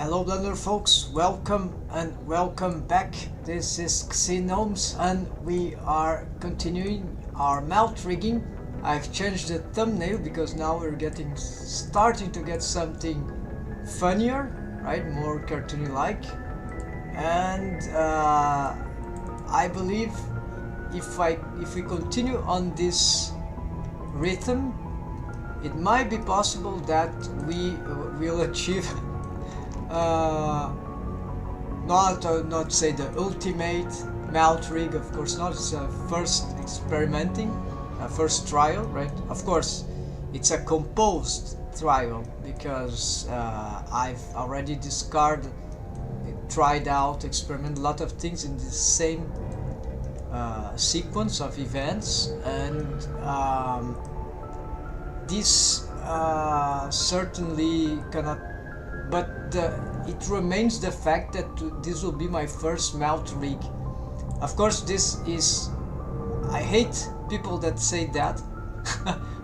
Hello Blender folks, welcome back. This is epistemic-gnomes and we are continuing our mount rigging. I've changed the thumbnail because now we're starting to get something funnier, right? More cartoony like. And I believe if we continue on this rhythm, it might be possible that we will achieve not say the ultimate mount rig, of course not. It's a first experimenting, a first trial, right? Of course it's a composed trial because I've already tried out, experimented a lot of things in the same sequence of events, and this certainly cannot, but it remains the fact that this will be my first mount rig. Of course, this is, I hate people that say that.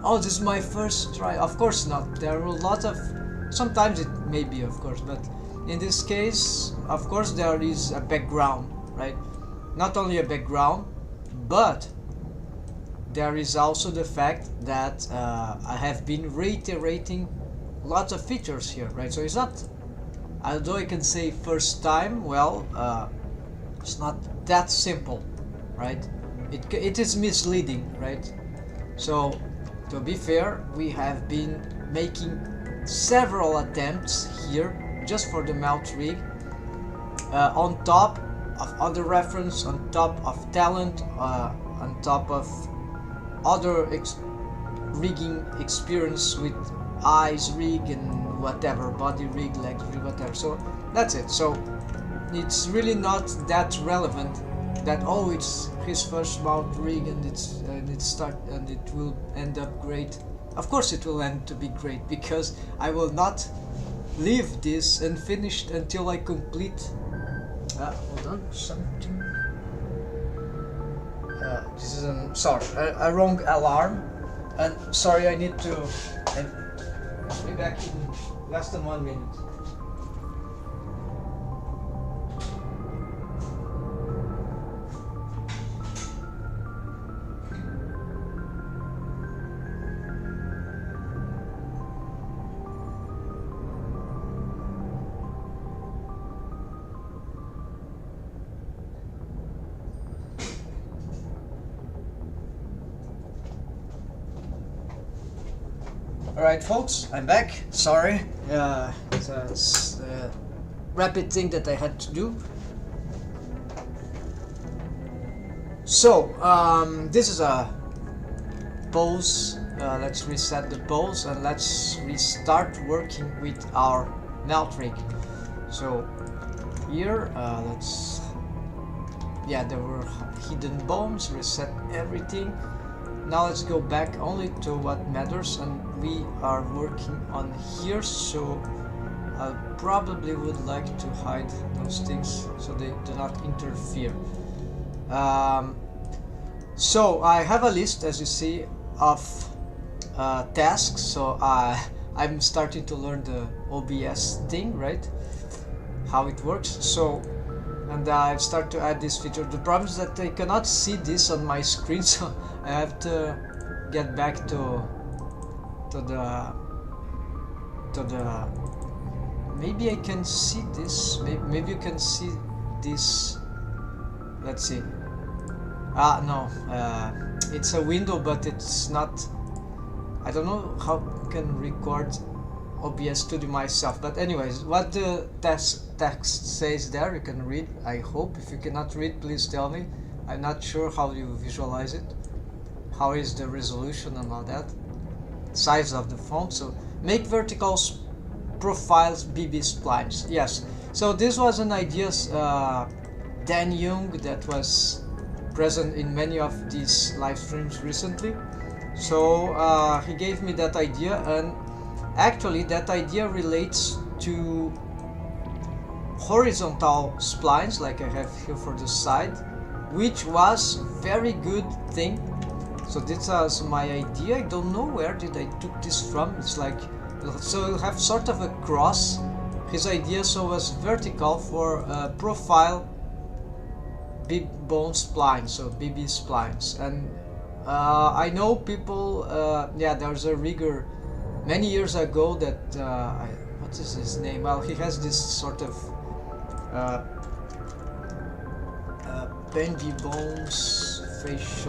Oh, this is my first try. Of course not. There are a lot of, sometimes it may be, of course, but in this case, of course, there is a background, right? Not only a background, but there is also the fact that I have been reiterating lots of features here, right? So it's not, although I can say first time, well, it's not that simple, right? It is misleading, right? So to be fair, we have been making several attempts here just for the mount rig, on top of other reference, on top of talent, on top of other rigging experience with eyes rig and whatever, body rig, legs rig, whatever. So that's it. So it's really not that relevant that, oh, it's his first mount rig and it will end up great. Of course it will end to be great, because I will not leave this unfinished until I complete. Hold on, something. This is a wrong alarm, and sorry, I need to. I'll be back in less than 1 minute. Alright folks, I'm back. Sorry, it's a rapid thing that I had to do. So, this is a pose. Let's reset the pose and let's restart working with our mount rig. So, here, there were hidden bombs, reset everything. Now let's go back only to what matters, and we are working on here, so I probably would like to hide those things so they do not interfere. So I have a list, as you see, of tasks. So I'm starting to learn the OBS thing, right? How it works. So, and I've started to add this feature. The problem is that I cannot see this on my screen, so I have to get back to the maybe I can see this. Maybe you can see this. Let's see. No, it's a window, but it's not. I don't know how I can record OBS Studio myself, but anyways, what the text says there, you can read, I hope. If you cannot read, please tell me. I'm not sure how you visualize it. How is the resolution and all that? Size of the font. So make vertical profiles BB splines. Yes. So this was an idea Dan Young that was present in many of these live streams recently. So he gave me that idea, and actually that idea relates to horizontal splines like I have here for the side, which was very good thing. So this was my idea. I don't know where did I took this from. It's like, so you have sort of a cross his idea so was vertical for profile big bone splines, so BB splines. And I know people, yeah, there's a rigger many years ago that, what is his name? Well, he has this sort of bendy bones, face.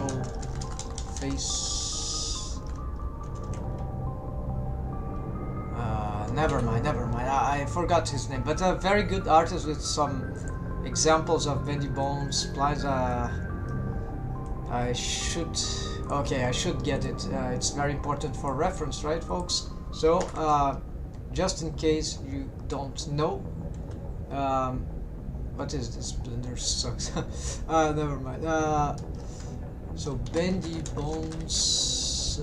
Never mind. I forgot his name, but a very good artist with some examples of bendy bones splines. I should get it. It's very important for reference, right, folks? So, just in case you don't know, what is this? Blender sucks. Never mind. So bendy bones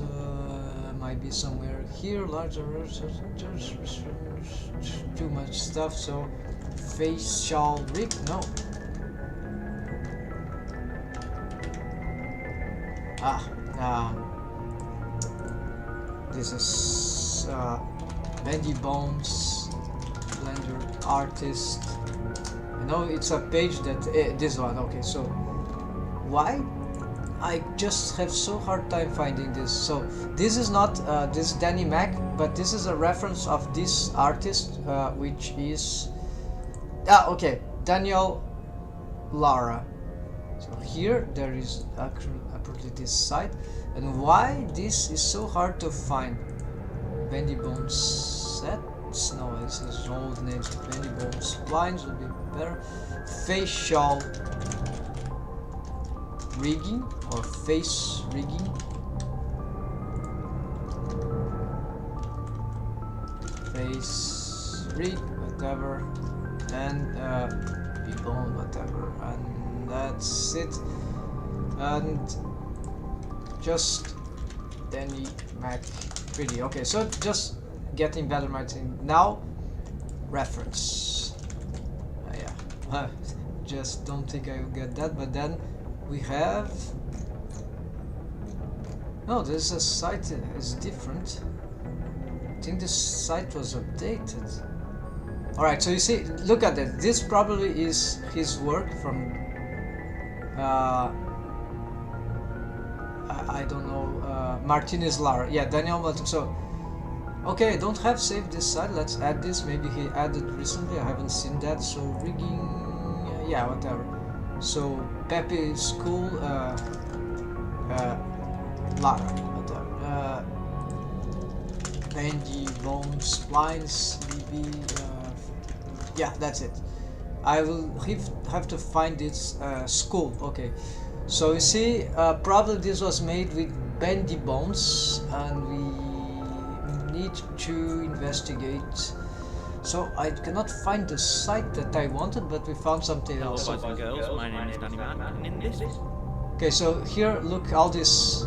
might be somewhere here. Larger, too much stuff. So facial rig, no. This is bendy bones Blender artist. No, it's a page that this one. Okay, so why I just have so hard time finding this. So this is not this Danny Mac, but this is a reference of this artist, which is okay, Daniel Lara. So here there is actually this site, and why this is so hard to find. Bendy bones sets. No, this is old names. Bendy bones splines would be better. Facial rigging or face rigging. Face rig, whatever, and bone, whatever, and that's it. And just Danny Mac pretty. Okay, so just getting better my thing now. Reference. Yeah. Just don't think I will get that, but then we have. No, this is a site is different. I think this site was updated. Alright, so you see, look at that. This probably is his work from I don't know, Martinez Lara. Yeah, Daniel Martin. So okay, I don't have saved this site. Let's add this. Maybe he added recently. I haven't seen that. So rigging, yeah, whatever. So Pepe School, Lara, whatever. Bendy bones splines, BB. Yeah, that's it. I will have to find this school. Okay, so you see, probably this was made with bendy bones, and we need to investigate. So I cannot find the site that I wanted, but we found something else. Hello, boys and girls. My name is Danny Mac, and in this. Okay, so here, look, all this.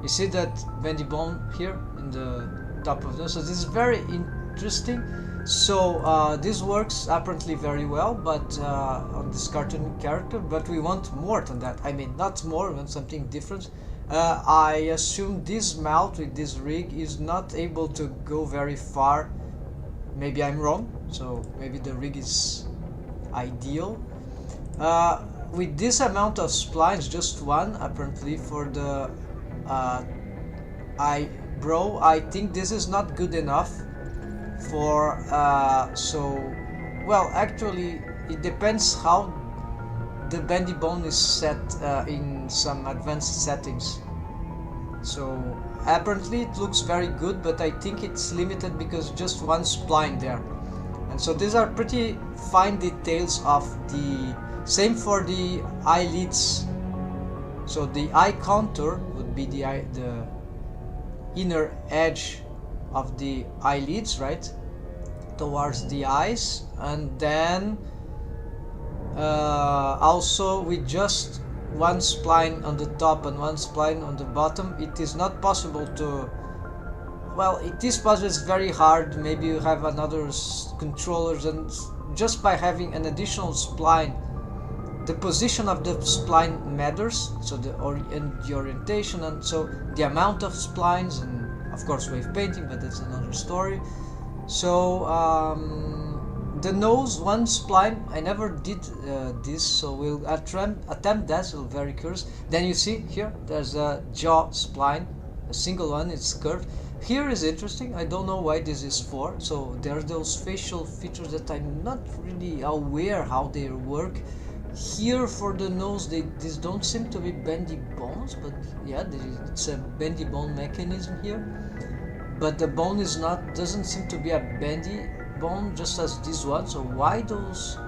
You see that bendy bone here in the top of this. So this is very interesting. So this works apparently very well, but on this cartoon character. But we want more than that. I mean, not more, we want something different. I assume this mount with this rig is not able to go very far. Maybe I'm wrong. So maybe the rig is ideal. With this amount of splines, just one apparently for the eyebrow, I think this is not good enough for well, actually it depends how the bendy bone is set in some advanced settings. So apparently it looks very good, but I think it's limited because just one spline there. And so these are pretty fine details of the same for the eyelids. So the eye contour would be the inner edge of the eyelids, right, towards the eyes, and then also with just one spline on the top and one spline on the bottom, it is not possible to, well, it is possible, it's very hard. Maybe you have another controllers, and just by having an additional spline, the position of the spline matters, so the orientation, and so the amount of splines, and of course wave painting, but that's another story. So the nose, one spline, I never did this, so we'll attempt that, so very curious. Then you see here, there's a jaw spline, a single one, it's curved. Here is interesting, I don't know why this is for, so there are those facial features that I'm not really aware how they work. Here for the nose, these don't seem to be bendy bones, but yeah, it's a bendy bone mechanism here. But the bone is not, doesn't seem to be a bendy bone, just as this one. So why those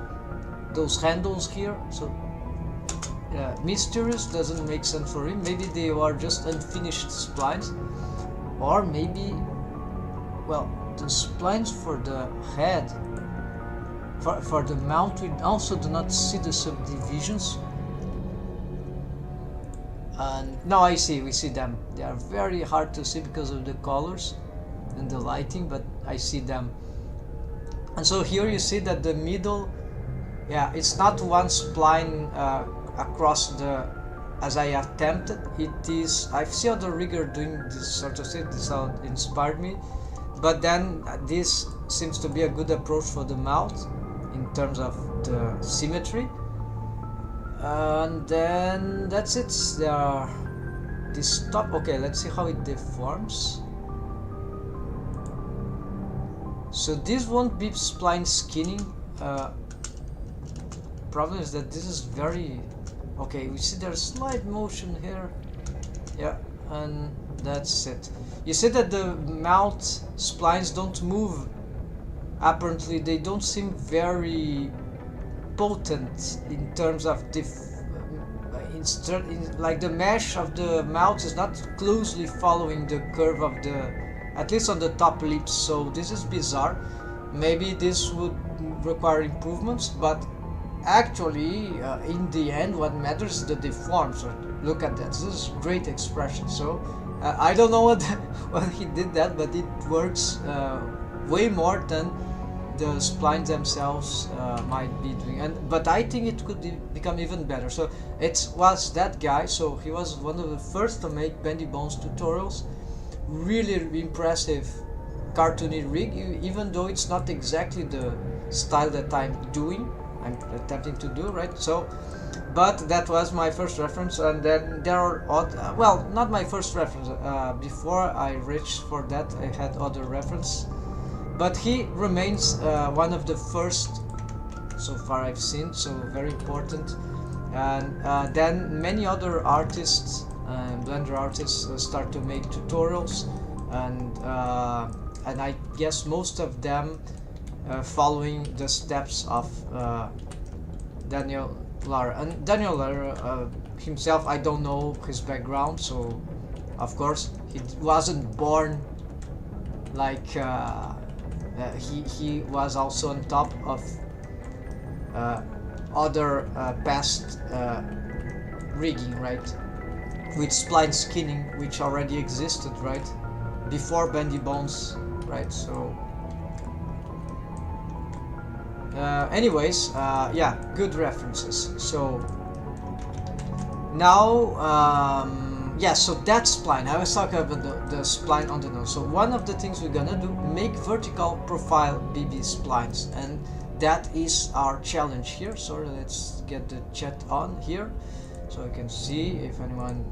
handles here? So mysterious, doesn't make sense for him. Maybe they are just unfinished splines, or maybe, well, the splines for the head, for the mount, we also do not see the subdivisions. And now I see, we see them. They are very hard to see because of the colors and the lighting, but I see them. And so here you see that the middle, yeah, it's not one spline across the, as I attempted. It is, I've seen other rigger doing this sort of thing, this inspired me. But then this seems to be a good approach for the mouth in terms of the symmetry. And then that's it. There are this top. Okay, let's see how it deforms. So this won't be spline skinning. Problem is that this is very okay. We see there's slight motion here. Yeah, and that's it. You see that the mouth splines don't move. Apparently, they don't seem very potent in terms of like the mesh of the mouth is not closely following the curve of the, at least on the top lips. So this is bizarre. Maybe this would require improvements, but actually in the end what matters is the deform. So look at that, this is great expression. So I don't know what when he did that, but it works way more than the splines themselves might be doing, but I think it could become even better. So it was that guy, so he was one of the first to make bendy bones tutorials. Really impressive cartoony rig, even though it's not exactly the style that I'm attempting to do, right? So, but that was my first reference, and then there are other, well, not my first reference, before I reached for that I had other reference. But he remains one of the first so far I've seen, so very important. And then many other artists, Blender artists, start to make tutorials, and I guess most of them following the steps of Daniel Lara. And Daniel Lara himself, I don't know his background, so of course he wasn't born like he was also on top of other past rigging, right, with spline skinning, which already existed, right, before bendy bones, right? So anyways, yeah, good references. So now yeah, so that spline, I was talking about the spline on the nose. So one of the things we're gonna do, make vertical profile BB splines, and that is our challenge here. So let's get the chat on here so I can see if anyone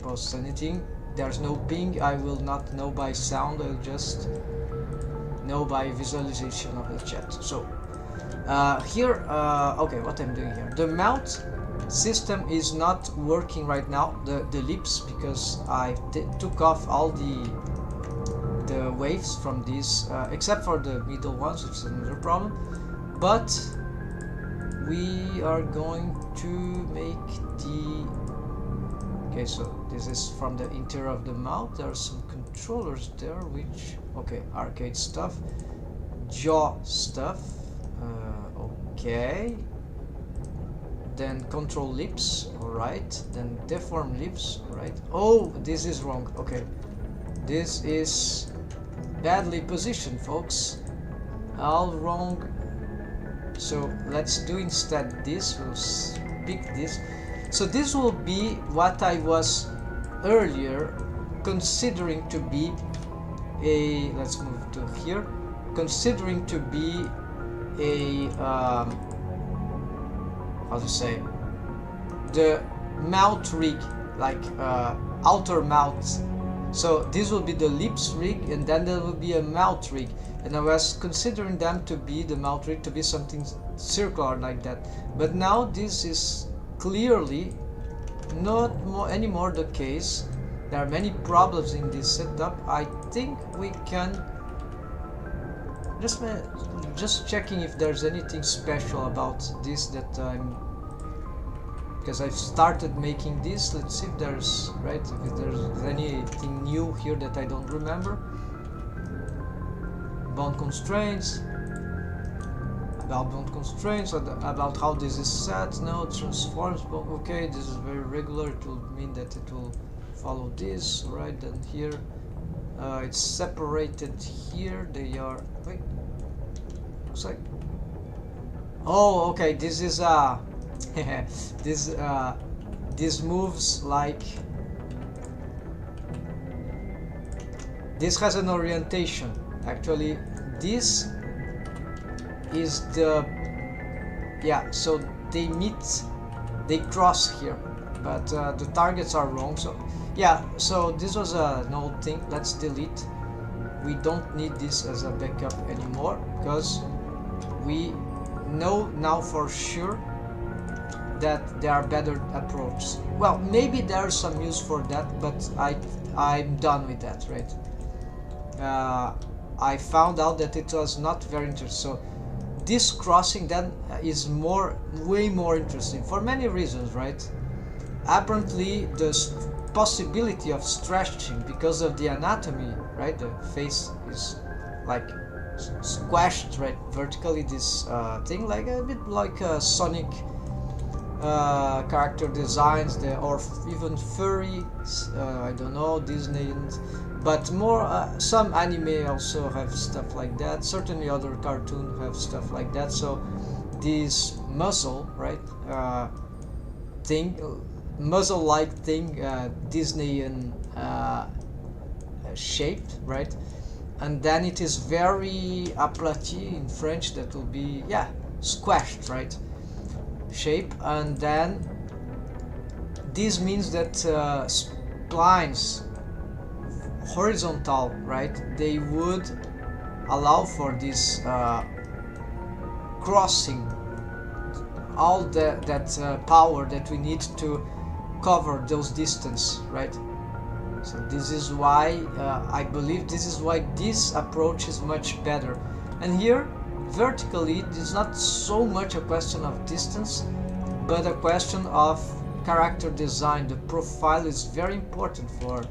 posts anything. There's no ping, I will not know by sound, I'll just know by visualization of the chat. So here, okay, what I'm doing here, the mount system is not working right now, the lips, because I took off all the waves from these, except for the middle ones, which is another problem. But we are going to make the, okay, so this is from the interior of the mouth. There are some controllers there, which, okay, arcade stuff, jaw stuff, okay, then control lips, alright, then deform lips, right? Oh, this is wrong, okay, this is badly positioned, folks, all wrong. So let's do instead this, we'll pick this. So this will be what I was earlier considering to be a, let's move to here, considering to be a how to say, the mouth rig, like outer mouth. So this will be the lips rig, and then there will be a mouth rig, and I was considering them to be the mouth rig to be something circular like that, but now this is clearly not anymore the case. There are many problems in this setup. I think we can just checking if there's anything special about this that because I've started making this. Let's see if there's if there's anything new here that I don't remember. Bound constraints, about how this is set. No, transforms. Okay, this is very regular. It will mean that it will follow this, right? Then here it's separated here. They are, wait, looks like, oh, okay, this is this moves like this, has an orientation. Actually, this is the, yeah, so they meet, they cross here, but the targets are wrong. So yeah, so this was an old thing. Let's delete. We don't need this as a backup anymore, because we know now for sure that there are better approaches. Well, maybe there's some use for that, but I'm done with that, right? I found out that it was not very interesting. So this crossing then is way more interesting for many reasons, right? Apparently the possibility of stretching because of the anatomy, right? The face is like squashed, right, vertically, this thing, like a bit like Sonic character designs, or even furry, I don't know, Disney, but more some anime also have stuff like that. Certainly other cartoons have stuff like that. So this muzzle, right, thing, muzzle-like thing, Disneyan shaped, right, and then it is very aplati in French, that will be, yeah, squashed, right, shape. And then this means that splines horizontal, right, they would allow for this crossing all that power that we need to cover those distance, right? So this is why I believe this is why this approach is much better. And here vertically it is not so much a question of distance, but a question of character design. The profile is very important for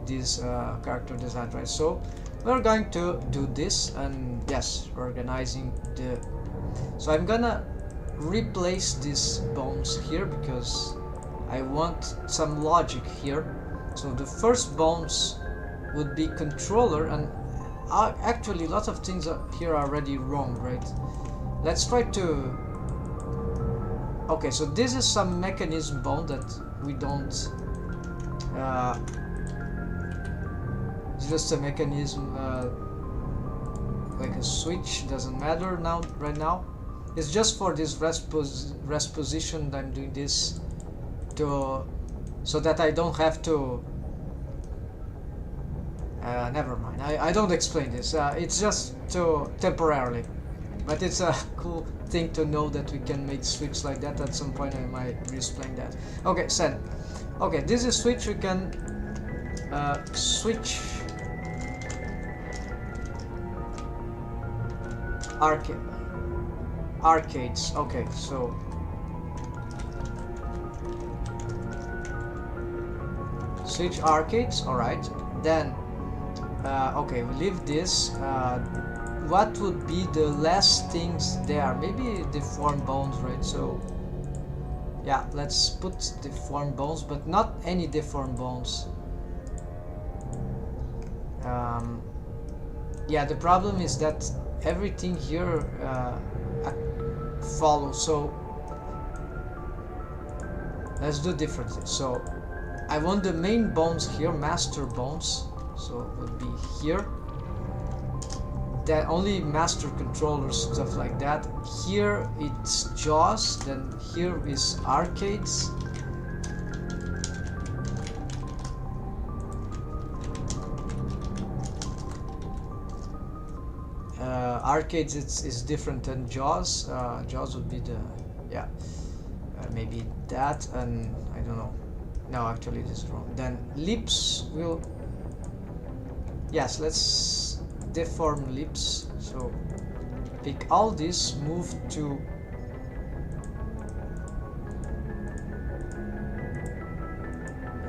this character design, right? So we're going to do this, and yes, organizing the, so I'm gonna replace these bones here because I want some logic here. So the first bones would be controller, and actually lots of things here are already wrong, right? Let's try to, okay, so this is some mechanism bone that we don't it's just a mechanism, like a switch, doesn't matter now, right now. It's just for this rest position. I'm doing this to, so that I don't have to, never mind, I don't explain this, it's just to temporarily, but it's a cool thing to know that we can make switch like that. At some point I might re-explain that. Okay, send. Okay, this is switch. We can switch arcades. Okay, so switch arcades. All right, then okay, we leave this. What would be the last things there? Maybe deform bones, right? So yeah, let's put deform bones, but not any deform bones. Yeah, the problem is that everything here follows, so let's do differently. So I want the main bones here, master bones, so it would be here, that only master controllers, stuff like that. Here it's jaws, then here is arcades. Arcades is different than jaws. Jaws would be the, yeah, maybe that, and I don't know. No, actually this is wrong. Then lips will, yes, let's deform lips. So pick all this, move to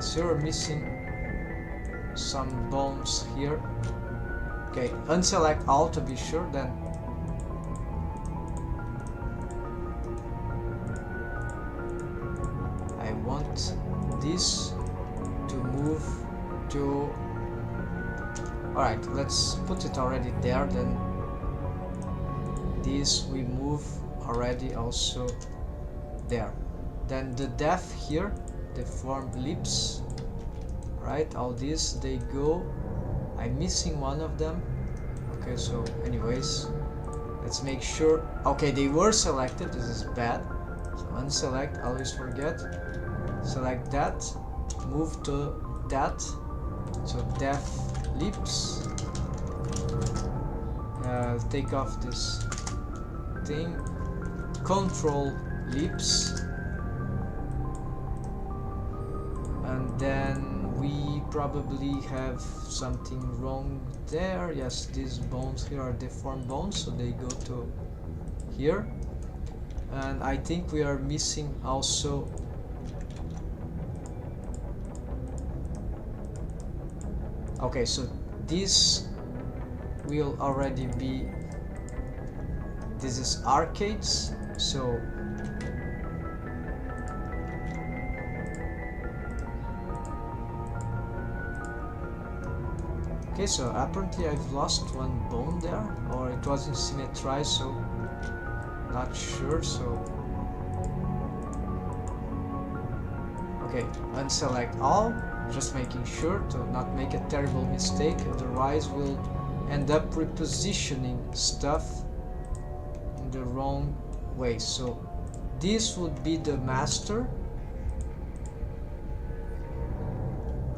so you're missing some bones here. Okay, unselect all to be sure, then I want this to move to, alright, let's put it already there, then this we move already also there. Then the deaf here, deformed lips, right, all this, they go, I'm missing one of them. Okay, so anyways, let's make sure, okay, they were selected, this is bad, so unselect, always forget, select that, move to that, so deaf lips, take off this thing, control lips, and then we probably have something wrong there. Yes, these bones here are deformed bones, so they go to here, and I think we are missing also okay, so this will already be, this is arcades, so okay, so apparently I've lost one bone there, or it wasn't symmetrized, so not sure, so okay, unselect all, just making sure to not make a terrible mistake, otherwise we'll end up repositioning stuff in the wrong way. So this would be the master.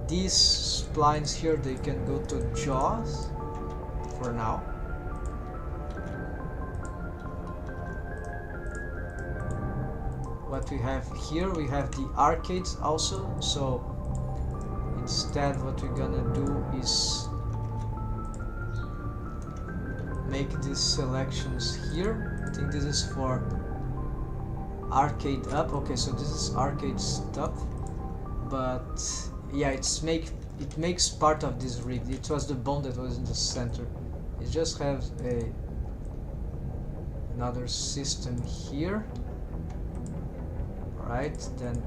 These splines here, they can go to jaws for now. What we have here, we have the arcades also, so instead what we're gonna do is make these selections here. I think this is for arcade up. Okay, so this is arcade stuff, but yeah, it makes part of this rig. It was the bone that was in the center. It just has another system here. Right, then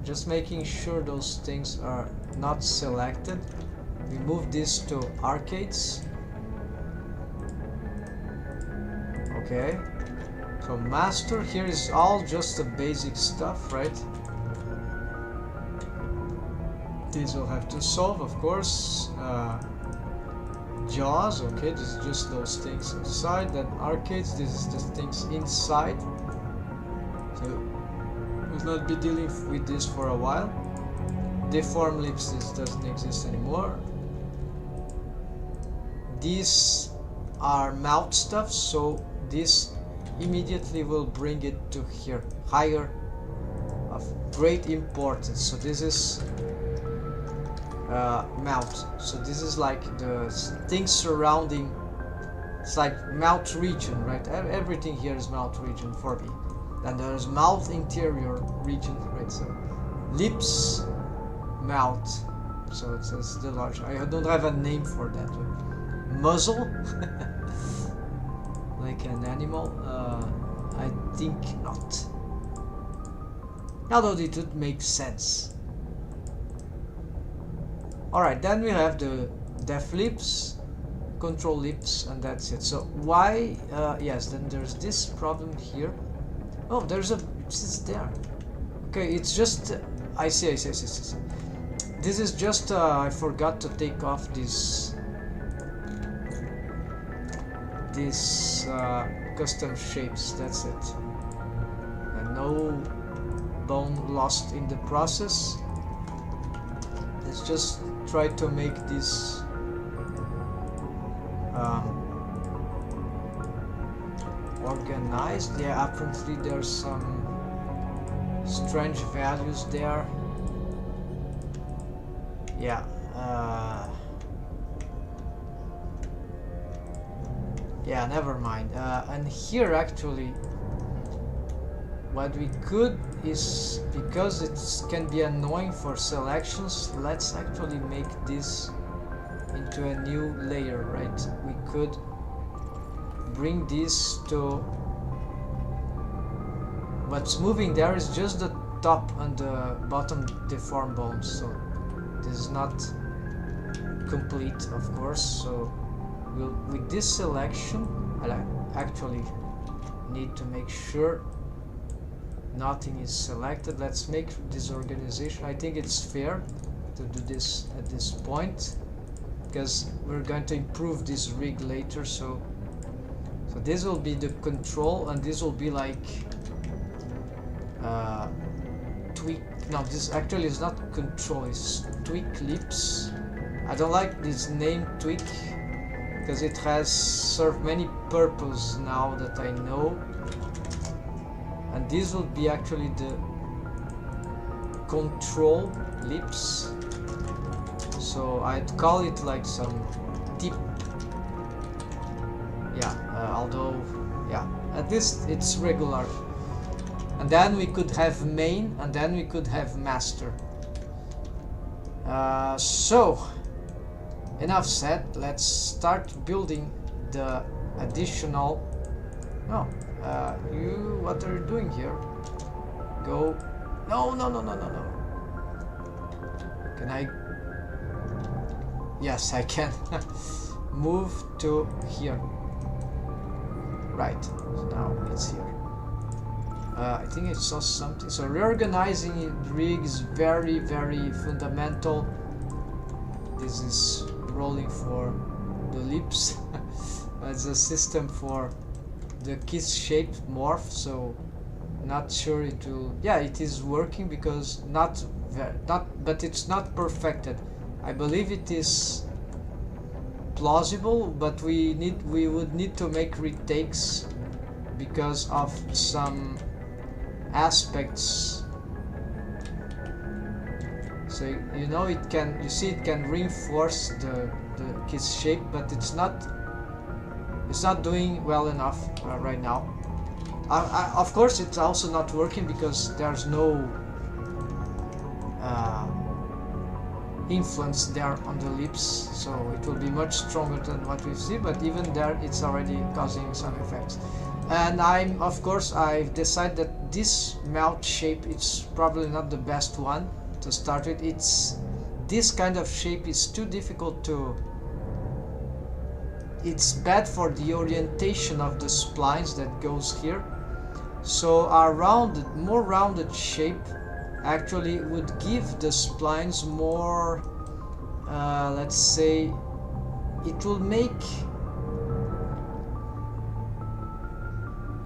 just making sure those things are not selected. We move this to arcades. Okay, so master here is all just the basic stuff, right? These will have to solve, of course. Jaws, okay, this is just those things inside. Then arcades, this is the things inside. So we'll not be dealing with this for a while. Deform lips, this doesn't exist anymore. These are mouth stuff, so this immediately will bring it to here, higher of great importance. So this is mouth, so this is like the things surrounding, it's like mouth region, right? Everything here is mouth region for me. Then there's mouth interior region, right? So lips, mouth, so it's the large, I don't have a name for that. Muzzle like an animal, I think not, although it would make sense. Alright, then we have the deaf lips, control lips, and that's it. So why, yes, then there's this problem here. Oh, there's a, it's there. Okay, it's just, I see. This is just, I forgot to take off this these custom shapes. That's it, and no bone lost in the process. Let's just try to make this organized. Yeah, apparently there's some strange values there. Yeah. Yeah, never mind. And here actually what we could is, because it can be annoying for selections, let's actually make this into a new layer, right? We could bring this to, what's moving there is just the top and the bottom deformed bones, so this is not complete, of course. So we'll, with this selection, I actually need to make sure nothing is selected. Let's make this organization. I think it's fair to do this at this point, because we're going to improve this rig later. So this will be the control, and this will be like tweak. No, this actually is not control, it's tweak lips. I don't like this name tweak because it has served many purposes now that I know. And this will be actually the control lips. So I'd call it like some tip. Yeah, although, yeah, at least it's regular. And then we could have main, and then we could have master. So, enough said. Let's start building the additional. No, you. What are you doing here? Go. No. Can I? Yes, I can. Move to here. Right. So now it's here. I think I saw something. So reorganizing the rig is very, very fundamental. This is rolling for the lips. It's a system for the kiss shape morph. So not sure it will. Yeah, it is working because but it's not perfected. I believe it is plausible, but we would need to make retakes because of some aspects. So you know, it can, you see, it can reinforce the kiss shape, but it's not doing well enough right now. Of course it's also not working because there's no influence there on the lips, so it will be much stronger than what we see, but even there it's already causing some effects. And I've decided that this mouth shape is probably not the best one to start with. This kind of shape is too difficult to, it's bad for the orientation of the splines that goes here. So a more rounded shape actually would give the splines more, let's say, it will make,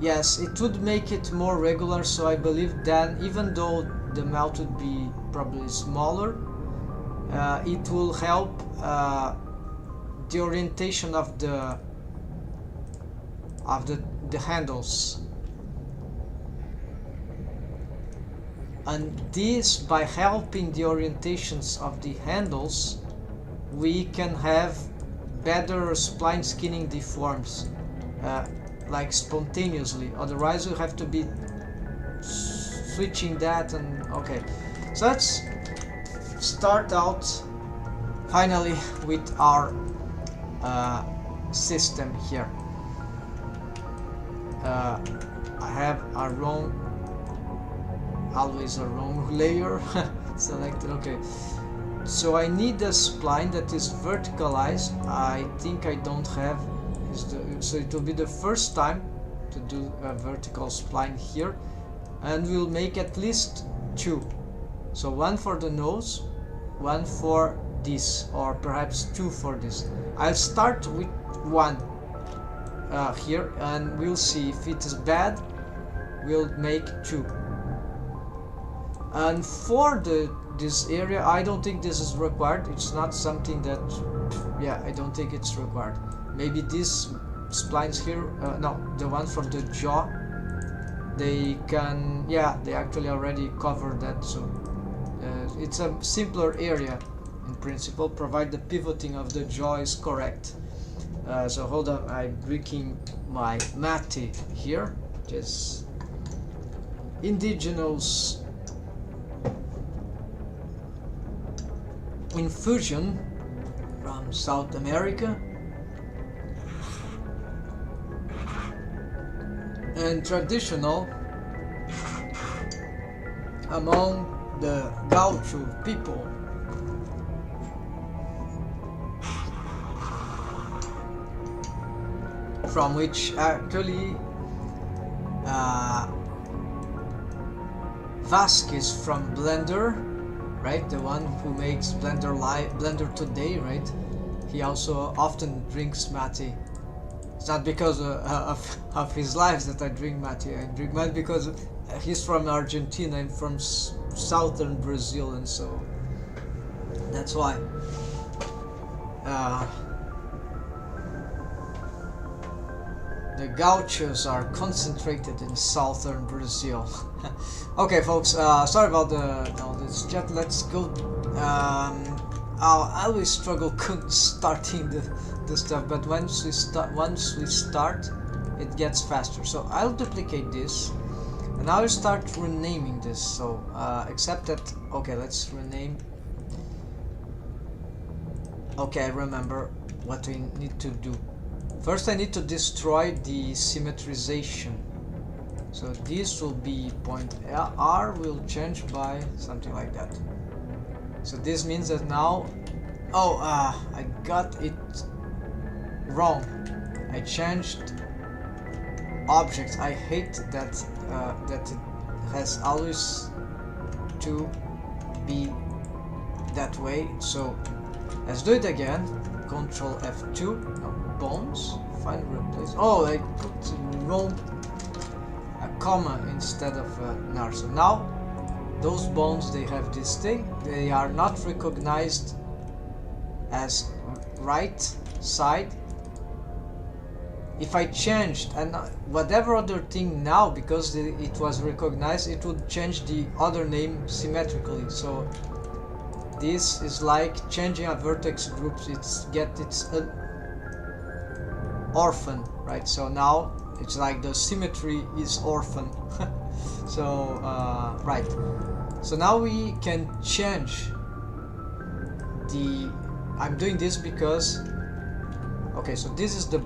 yes, it would make it more regular. So I believe then, even though the mouth would be probably smaller, it will help the orientation of the handles. And this, by helping the orientations of the handles, we can have better spline skinning deforms, like spontaneously. Otherwise we have to be switching that. And okay, so let's start out finally with our system here. I have a wrong, always a wrong layer selected. Okay, so I need a spline that is verticalized. I think I don't have, so it will be the first time to do a vertical spline here, and we'll make at least two. So one for the nose, one for this, or perhaps two for this. I'll start with one here, and we'll see if it is bad. We'll make 2. And for this area, I don't think this is required. It's not something that, yeah, I don't think it's required. Maybe these splines here, no, the ones from the jaw, they can, yeah, they actually already covered that. So it's a simpler area in principle, provided the pivoting of the jaw is correct. So hold on, I'm breaking my Mati here, which is indigenous infusion from South America, and traditional among the Gaucho people. From which actually Vasquez from Blender, right? The one who makes Blender today, right? He also often drinks mate. It's not because of his lives that I drink mate. I drink mate because he's from Argentina and from southern Brazil, and so that's why. The gauchos are concentrated in southern Brazil. Okay, folks. Sorry about this chat. Let's go. I always struggle starting the stuff, but once we start, it gets faster. So I'll duplicate this, and I'll start renaming this. So except that, okay, let's rename. Okay, I remember what we need to do. First I need to destroy the symmetrization. So this will be point R will change by something like that. So this means that now, I got it wrong. I changed objects. I hate that that it has always to be that way. So let's do it again. Control F2. No, bones. Find replace. Oh, I put a comma instead of an R. So now those bones, they have this thing. They are not recognized as right side. If I changed and whatever other thing now, because it was recognized, it would change the other name symmetrically. So this is like changing a vertex group. It's an orphan, right? So now it's like the symmetry is orphan. So right. So now we can change the. I'm doing this because. Okay, so this is the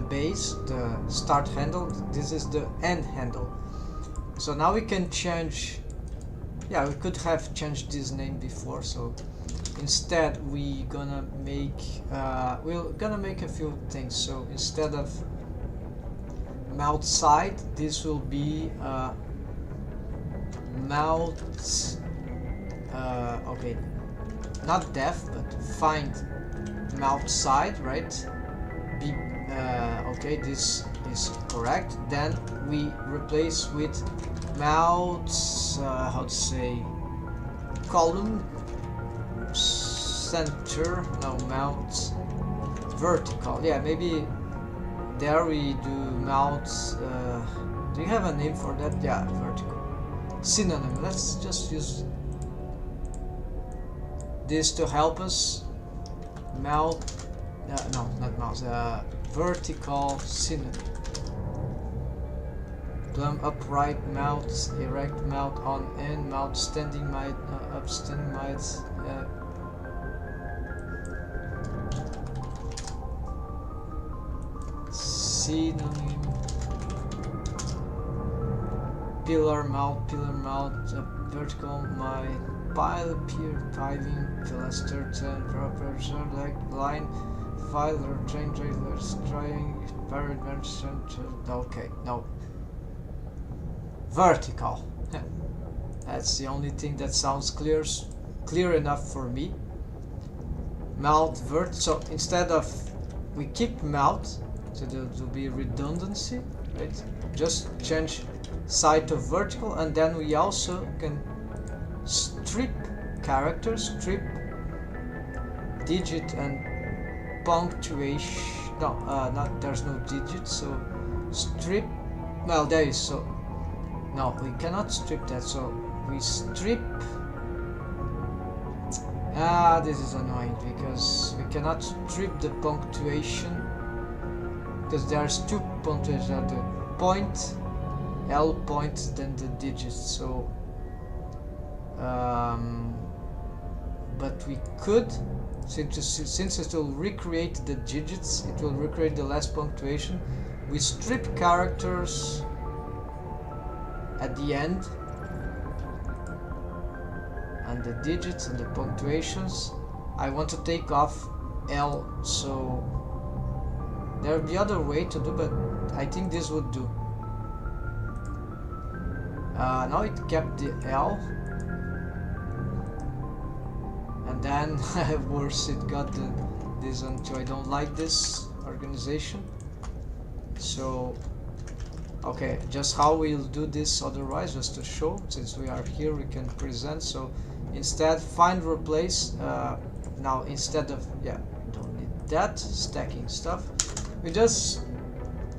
base, the start handle. This is the end handle. So now we can change. Yeah, we could have changed this name before. So instead, we're gonna make a few things. So instead of mouth side, this will be mouth. Okay, not def, but find mouth side, right? Okay, this is correct. Then we replace with mouth, how to say, column center, no, mouth vertical. Yeah, maybe there we do mouth, do you have a name for that? Yeah, vertical. Synonym. Let's just use this to help us. Mouth, no, not mouse, vertical synonym. Plumb upright mouth, erect mouth, on end mouth, standing mouth, upstanding mouth. Synonym. Pillar mouth, vertical mouth, pile, pier, piving, pilaster, turn, proper, like line, filer, train, trailers, trying, parent, center. Okay, no. Vertical. That's the only thing that sounds clear enough for me. Mouth vert. So instead of we keep mouth, so there will be redundancy, right? Just change side to vertical, and then we also can strip characters, strip digit and punctuation. No, not there's no digit, so strip. Well, there is, so no, we cannot strip that, so we strip. This is annoying because we cannot strip the punctuation because there's two punctuations, the point, L point, then the digits. So, but we could, since it will recreate the digits, it will recreate the last punctuation. We strip characters at the end, and the digits and the punctuations. I want to take off L, so there'll be other way to do, but I think this would do. Now it kept the L, and then worse, it got this until I don't like this organization. So okay, just how we'll do this otherwise, just to show, since we are here we can present. So instead, find replace, now instead of, yeah, don't need that stacking stuff, we just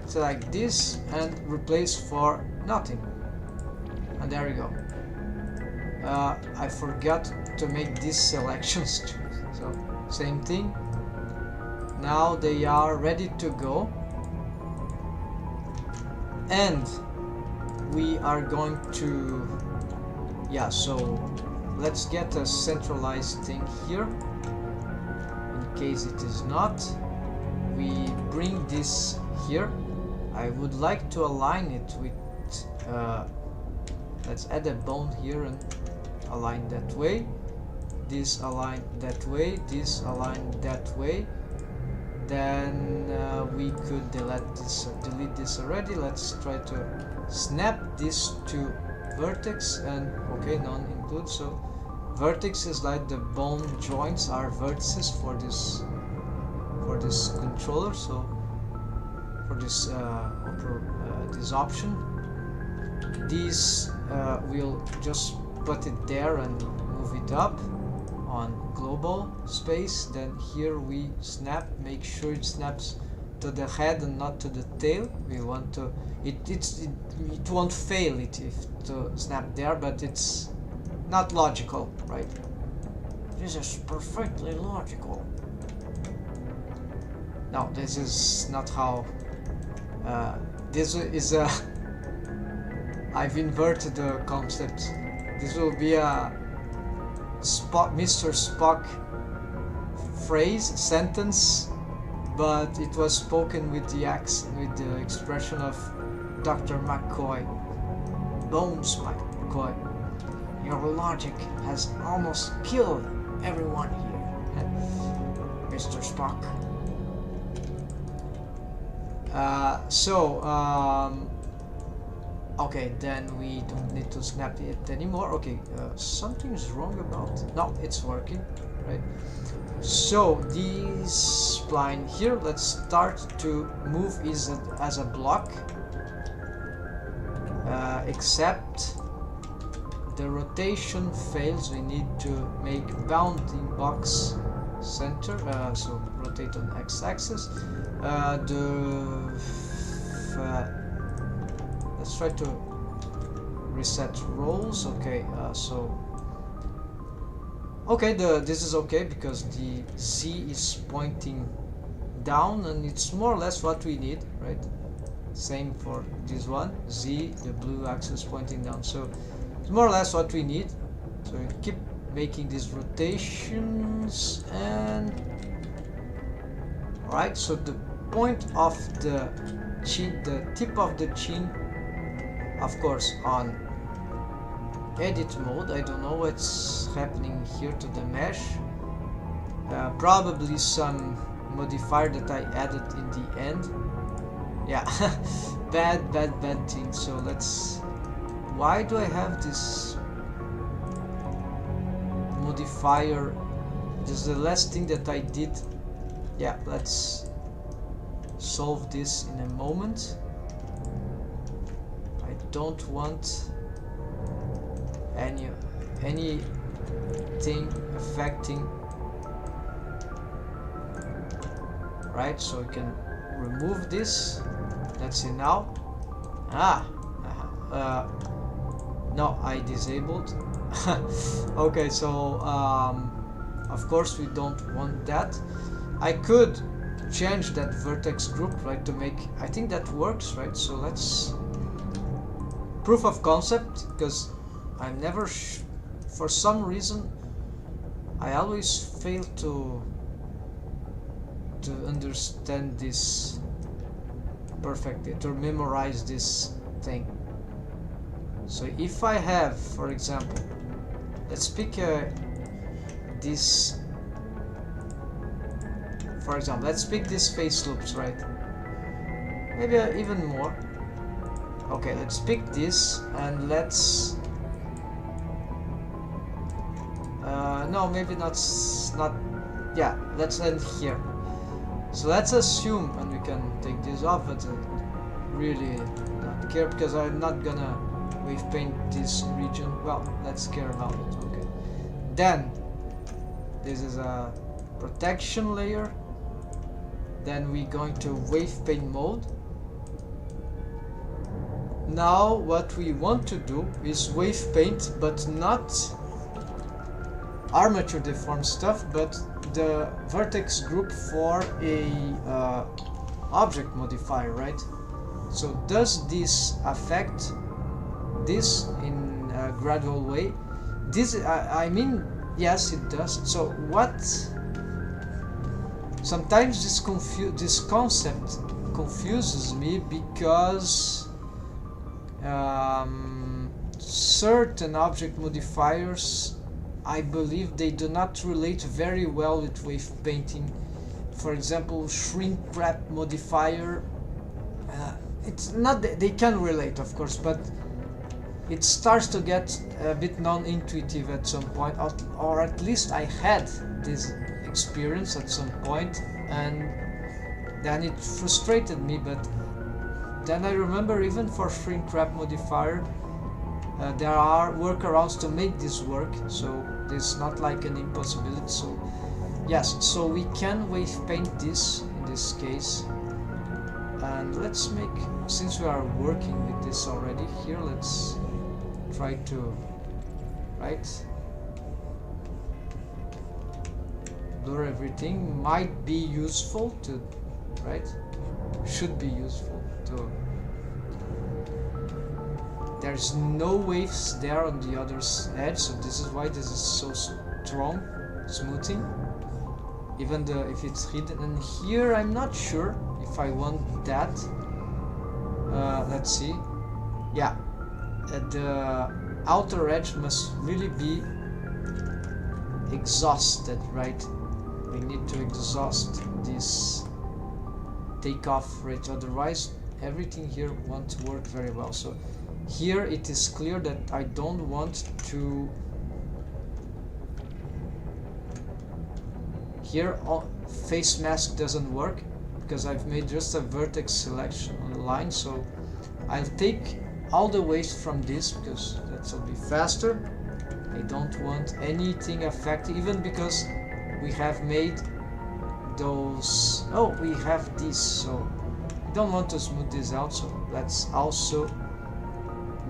select this and replace for nothing, and there we go. I forgot to make these selections too, so same thing. Now they are ready to go, and we are going to, yeah, so let's get a centralized thing here in case it is not. We bring this here. I would like to align it with let's add a bone here and align that way, this align that way, this align that way. Then we could delete this already. Let's try to snap this to vertex, and okay, none include. So vertex is like the bone joints are vertices for this controller. So for this this option, these we'll just put it there and move it up on global space. Then here we snap, make sure it snaps to the head and not to the tail. We want to, it won't fail it if to snap there, but it's not logical, right? This is perfectly logical. No, this is not how, this is a, I've inverted the concept. This will be a Mr. Spock phrase, sentence, but it was spoken with the accent, with the expression of Dr. McCoy. Bones, McCoy. Your logic has almost killed everyone here, Mr. Spock. Okay, then we don't need to snap it anymore. Okay, something's wrong about... No, it's working, right? So this spline here, let's start to move as a block, except the rotation fails. We need to make bounding box center, so rotate on x-axis. Let's try to reset roles. Okay, okay, this is okay because the Z is pointing down, and it's more or less what we need, right? Same for this one, Z, the blue axis pointing down, so it's more or less what we need. So we keep making these rotations, and alright, so the point of the chin, the tip of the chin, of course, on edit mode. I don't know what's happening here to the mesh. Probably some modifier that I added in the end. Yeah, bad thing. So let's, why do I have this modifier? This is the last thing that I did. Yeah, let's solve this in a moment. I don't want anything affecting, right? So I can remove this. Let's see now. No, I disabled. Okay, so of course we don't want that. I could change that vertex group, right, to make, I think that works, right? So let's proof of concept, because I'm never for some reason I always fail to understand this perfectly, to memorize this thing. So if I have, for example, let's pick this, for example, let's pick this face loops, right? Maybe even more. Okay, let's pick this and let's no, maybe not, yeah, let's end here. So let's assume, and we can take this off, but really not care, because I'm not gonna wave paint this region. Well, let's care about it. Okay, then this is a protection layer. Then we're going to wave paint mode. Now what we want to do is wave paint, but not armature deformed stuff, but the vertex group for a object modifier, right? So does this affect this in a gradual way? This, I mean, yes, it does. So what? Sometimes this concept confuses me, because certain object modifiers, I believe they do not relate very well with wave painting. For example, shrink wrap modifier, it's not that they can relate, of course, but it starts to get a bit non-intuitive at some point, or at least I had this experience at some point, and then it frustrated me. But then I remember, even for shrink wrap modifier, there are workarounds to make this work, so it's not like an impossibility. So yes, so we can wave paint this in this case, and let's make, since we are working with this already here, let's try to, right, blur everything. Might be useful to, right, should be useful to, there's no waves there on the other edge, so this is why this is so strong smoothing, even if it's hidden. And here I'm not sure if I want that. Let's see. Yeah, the outer edge must really be exhausted, right? We need to exhaust this takeoff rate, otherwise everything here won't work very well. So here it is clear that I don't want to, here face mask doesn't work because I've made just a vertex selection on the line. So I'll take all the waves from this because that'll be faster. I don't want anything affected, even because we have made those, oh, we have this, so I don't want to smooth this out. So let's also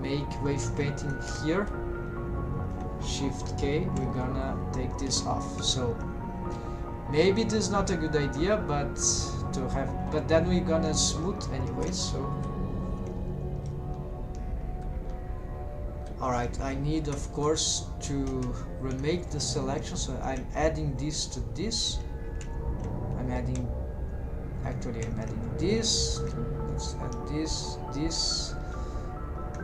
make wave painting here. Shift K, we're gonna take this off. So maybe this is not a good idea, but to have, but then we're gonna smooth anyway. So alright, I need of course to remake the selection, so I'm adding this to this. I'm adding this. Let's add this.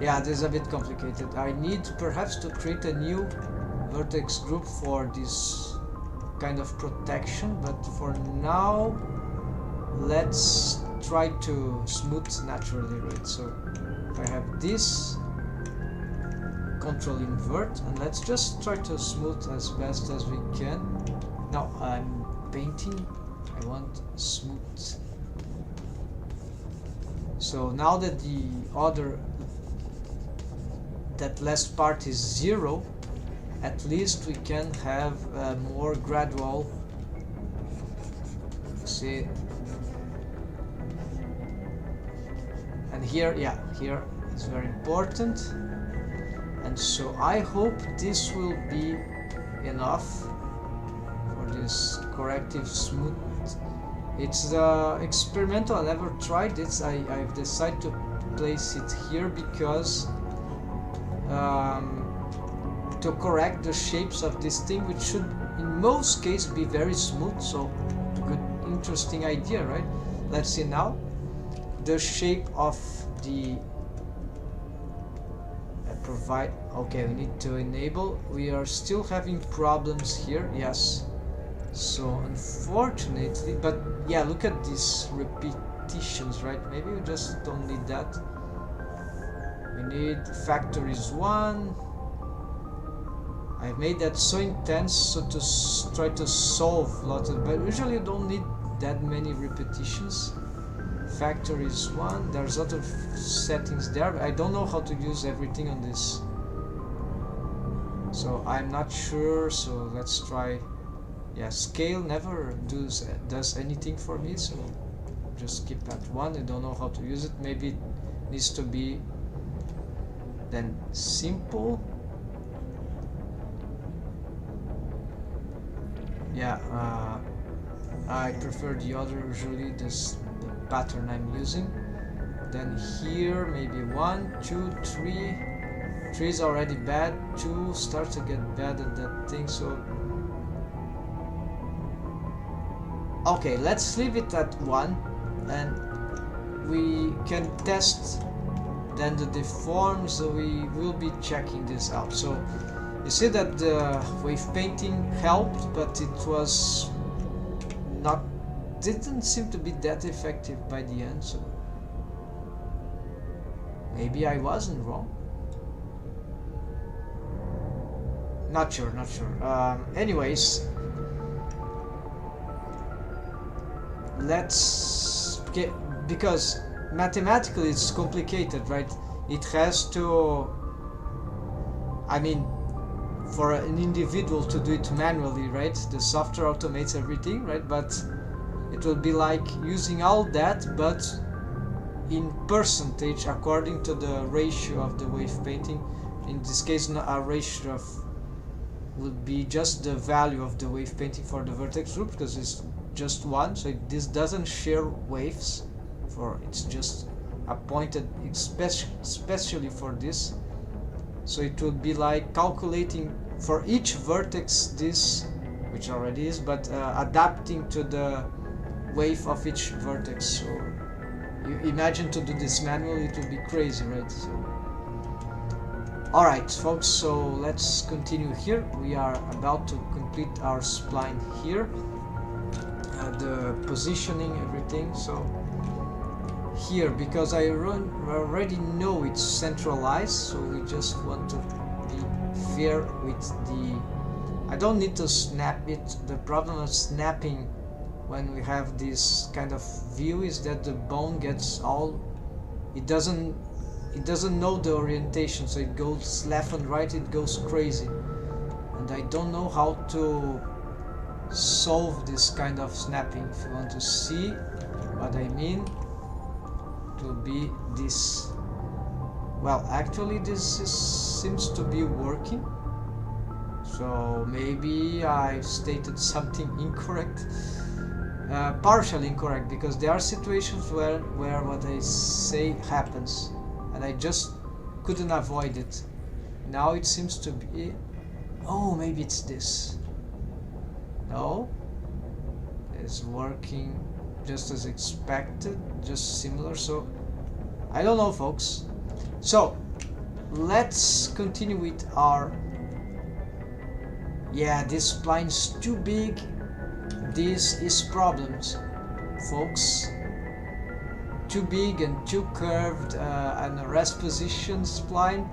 Yeah, this is a bit complicated. I need perhaps to create a new vertex group for this kind of protection, but for now let's try to smooth naturally, right? So if I have this, Control invert, and let's just try to smooth as best as we can. Now I'm painting, I want smooth. So now that that last part is 0, at least we can have a more gradual, see, and here, yeah, here is very important. And so I hope this will be enough for this corrective smooth. It's experimental, I never tried it. I've decided to place it here because to correct the shapes of this thing, which should in most cases be very smooth. So good, interesting idea, right? Let's see now the shape of the provide. Okay, we need to enable. We are still having problems here, yes. So unfortunately, but yeah, look at these repetitions, right? Maybe we just don't need that. We need factories 1. I've made that so intense, so to try to solve lots of, but usually you don't need that many repetitions. Factories 1, there's a lot of settings there, but I don't know how to use everything on this, so I'm not sure. So let's try, yeah, scale never does anything for me, so just keep at 1. I don't know how to use it. Maybe it needs to be then simple. Yeah, I prefer the other, usually this the pattern I'm using. Then here maybe 1, 2, 3. 3 is already bad. 2 starts to get bad at that thing. So okay, let's leave it at 1, and we can test then the deforms. So we will be checking this out. So you see that the wave painting helped, but it was not, didn't seem to be that effective by the end. So maybe I wasn't wrong. Not sure. Anyways, let's get, because mathematically it's complicated, right? It has to, I mean, for an individual to do it manually, right? The software automates everything, right? But it will be like using all that, but in percentage according to the ratio of the wave painting. In this case, a ratio of would be just the value of the wave painting for the vertex group, because it's just 1, so this doesn't share waves, for it's just appointed especially for this. So it would be like calculating for each vertex this, which already is, but adapting to the wave of each vertex. So you imagine to do this manually, it would be crazy, right? So alright folks, so let's continue here. We are about to complete our spline here, the positioning, everything. So here, because I already know it's centralized, so we just want to be fair with the, I don't need to snap it. The problem of snapping when we have this kind of view is that the bone gets all, it doesn't know the orientation, so it goes left and right, it goes crazy, and I don't know how to solve this kind of snapping. If you want to see what I mean, it will be this. Well, actually this seems to be working, so maybe I stated something incorrect, partially incorrect, because there are situations where what I say happens and I just couldn't avoid it. Now it seems to be, oh, maybe it's this. No, it's working just as expected, just similar. So I don't know, folks. So let's continue with our, yeah, this spline's too big. This is problems, folks. Too big and too curved, and a rest position spline.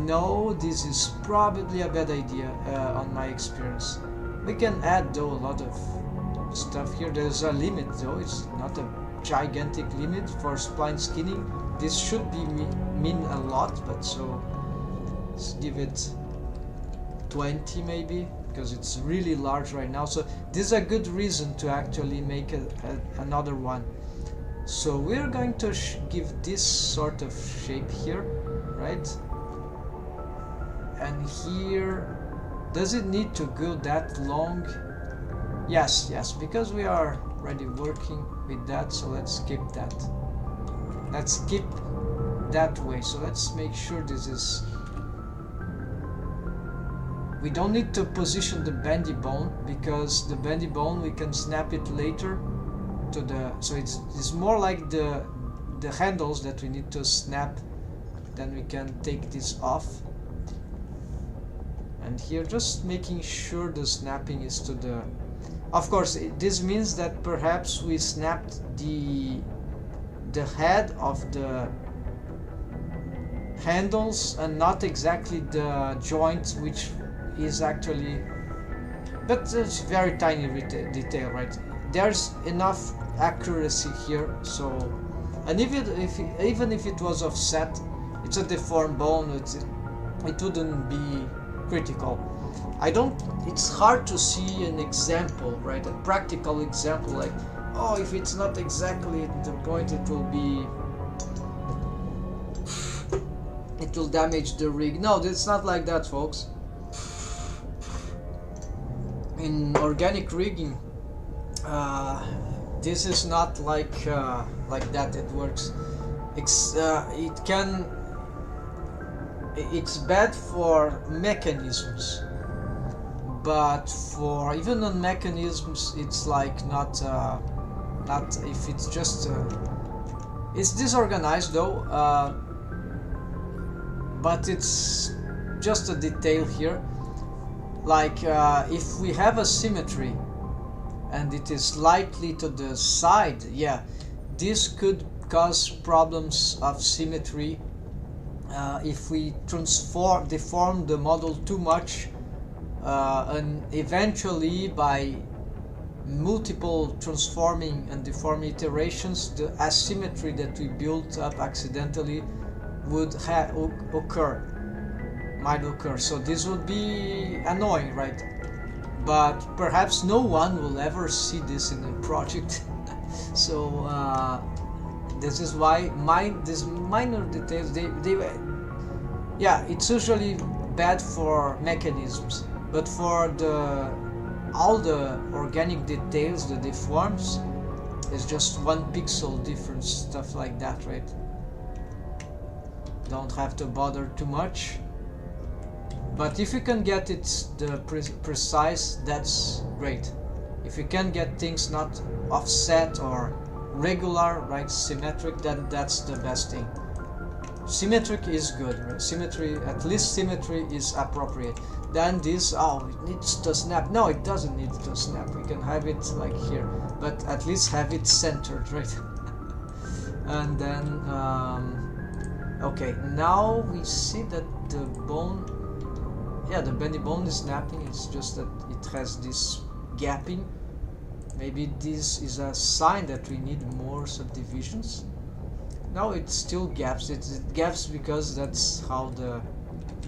No, this is probably a bad idea on my experience. We can add though a lot of stuff here. There's a limit though, it's not a gigantic limit for spline skinning. This should be mean a lot, but so let's give it 20 maybe, because it's really large right now. So this is a good reason to actually make another one. So we're going to give this sort of shape here, right? And here, does it need to go that long? Yes, because we are already working with that, so let's skip that. Let's skip that way. So let's make sure this is... We don't need to position the bendy bone, because the bendy bone we can snap it later to the... So it's more like the handles that we need to snap, then we can take this off. And here just making sure the snapping is to the... Of course, this means that perhaps we snapped the head of the handles and not exactly the joint, which is actually... But it's very tiny detail, right? There's enough accuracy here, so... And even if it was offset, it's a deformed bone, it wouldn't be critical. It's hard to see an example, right? A practical example, like, oh, if it's not exactly the point, it will damage the rig. No, it's not like that, folks. In organic rigging, this is not like that. It works. It's bad for mechanisms, but for even on mechanisms, it's like not if it's just it's disorganized though, but it's just a detail here. Like if we have a symmetry and it is slightly to the side, yeah, this could cause problems of symmetry if we deform the model too much, and eventually by multiple transforming and deforming iterations, the asymmetry that we built up accidentally would might occur. So this would be annoying, right? But perhaps no one will ever see this in a project. So this is why these minor details, yeah, it's usually bad for mechanisms, but for all the organic details, the deforms, it's just 1 pixel difference, stuff like that, right? Don't have to bother too much. But if you can get it precise, that's great. If you can get things not offset or regular, right, symmetric, then that's the best thing. Symmetric is good, right? Symmetry, at least symmetry is appropriate. Then this, oh, it needs to snap. No, it doesn't need to snap. We can have it like here, but at least have it centered, right? And then, okay, now we see that the bone, yeah, the bendy bone is snapping. It's just that it has this gapping. Maybe this is a sign that we need more subdivisions. No, it still gaps. It gaps because that's how the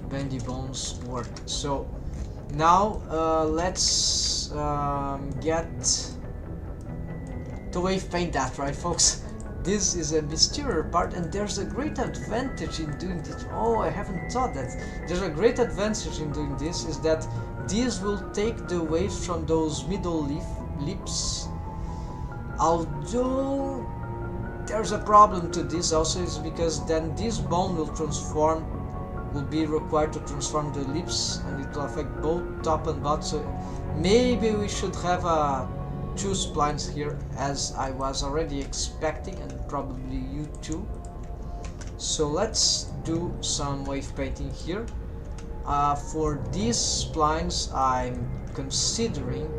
bendy bones work. So now let's get to wave paint that, right, folks? This is a mysterious part, and there's a great advantage in doing this. Oh, I haven't thought that. There's a great advantage in doing this, is that this will take the waves from those middle lips. Although there's a problem to this also, is because then this bone will be required to transform the lips, and it will affect both top and bottom. So maybe we should have 2 splines here, as I was already expecting, and probably you too. So let's do some wave painting here. For these splines, I'm considering,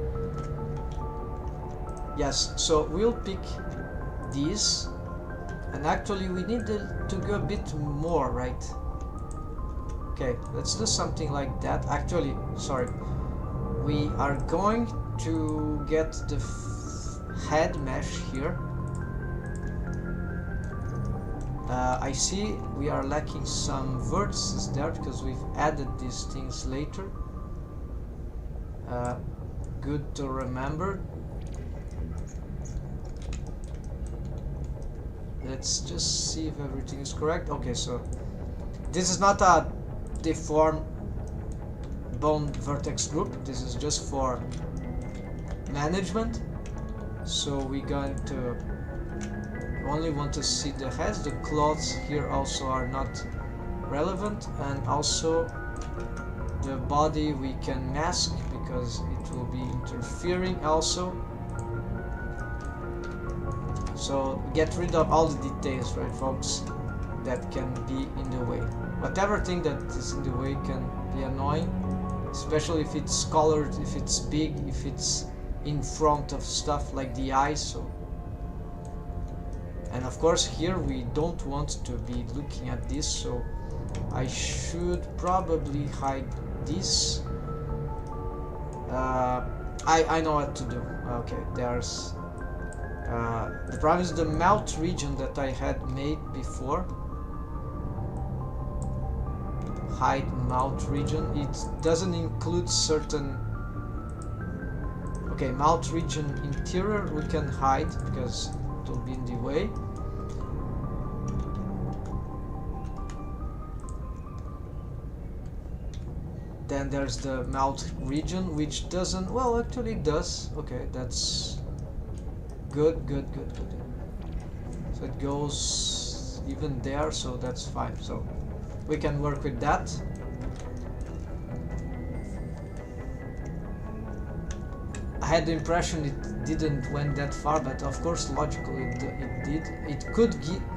yes, so we'll pick these, and actually we need to go a bit more, right? Okay, let's do something like that. Actually, sorry, we are going to get the head mesh here. I see we are lacking some vertices there because we've added these things later. Good to remember. Let's just see if everything is correct. Okay, so this is not a deformed bone vertex group. This is just for management. So we're going to only want to see the heads. The claws here also are not relevant, and also the body we can mask because it will be interfering also. So get rid of all the details, right folks, that can be in the way. Whatever thing that is in the way can be annoying, especially if it's colored, if it's big, if it's in front of stuff like the eyes. So, and of course here we don't want to be looking at this, so I should probably hide this. I know what to do. Okay, there's the problem is the mouth region that I had made before. Hide mouth region. It doesn't include certain. Okay, mouth region interior we can hide because it will be in the way. Then there's the mouth region, which doesn't. Well, actually it does. Okay, that's good. So it goes even there, so that's fine. So we can work with that. I had the impression it didn't went that far, but of course logically it did. It could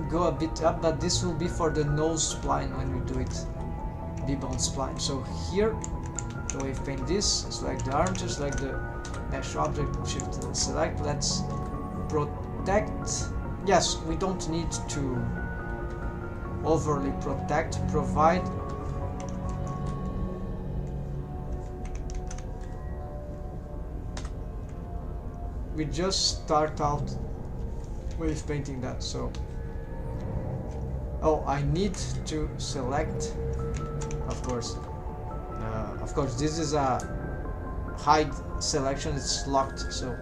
go a bit up, but this will be for the nose spline when we do it. B-bone spline. So here, the wave paint this, select the arm, just like the mesh object, shift and select. Let's protect. Yes, we don't need to overly protect, provide we just start out wave painting that. So oh, I need to select, of course this is a hide selection, it's locked, so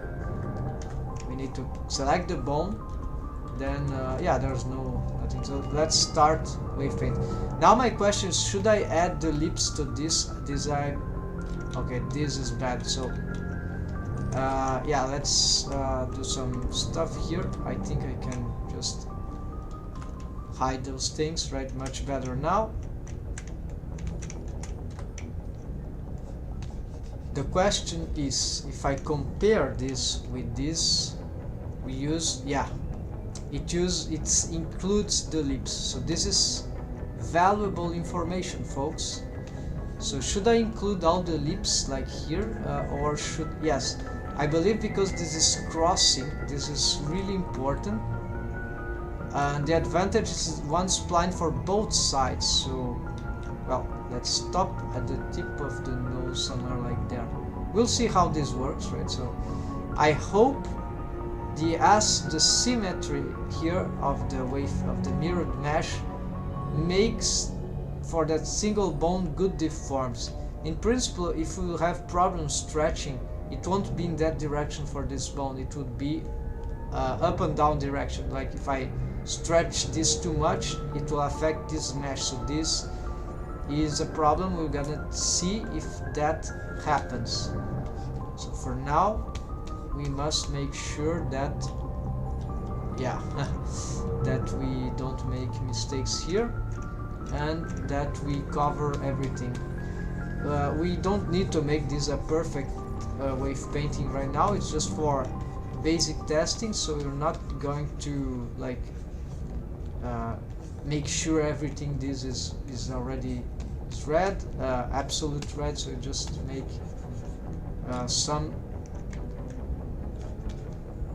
we need to select the bone. Then yeah, there's nothing, so let's start wave paint. Now my question is, should I add the lips to this? Okay, this is bad, so yeah, let's do some stuff here. I think I can just hide those things, right? Much better now. The question is, if I compare this with this, we use, yeah, it includes the lips. So this is valuable information, folks. So should I include all the lips like here, or should, yes, I believe because this is crossing, this is really important. And the advantage is one spline for both sides. So, well, let's stop at the tip of the nose somewhere like there. We'll see how this works, right? So I hope the symmetry here of the wave of the mirrored mesh makes for that single bone good deforms. In principle, if we have problems stretching, it won't be in that direction for this bone, it would be up and down direction. Like if I stretch this too much, it will affect this mesh. So this is a problem. We're gonna see if that happens. So for now, we must make sure that, yeah, that we don't make mistakes here and that we cover everything. We don't need to make this a perfect wave painting right now. It's just for basic testing, so we're not going to like make sure everything this is already red, absolute red. So just make some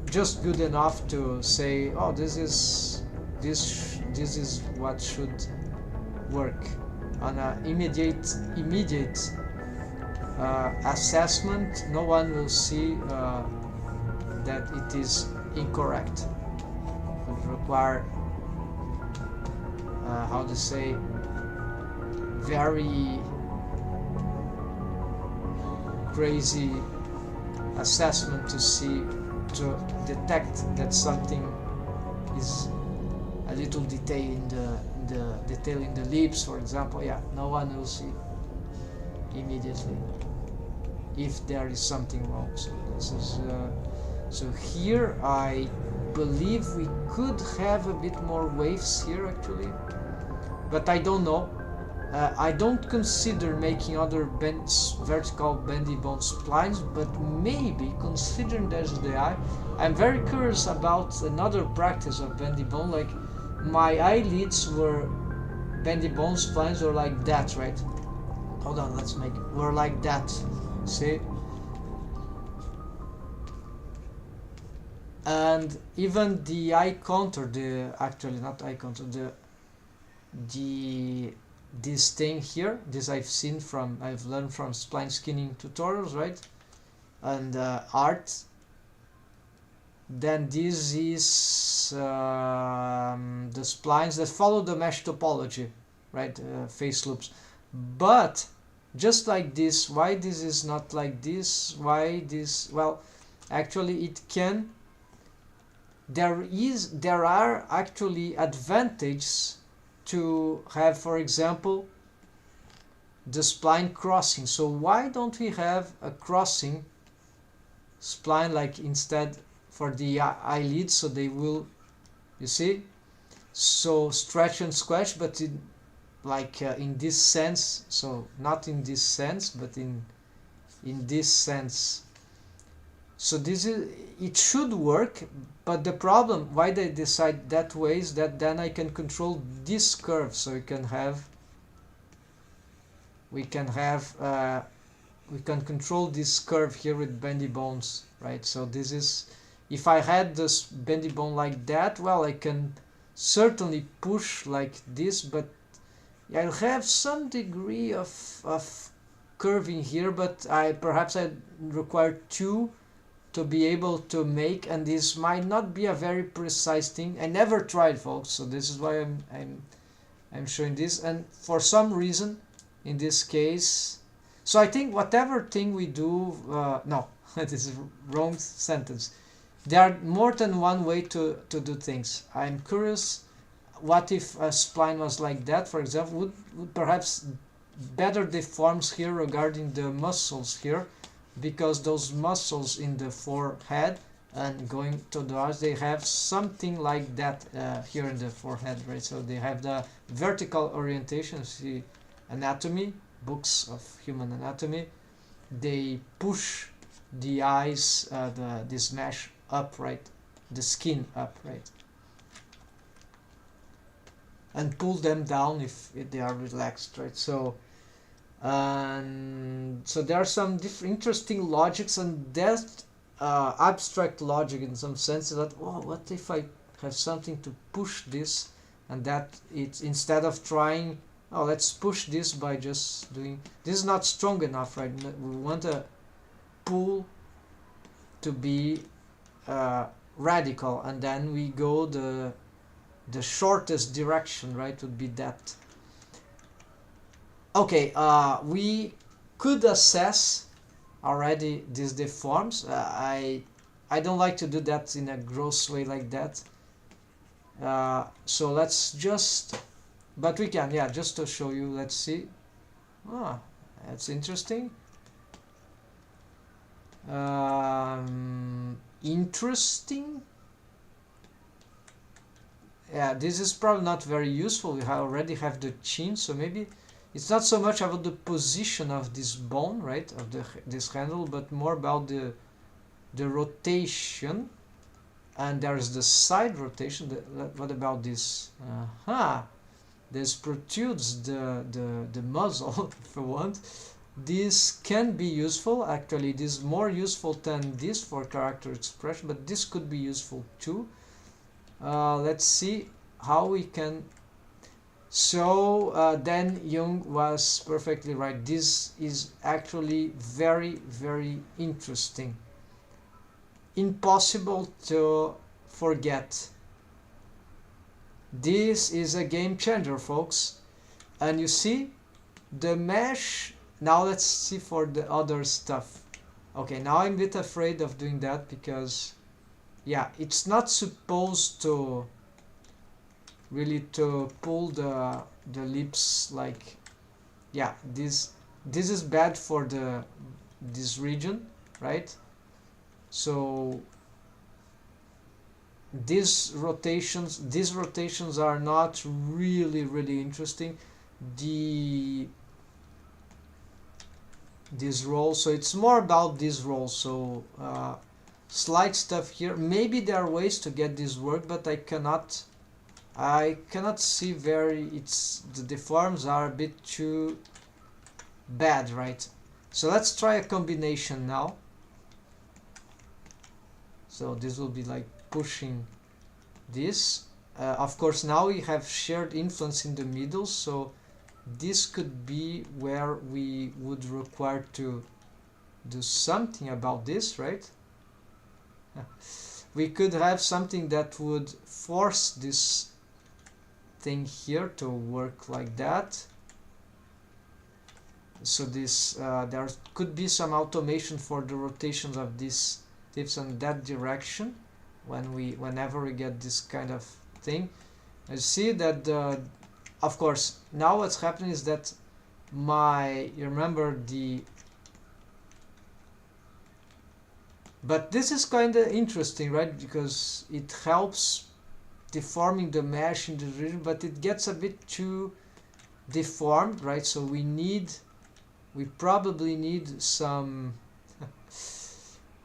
just good enough to say, oh, this is what should work. On an immediate assessment, no one will see that it is incorrect. It would require, how to say, very crazy assessment to detect that something is a little detail in the lips, for example. Yeah, no one will see immediately if there is something wrong. So this is so here I believe we could have a bit more waves here actually, but I don't know. I don't consider making other vertical bendy bone splines, but maybe considering there's the eye, I'm very curious about another practice of bendy bone. Like my eyelids were bendy bone splines were like that, right? Hold on, let's make it. Were like that. See? And even the eye contour, actually not eye contour, this thing here, this I've learned from spline skinning tutorials, right? And art. Then this is the splines that follow the mesh topology, right? Face loops. But just like this, why this is not like this? Why this? Well, actually it can. There are actually advantages to have, for example, the spline crossing. So why don't we have a crossing spline, like instead for the eyelids, so they will, you see, so stretch and squash, but in like in this sense, so not in this sense, but in this sense. So this is, it should work, but the problem why they decide that way is that then I can control this curve, so we can control this curve here with bendy bones, right? So this is, if I had this bendy bone like that, well, I can certainly push like this, but I'll have some degree of curving here, but perhaps I require two to be able to make, and this might not be a very precise thing. I never tried, folks, so this is why I'm showing this. And for some reason in this case, so I think whatever thing we do, no, this is wrong sentence. There are more than one way to do things. I'm curious, what if a spline was like that, for example, would perhaps better deforms here regarding the muscles here, because those muscles in the forehead and going to the eyes, they have something like that here in the forehead, right? So they have the vertical orientation. See, anatomy, books of human anatomy, they push the eyes, this mesh up, right? The skin up, right? And pull them down if they are relaxed, right? So so there are some interesting logics, and that abstract logic in some sense that, oh, what if I have something to push this, and that it's, instead of trying, oh, let's push this by just doing this, is not strong enough, right? We want a pull to be radical, and then we go the shortest direction, right? Would be that. Okay, we could assess already these deforms. I don't like to do that in a gross way like that. So let's just, but we can, yeah, just to show you. Let's see. Ah, that's interesting. Interesting. Yeah, this is probably not very useful. We already have the chin, so maybe it's not so much about the position of this bone, right, of this handle, but more about the rotation. And there's the side rotation. What about this? This protrudes the muzzle, if I want. This can be useful. Actually, this is more useful than this for character expression, but this could be useful too. Let's see how we can. So then Jung was perfectly right. This is actually very, very interesting. impossible to forget. This is a game changer, folks. And you see the mesh. Now let's see for the other stuff. Okay, now I'm a bit afraid of doing that because yeah, it's not supposed to really to pull the lips like, yeah, this is bad for this region, right? So these rotations are not really interesting. This roll, so it's more about this roll. So slight stuff here. Maybe there are ways to get this work, but I cannot see the deforms are a bit too bad, right? So let's try a combination now. So this will be like pushing this. Of course, now we have shared influence in the middle, so this could be where we would require to do something about this, right? We could have something that would force this thing here to work like that. So this there could be some automation for the rotations of these tips in that direction whenever we get this kind of thing. I see that of course now what's happening is that you remember but this is kind of interesting, right? Because it helps deforming the mesh in the region, but it gets a bit too deformed, right? So we probably need some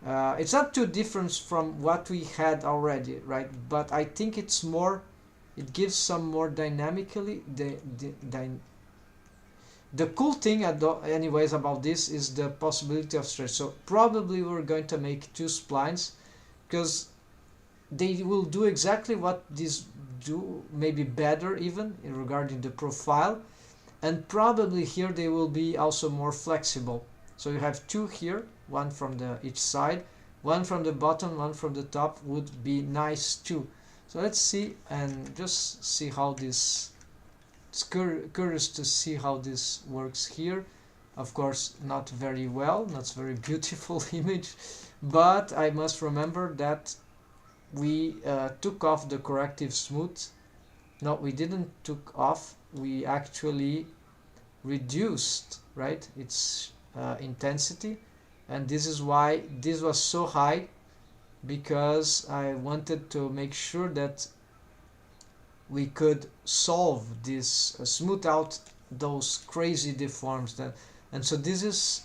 it's not too different from what we had already, right? But I think it gives some more dynamically the cool thing anyways about this is the possibility of stretch. So probably we're going to make two splines because they will do exactly what these do, maybe better even regarding the profile, and probably here they will be also more flexible. So you have two here, one from each side, one from the bottom, one from the top would be nice too. So let's see and just see how this. It's curious to see how this works here. Of course, not very well, not very beautiful image, but I must remember that we took off the corrective smooth. No, we didn't took off. We actually reduced, right? Its intensity, and this is why this was so high, because I wanted to make sure that we could solve this, smooth out those crazy deforms and so this is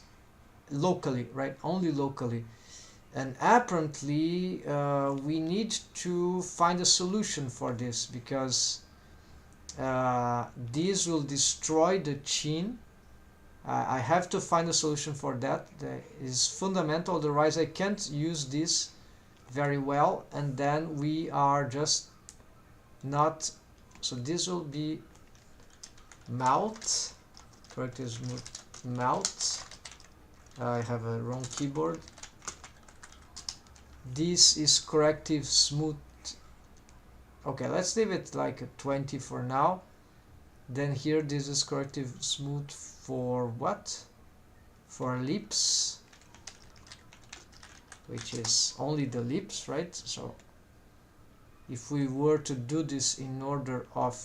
locally, right? Only locally. And apparently we need to find a solution for this, because this will destroy the chin. I have to find a solution for that. That is fundamental, otherwise I can't use this very well, and then we are just not. So this will be mouth, corrective smooth mouth. I have a wrong keyboard. This is corrective smooth. Okay, let's leave it like a 20 for now. Then here this is corrective smooth for what? For lips, which is only the lips, right? So if we were to do this in order of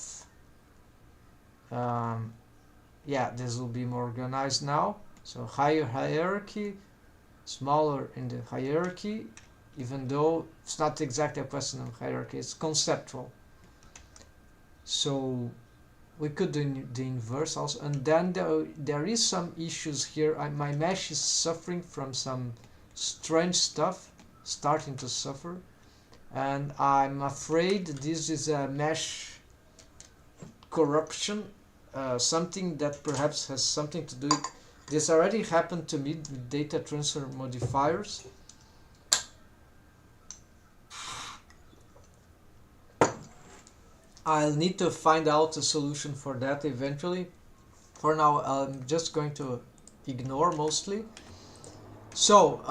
yeah, this will be more organized now. So higher hierarchy, smaller in the hierarchy, even though it's not exactly a question of hierarchy, it's conceptual. So we could do the inverse also, and then there is some issues here. My mesh is suffering from some strange stuff, starting to suffer, and I'm afraid this is a mesh corruption, something that perhaps has something to do with this. Already happened to me with data transfer modifiers. I'll need to find out a solution for that eventually. For now, I'm just going to ignore mostly. So,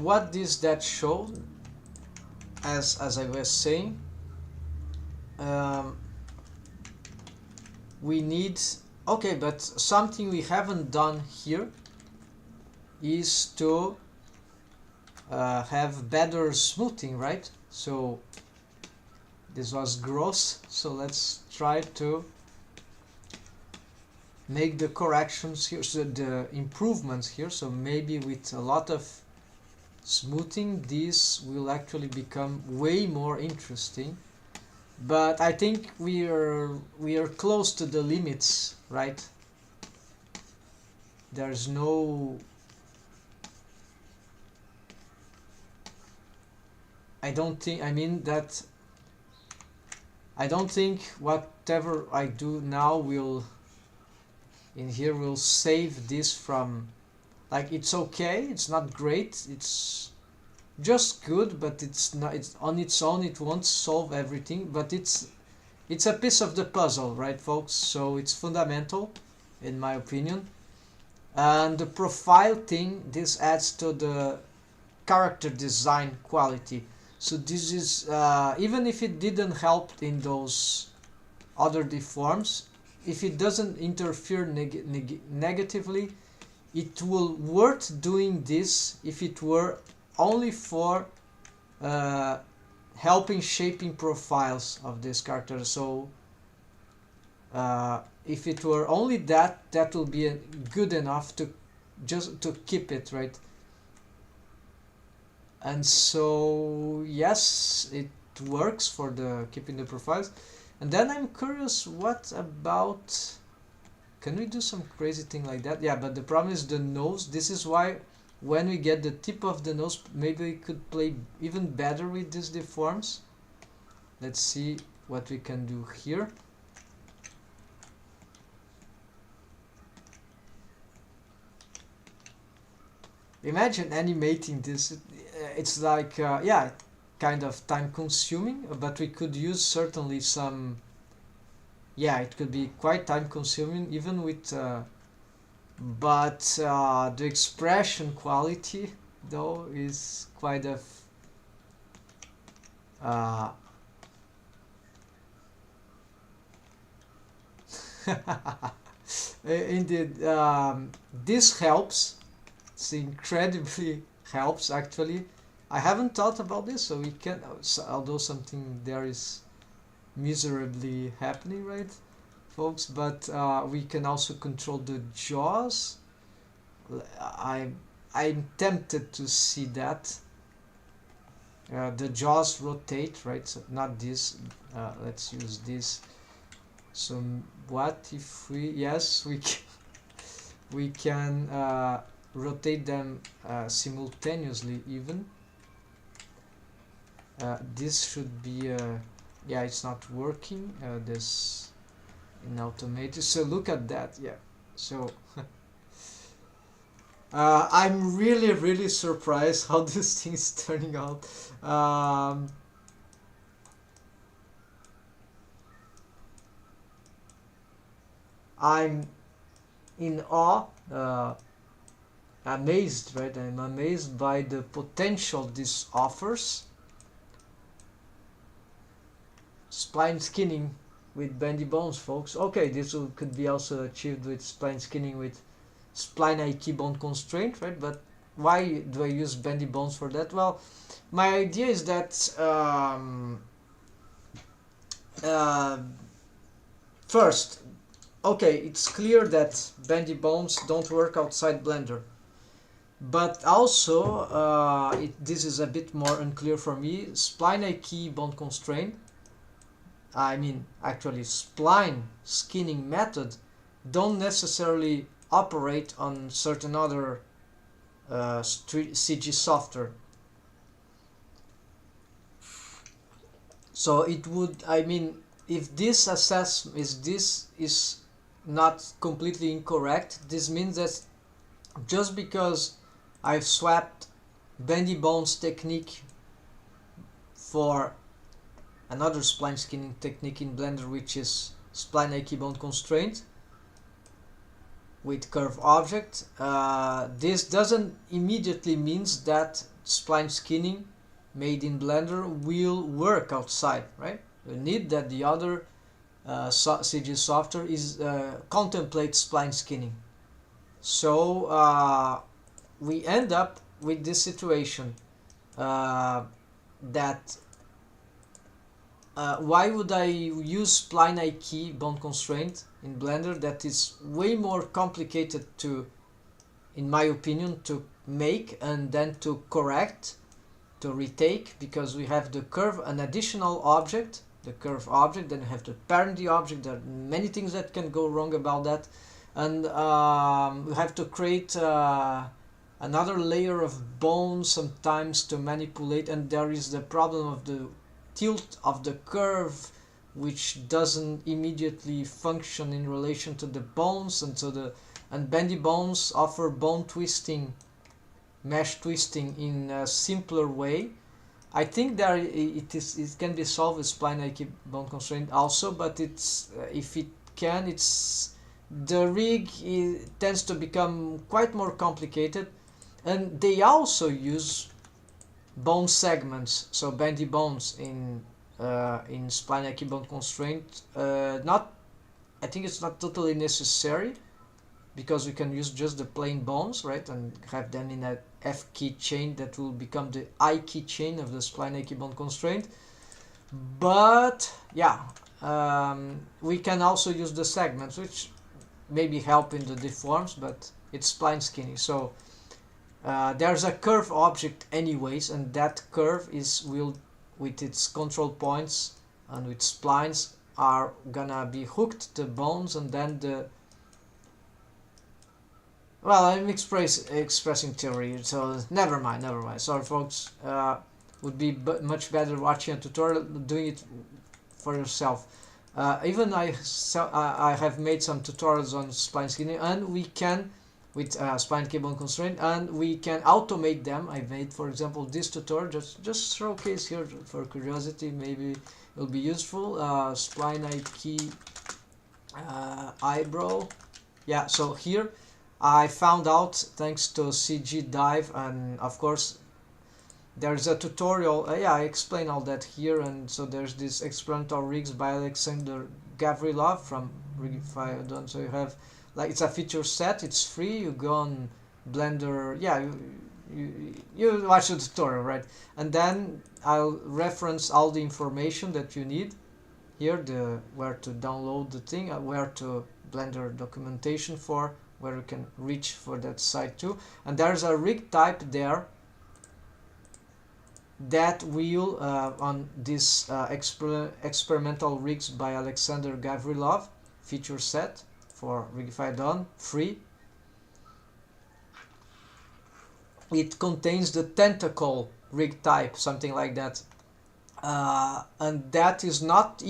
what does that show? as I was saying, um, we need, okay, but something we haven't done here is to have better smoothing, right? So this was gross, so let's try to make the corrections here, so the improvements here. So maybe with a lot of smoothing this will actually become way more interesting, but I think we are close to the limits, right? There's no, I don't think, I mean that I don't think whatever I do now will in here will save this from, like, it's okay, it's not great, it's just good, but it's not, it's on its own, it won't solve everything, but it's a piece of the puzzle, right folks? So it's fundamental in my opinion. And the profile thing, this adds to the character design quality. So this is even if it didn't help in those other deforms, if it doesn't interfere negatively, it will worth doing this if it were only for helping shaping profiles of this character. So if it were only that, that will be good enough to just to keep it, right? And so yes, it works for the keeping the profiles. And then I'm curious, what about, can we do some crazy thing like that? Yeah, but the problem is the nose. This is why when we get the tip of the nose, maybe we could play even better with these deforms. Let's see what we can do here. Imagine animating this. It's like yeah, kind of time consuming, but we could use certainly some, yeah, it could be quite time consuming even with but the expression quality though is quite of indeed, this helps. It's incredibly helps actually. I haven't thought about this, so we can, although something there is miserably happening, right folks, but we can also control the jaws. I'm tempted to see that the jaws rotate, right? So not this, let's use this. So what if we, yes, we can rotate them simultaneously even. This should be yeah, it's not working, this in automated. So look at that, yeah. So I'm really surprised how this thing is turning out. I'm in awe, amazed, right? I'm amazed by the potential this offers. Spline skinning with bendy bones, folks. Okay, this could be also achieved with spline skinning with spline IK bone constraint, right? But why do I use bendy bones for that? Well, my idea is that first, okay, it's clear that bendy bones don't work outside Blender, but also this is a bit more unclear for me. Spline IK bone constraint, I mean actually spline skinning method, don't necessarily operate on certain other CG software. So it would, I mean, if this is not completely incorrect, this means that just because I've swapped bendy bones technique for another spline skinning technique in Blender, which is spline IK bone constraint with curve object, this doesn't immediately means that spline skinning made in Blender will work outside, right? We need that the other CG software is contemplates spline skinning. So we end up with this situation that why would I use spline IK bone constraint in Blender? That is way more complicated to, in my opinion, to make and then to correct, to retake, because we have the curve, an additional object, the curve object, then you have to parent the object. There are many things that can go wrong about that, and we have to create another layer of bone sometimes to manipulate, and there is the problem of the tilt of the curve, which doesn't immediately function in relation to the bones, and so and bendy bones offer bone twisting, mesh twisting in a simpler way. I think there it can be solved with spline IK bone constraint also, but it's if it can, it's the rig tends to become quite more complicated, and they also use bone segments, so bendy bones in spline IK bone constraint. Not, I think it's not totally necessary, because we can use just the plain bones, right, and have them in a F key chain that will become the I key chain of the spline IK bone constraint. But yeah, we can also use the segments, which maybe help in the deforms, but it's spline skinny. So there's a curve object anyways, and that curve will, with its control points and with splines, are gonna be hooked to bones, and then the, well, I'm expressing theory, so never mind. Sorry, folks. Would be much better watching a tutorial, doing it for yourself. Even I have made some tutorials on spline skinning, and we can, with spline IK bone constraint, and we can automate them. I made, for example, this tutorial, just showcase here for curiosity, maybe it'll be useful. Spline IK eyebrow. Yeah, so here I found out, thanks to CG Dive, and of course there's a tutorial, yeah, I explain all that here. And so there's this experimental rigs by Alexander Gavrilov from VIII. So you have, like, it's a feature set, it's free, you go on Blender, yeah, you watch the tutorial, right? And then I'll reference all the information that you need here, where to download the thing, where to Blender documentation for, where you can reach for that site too. And there's a rig type there that will, on this experimental rigs by Alexander Gavrilov feature set for VIII, free. It contains the tentacle rig type, something like that, and that is not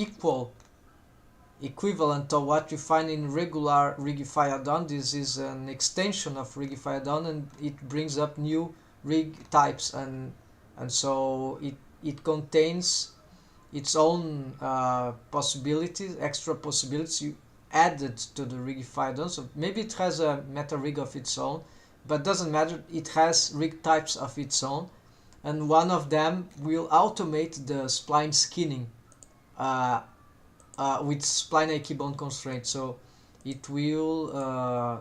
equivalent to what you find in regular VIII. This is an extension of VIII, and it brings up new rig types, and so it contains its own possibilities, extra possibilities you added to the VIII. So maybe it has a meta rig of its own, but doesn't matter, it has rig types of its own, and one of them will automate the spline skinning with spline IK bone constraint. So it will,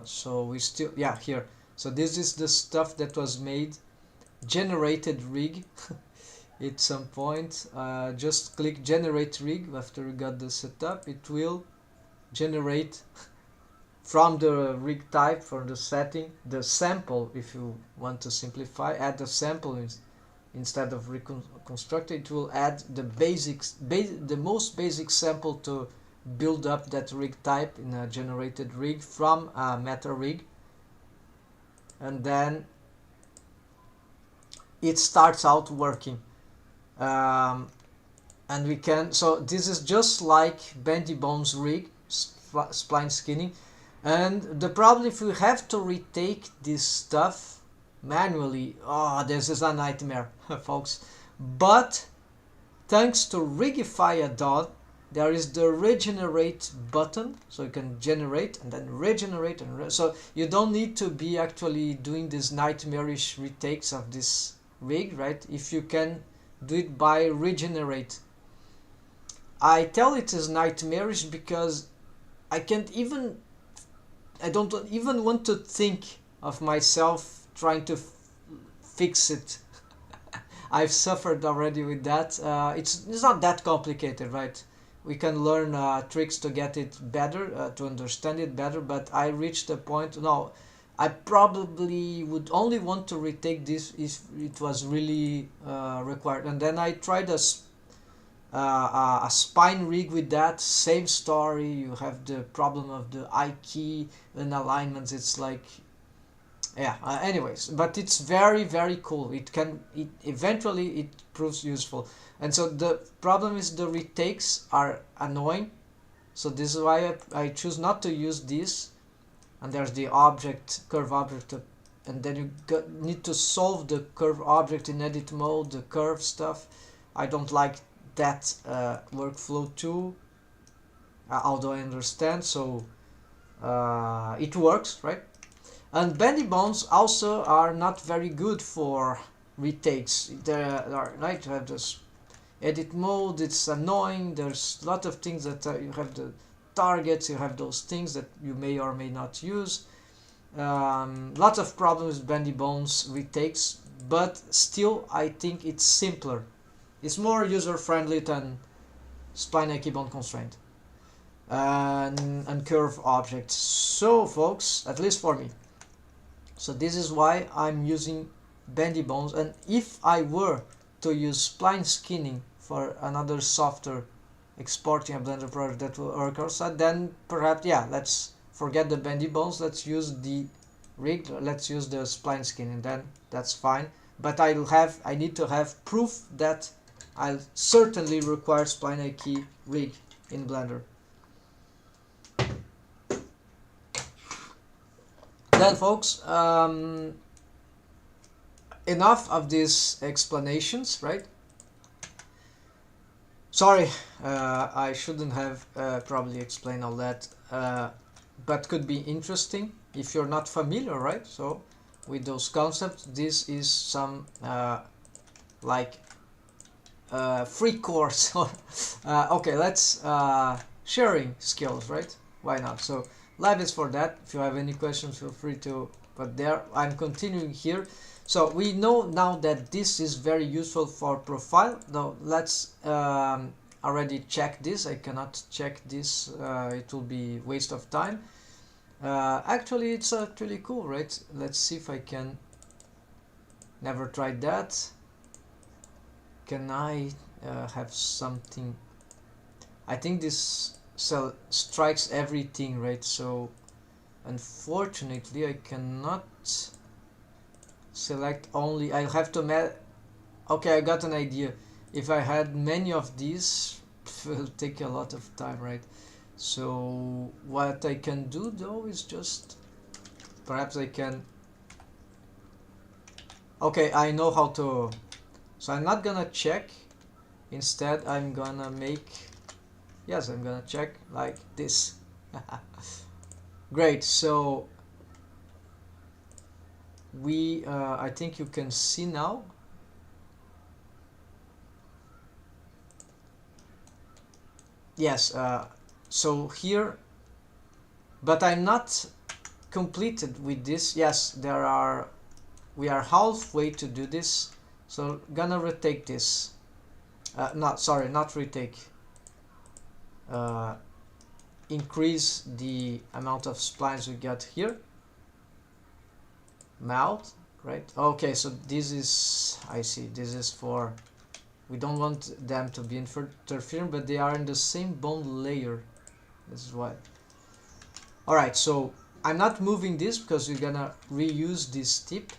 so we still, yeah, here, so this is the stuff that was made, generated rig at some point. Just click generate rig after you got the setup. It will generate from the rig type, for the setting, the sample. If you want to simplify, add the sample instead of reconstruct it. It will add the basics, the most basic sample to build up that rig type in a generated rig from a meta rig, and then it starts out working. And we can, so this is just like bendy bones rig, spline skinning. And the problem, if you have to retake this stuff manually, oh, this is a nightmare, folks. But thanks to Rigify, there is the regenerate button, so you can generate and then regenerate, and so you don't need to be actually doing these nightmarish retakes of this rig, right? If you can do it by regenerate. I tell it is nightmarish because I don't even want to think of myself trying to fix it. I've suffered already with that. It's not that complicated, right? We can learn tricks to get it better, to understand it better, but I reached a point, no, I probably would only want to retake this if it was really required. And then I tried a spine rig with that, same story. You have the problem of the I key and alignments. It's like, yeah, anyways, but it's very, very cool. It eventually it proves useful. And so the problem is the retakes are annoying, so this is why I choose not to use this. And there's the object, curve object, and then you need to solve the curve object in edit mode, the curve stuff. I don't like that workflow too, although I understand, so it works, right? And bendy bones also are not very good for retakes. Right, you have this edit mode, it's annoying. There's a lot of things that you have the targets, you have those things that you may or may not use. Lots of problems with bendy bones retakes, but still I think it's simpler. It's more user friendly than spline key bone constraint and curve objects. So folks, at least for me. So this is why I'm using bendy bones, and if I were to use spline skinning for another software exporting a Blender project that will work outside, then perhaps, yeah, let's forget the bendy bones, let's use the rig, let's use the spline skinning, then that's fine. But I need to have proof that I'll certainly require spline key rig in Blender. Then folks, enough of these explanations, right? Sorry, I shouldn't have probably explained all that, but could be interesting if you're not familiar, right? So with those concepts, this is some like free course. Okay, let's sharing skills, right? Why not? So live is for that. If you have any questions, feel free to put there. I'm continuing here. So we know now that this is very useful for profile. Now let's already check this. I cannot check this. It will be waste of time. Actually, it's actually cool, right? Let's see if I can. Never tried that. Can I have something? I think this cell strikes everything, right? So unfortunately I cannot select only. I'll have to okay, I got an idea. If I had many of these, it will take a lot of time, right? So what I can do though is just perhaps I can, okay, I know how to, so I'm not gonna check, instead I'm gonna make, yes, I'm gonna check like this. Great. So we I think you can see now. Yes, so here, but I'm not completed with this. Yes, we are halfway to do this, so gonna retake this. Not retake. Increase the amount of splines we got here. Mouth, right? Okay, so this is, I see, this is for, we don't want them to be interfering, but they are in the same bone layer. This is why. Alright, so I'm not moving this because we're gonna reuse this tip.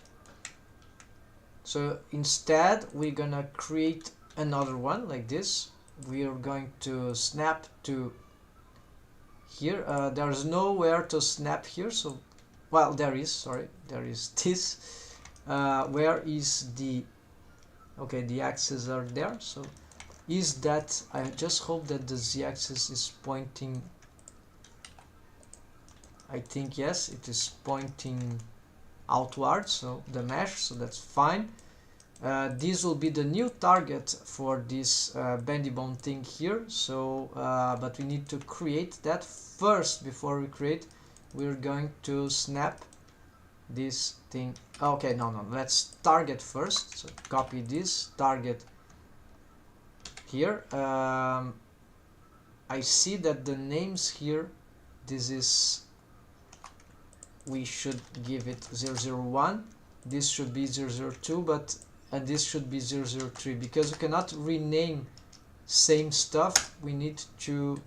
So instead we're gonna create another one like this. We are going to snap to here. There's nowhere to snap here, so, well, there is, sorry, there is this. Where is the, okay, the axes are there, so is that, I just hope that the z-axis is pointing, I think yes, it is pointing outwards, so the mesh, so that's fine. This will be the new target for this bendy bone thing here. So but we need to create that first. Before we create, we're going to snap this thing. Okay, no, let's target first. So copy this, target here. I see that the names here, this is, we should give it 001, this should be 002, but and this should be 003, because we cannot rename same stuff. We need to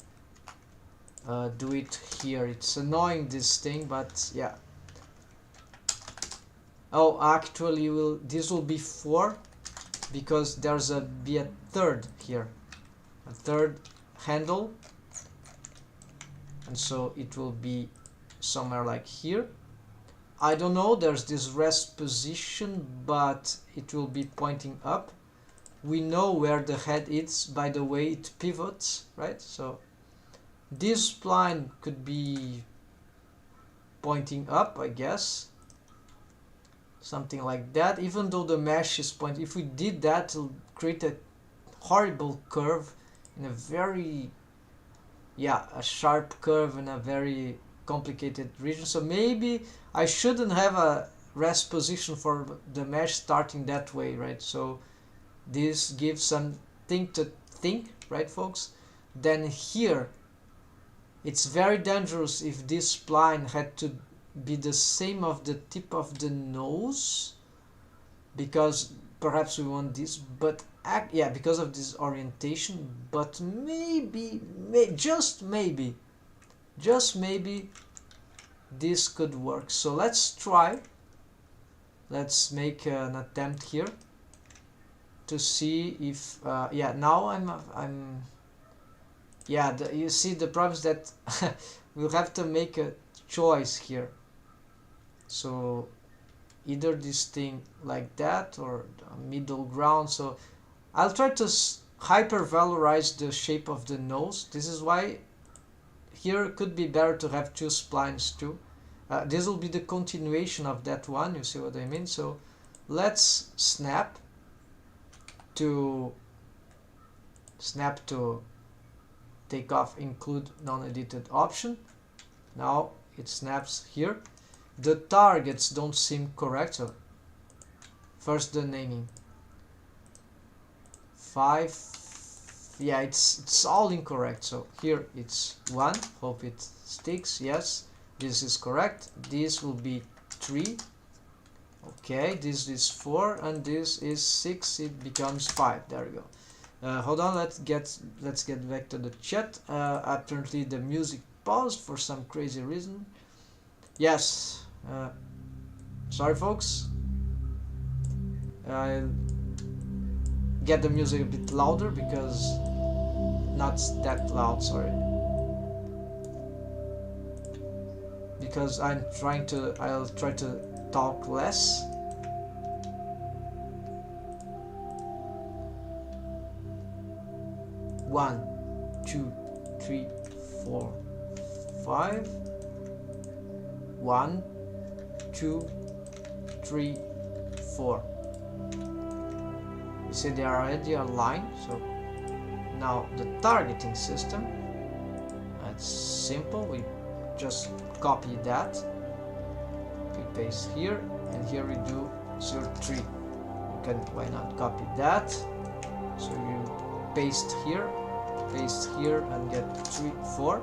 do it here. It's annoying, this thing, but yeah. Oh, actually this will be 4, because there's be a third here, a third handle, and so it will be somewhere like here. I don't know, there's this rest position, but it will be pointing up. We know where the head is by the way it pivots, right? So this spline could be pointing up, I guess, something like that, even though the mesh is pointing. If we did that, it'll create a horrible curve in a very, yeah, a sharp curve in a very complicated region. So maybe I shouldn't have a rest position for the mesh starting that way, right? So this gives something to think, right, folks? Then here, it's very dangerous if this spline had to be the same of the tip of the nose, because perhaps we want this, but yeah, because of this orientation. But maybe, just maybe this could work. So let's try, let's make an attempt here to see if yeah, now I'm yeah, you see the problem is that we'll have to make a choice here. So either this thing like that or a middle ground. So I'll try to hypervalorize the shape of the nose. This is why here it could be better to have 2 splines too. This will be the continuation of that one, you see what I mean? So let's snap to take off include non-edited option. Now it snaps here. The targets don't seem correct, so first the naming. 5, yeah, it's all incorrect. So here it's 1, hope it sticks. Yes, this is correct. This will be 3. Okay, this is 4 and this is 6. It becomes 5. There we go. Hold on, let's get back to the chat. Apparently the music paused for some crazy reason. Yes, sorry folks. I'll get the music a bit louder because not that loud, sorry. Because I'll try to talk less. One, 2, 3, 4, 5. 1, 2, 3, 4. You see they are already aligned. So now the targeting system, that's simple. We just copy that, we paste here, and here we do 03. You can, why not copy that? So you paste here, and get 3, 4.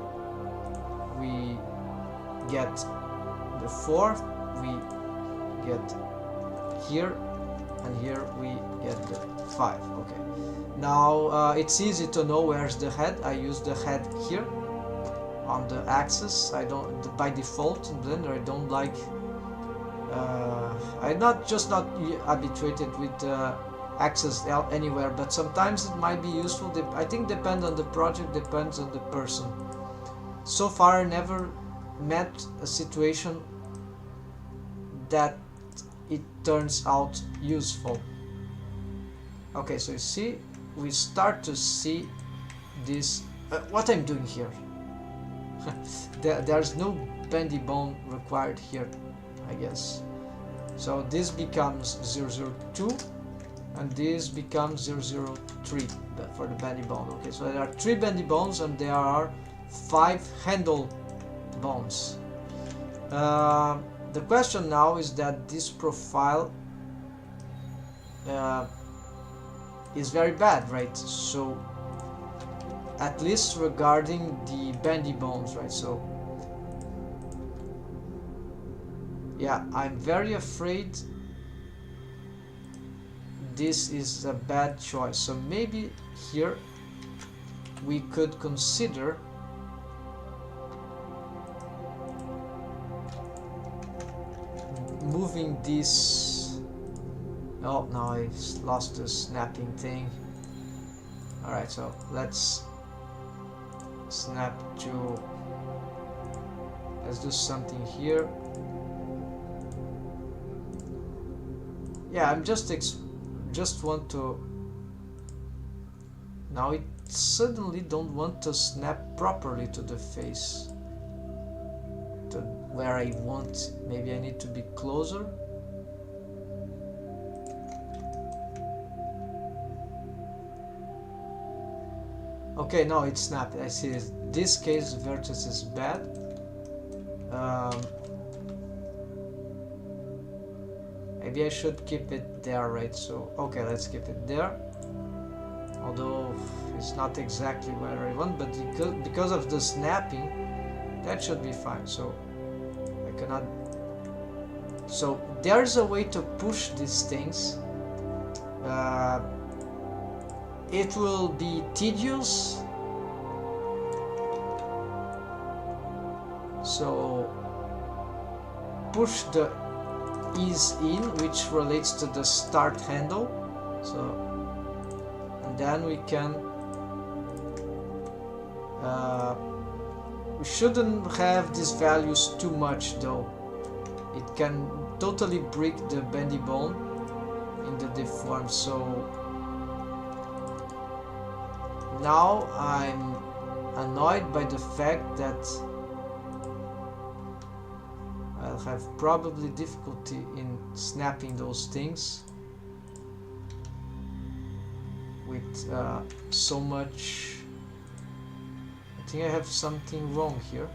We get the 4, we get here, and here we get the 5. Okay, now it's easy to know where's the head. I use the head here on the axis. I don't, by default in Blender, I don't like I'm not habituated with axis anywhere, but sometimes it might be useful. I think depends on the project, depends on the person. So far I never met a situation that it turns out useful. Okay, so you see, we start to see this, what I'm doing here. There's no bendy bone required here, I guess. So this becomes 002, and this becomes 003 for the bendy bone. Okay, so there are 3 bendy bones and there are 5 handle bones. The question now is that this profile is very bad, right? So at least regarding the bendy bones, right? So yeah, I'm very afraid this is a bad choice. So maybe here we could consider moving this. Oh no, I lost the snapping thing. Alright, so let's snap to, let's do something here. Yeah, I'm just want to, now it suddenly don't want to snap properly to the face, to where I want. Maybe I need to be closer. Okay, no, it snapped. I see it. This case vertex is bad. Maybe I should keep it there, right? So, okay, let's keep it there. Although it's not exactly where I want, but because of the snapping, that should be fine. So, I cannot... So, there's a way to push these things. It will be tedious. So, push the ease in, which relates to the start handle. So, and then we can we shouldn't have these values too much though. It can totally break the bendy bone in the deform. So now I'm annoyed by the fact that I'll have probably difficulty in snapping those things with so much. I think I have something wrong here.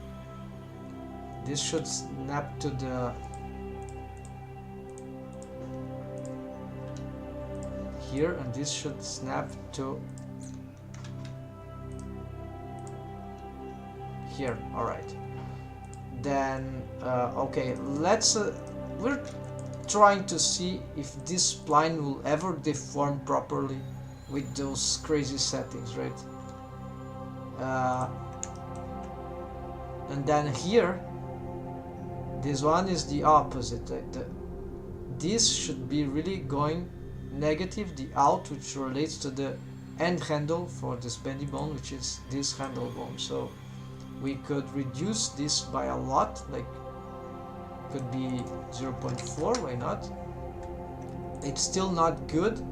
This should snap to the here, and this should snap to here. All right. Then okay, let's we're trying to see if this spline will ever deform properly with those crazy settings, right? And then here, this one is the opposite. This should be really going negative, the out, which relates to the end handle for this bendy bone, which is this handle bone. So we could reduce this by a lot, like could be 0.4, why not? It's still not good,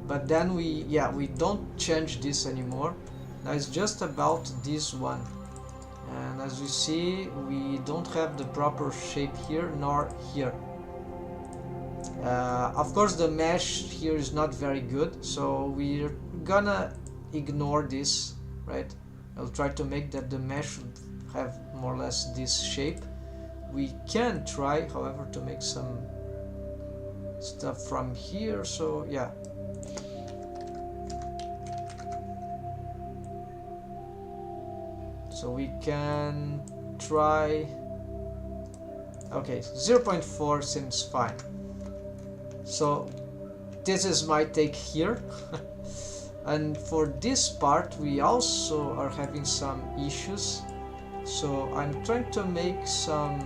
but then we don't change this anymore. Now it's just about this one, and as you see, we don't have the proper shape here nor here. Of course the mesh here is not very good, so we're gonna ignore this, right? I'll try to make that the mesh should have more or less this shape. We can try, however, to make some stuff from here, so yeah. So we can try, okay, 0.4 seems fine. So this is my take here. And for this part we also are having some issues, so I'm trying to make some,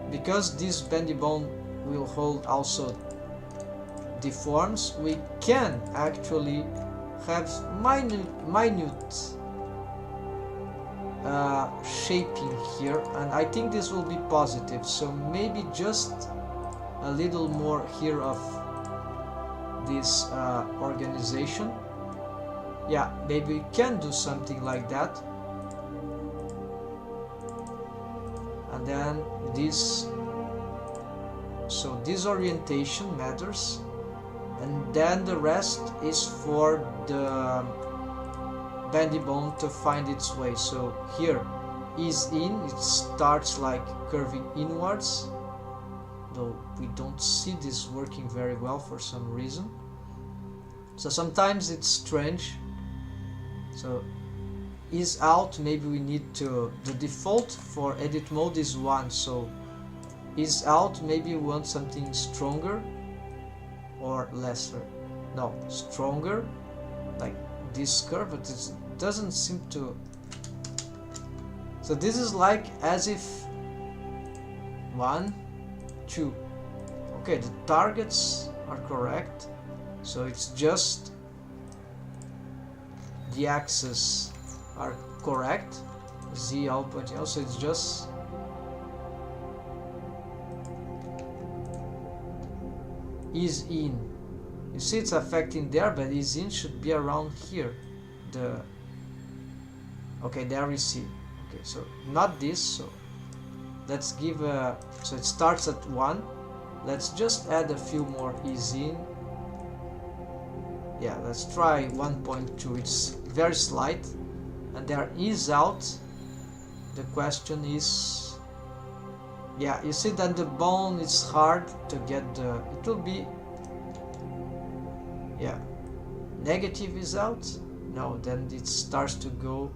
because this bendy bone will hold also deforms, we can actually have minute shaping here, and I think this will be positive. So maybe just a little more here of this organization. Yeah, maybe we can do something like that. And then this, so this orientation matters, and then the rest is for the bendy bone to find its way. So here ease in, it starts like curving inwards, though we don't see this working very well for some reason. So sometimes it's strange. So ease out, maybe we need to, the default for edit mode is 1, so ease out, maybe we want something stronger or lesser. No, stronger, like this curve, but it doesn't seem to. So this is like as if 1, 2. Okay, the targets are correct, so it's just the axes are correct, z all pointing out, so it's just ease in. You see it's affecting there, but ease in should be around here. Okay, there we see. Okay, so not this, so let's give a, so it starts at 1. Let's just add a few more ease in. Yeah, let's try 1.2. It's very slight. And there ease out. The question is, yeah, you see that the bone is hard to get the, it will be, yeah, negative is out. No, then it starts to go.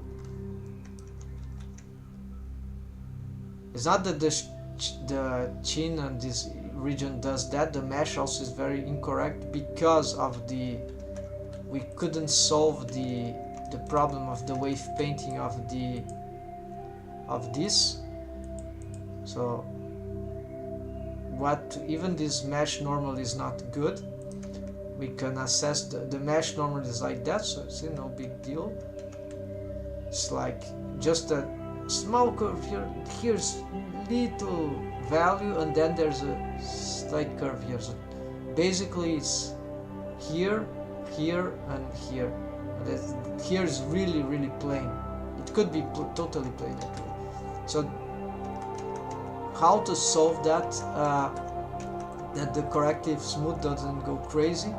It's not that the chin and this region does that. The mesh also is very incorrect because of the, we couldn't solve the problem of the wave painting of this. So what, even this mesh normal is not good. We can assess the mesh normal is like that, so it's no big deal. It's like just a small curve here. Here's little value, and then there's a slight curve here. So basically it's here, here, and here. And here is really, really plain. It could be totally plain actually. So how to solve that? That the corrective smooth doesn't go crazy.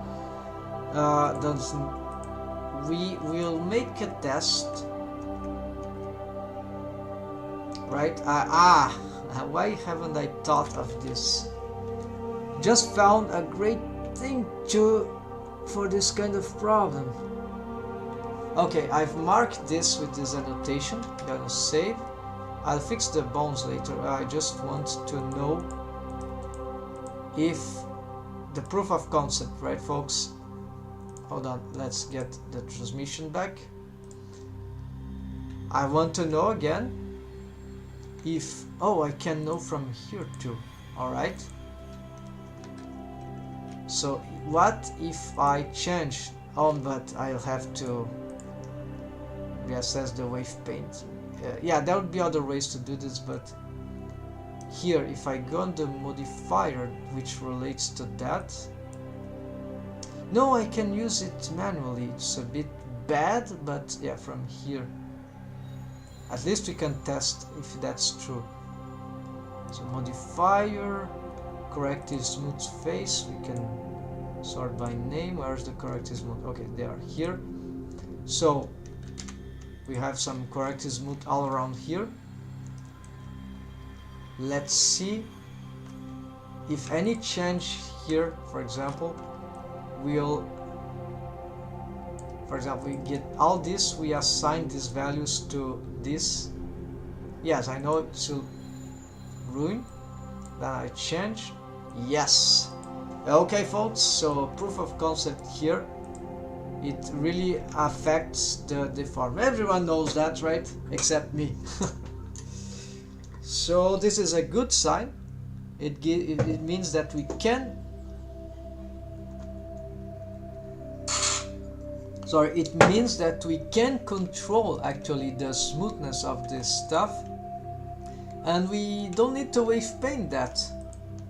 We will make a test, right? Why haven't I thought of this? Just found a great thing for this kind of problem. Okay, I've marked this with this annotation. I'm gonna save. I'll fix the bones later. I just want to know if the proof of concept, right folks? Hold on, let's get the transmission back. I want to know again if, oh, I can know from here too. Alright, so what if I change, but I'll have to reassess the wave paint. Yeah, there would be other ways to do this, but here, if I go on the modifier which relates to that, no, I can use it manually. It's a bit bad, but yeah, from here at least we can test if that's true. So modifier, corrective smooth face, we can sort by name. Where's the corrective smooth? Okay, they are here. So we have some corrective smooth all around here. Let's see if any change here, for example, will, for example, we get all this, we assign these values to this. Yes, I know it will ruin. Then I change. Yes. Okay, folks, so proof of concept here. It really affects the deform. Everyone knows that, right? Except me. So this is a good sign. It means that we can, sorry, it means that we can control actually the smoothness of this stuff, and we don't need to wave paint that.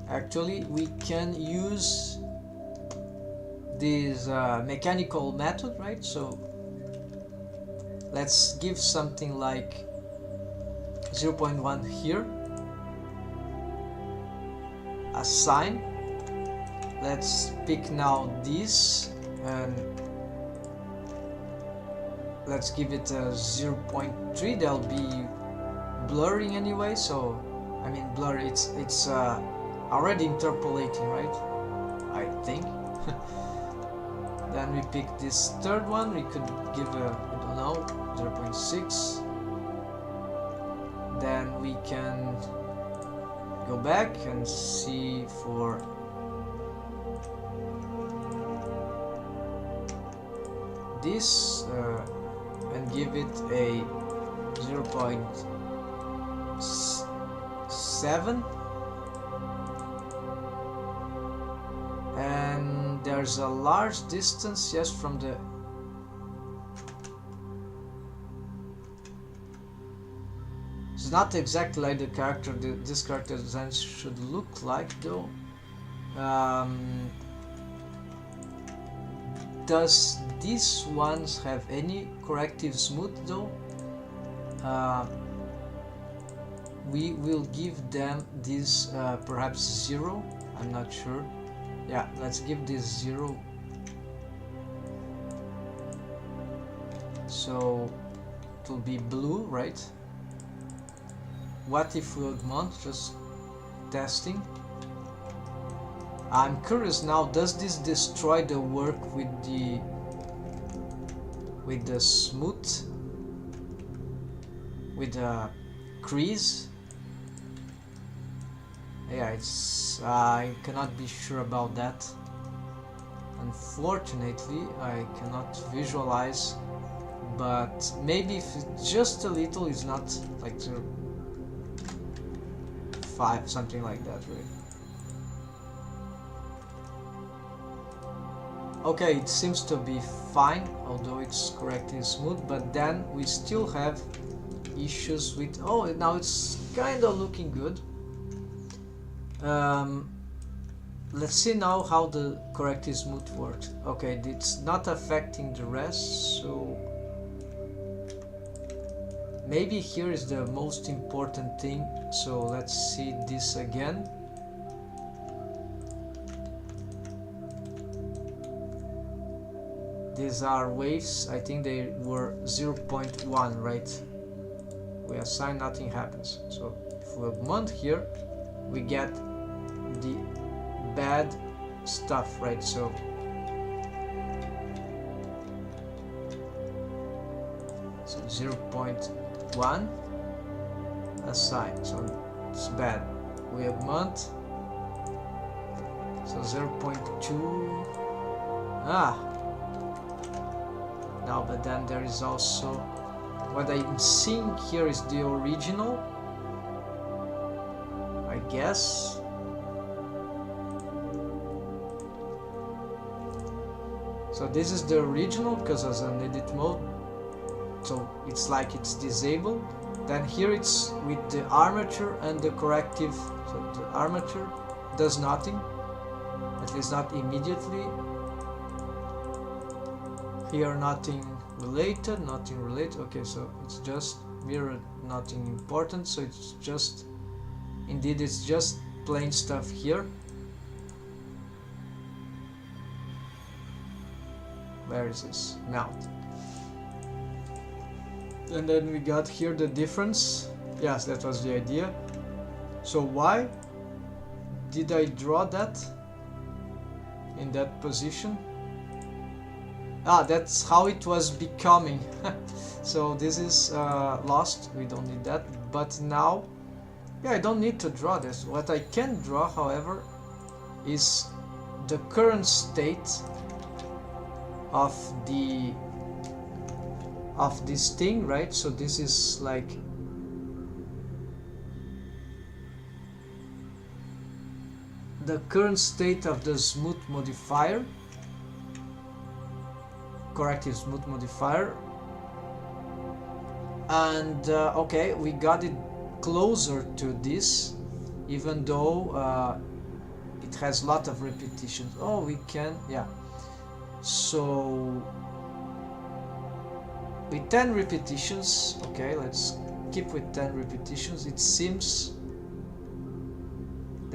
Actually, we can use this mechanical method, right? So let's give something like 0.1 here, assign, let's pick now this and let's give it a 0.3. They'll be blurring anyway, so I mean blurry, it's already interpolating, right? I think. Then we pick this third one. We could give a, I don't know, 0.6. Then we can go back and see for this and give it a 0.7. And there's a large distance, yes, from the it's not exactly like the character this character design should look like though. Does these ones have any corrective smooth though? We will give them this perhaps 0, I'm not sure. Yeah, let's give this 0. So it will be blue, right? What if we augment? Just testing. I'm curious now, does this destroy the work with the smooth, with the crease? Yeah, it's I cannot be sure about that. Unfortunately, I cannot visualize, but maybe if it's just a little, it's not like 0.5, something like that, right? Okay, it seems to be fine, although it's correctly smooth, but then we still have issues with, oh, now it's kind of looking good. Let's see now how the corrective smooth works. Okay, it's not affecting the rest, so maybe here is the most important thing. So let's see this again. These are waves, I think they were 0.1, right? We assign, nothing happens. So if we augment here, we get the bad stuff, right? So so 0.1 assign, so it's bad. We augment, so 0.2. Now, but then there is also what I'm seeing here is the original, I guess. So this is the original because as an edit mode, so it's like it's disabled. Then here it's with the armature and the corrective. So the armature does nothing, at least not immediately. Here nothing related, nothing related. Okay, so it's just mirrored, nothing important. So it's just, indeed it's just plain stuff here. Where is this? Mount. And then we got here the difference. Yes, that was the idea. So why did I draw that in that position? That's how it was becoming. So this is lost, we don't need that. But now, yeah, I don't need to draw this. What I can draw, however, is the current state of this thing, right? So this is like the current state of the smooth modifier, corrective smooth modifier. And okay, we got it closer to this, even though it has a lot of repetitions. Oh, we can, yeah. So with 10 repetitions, okay, let's keep with 10 repetitions. It seems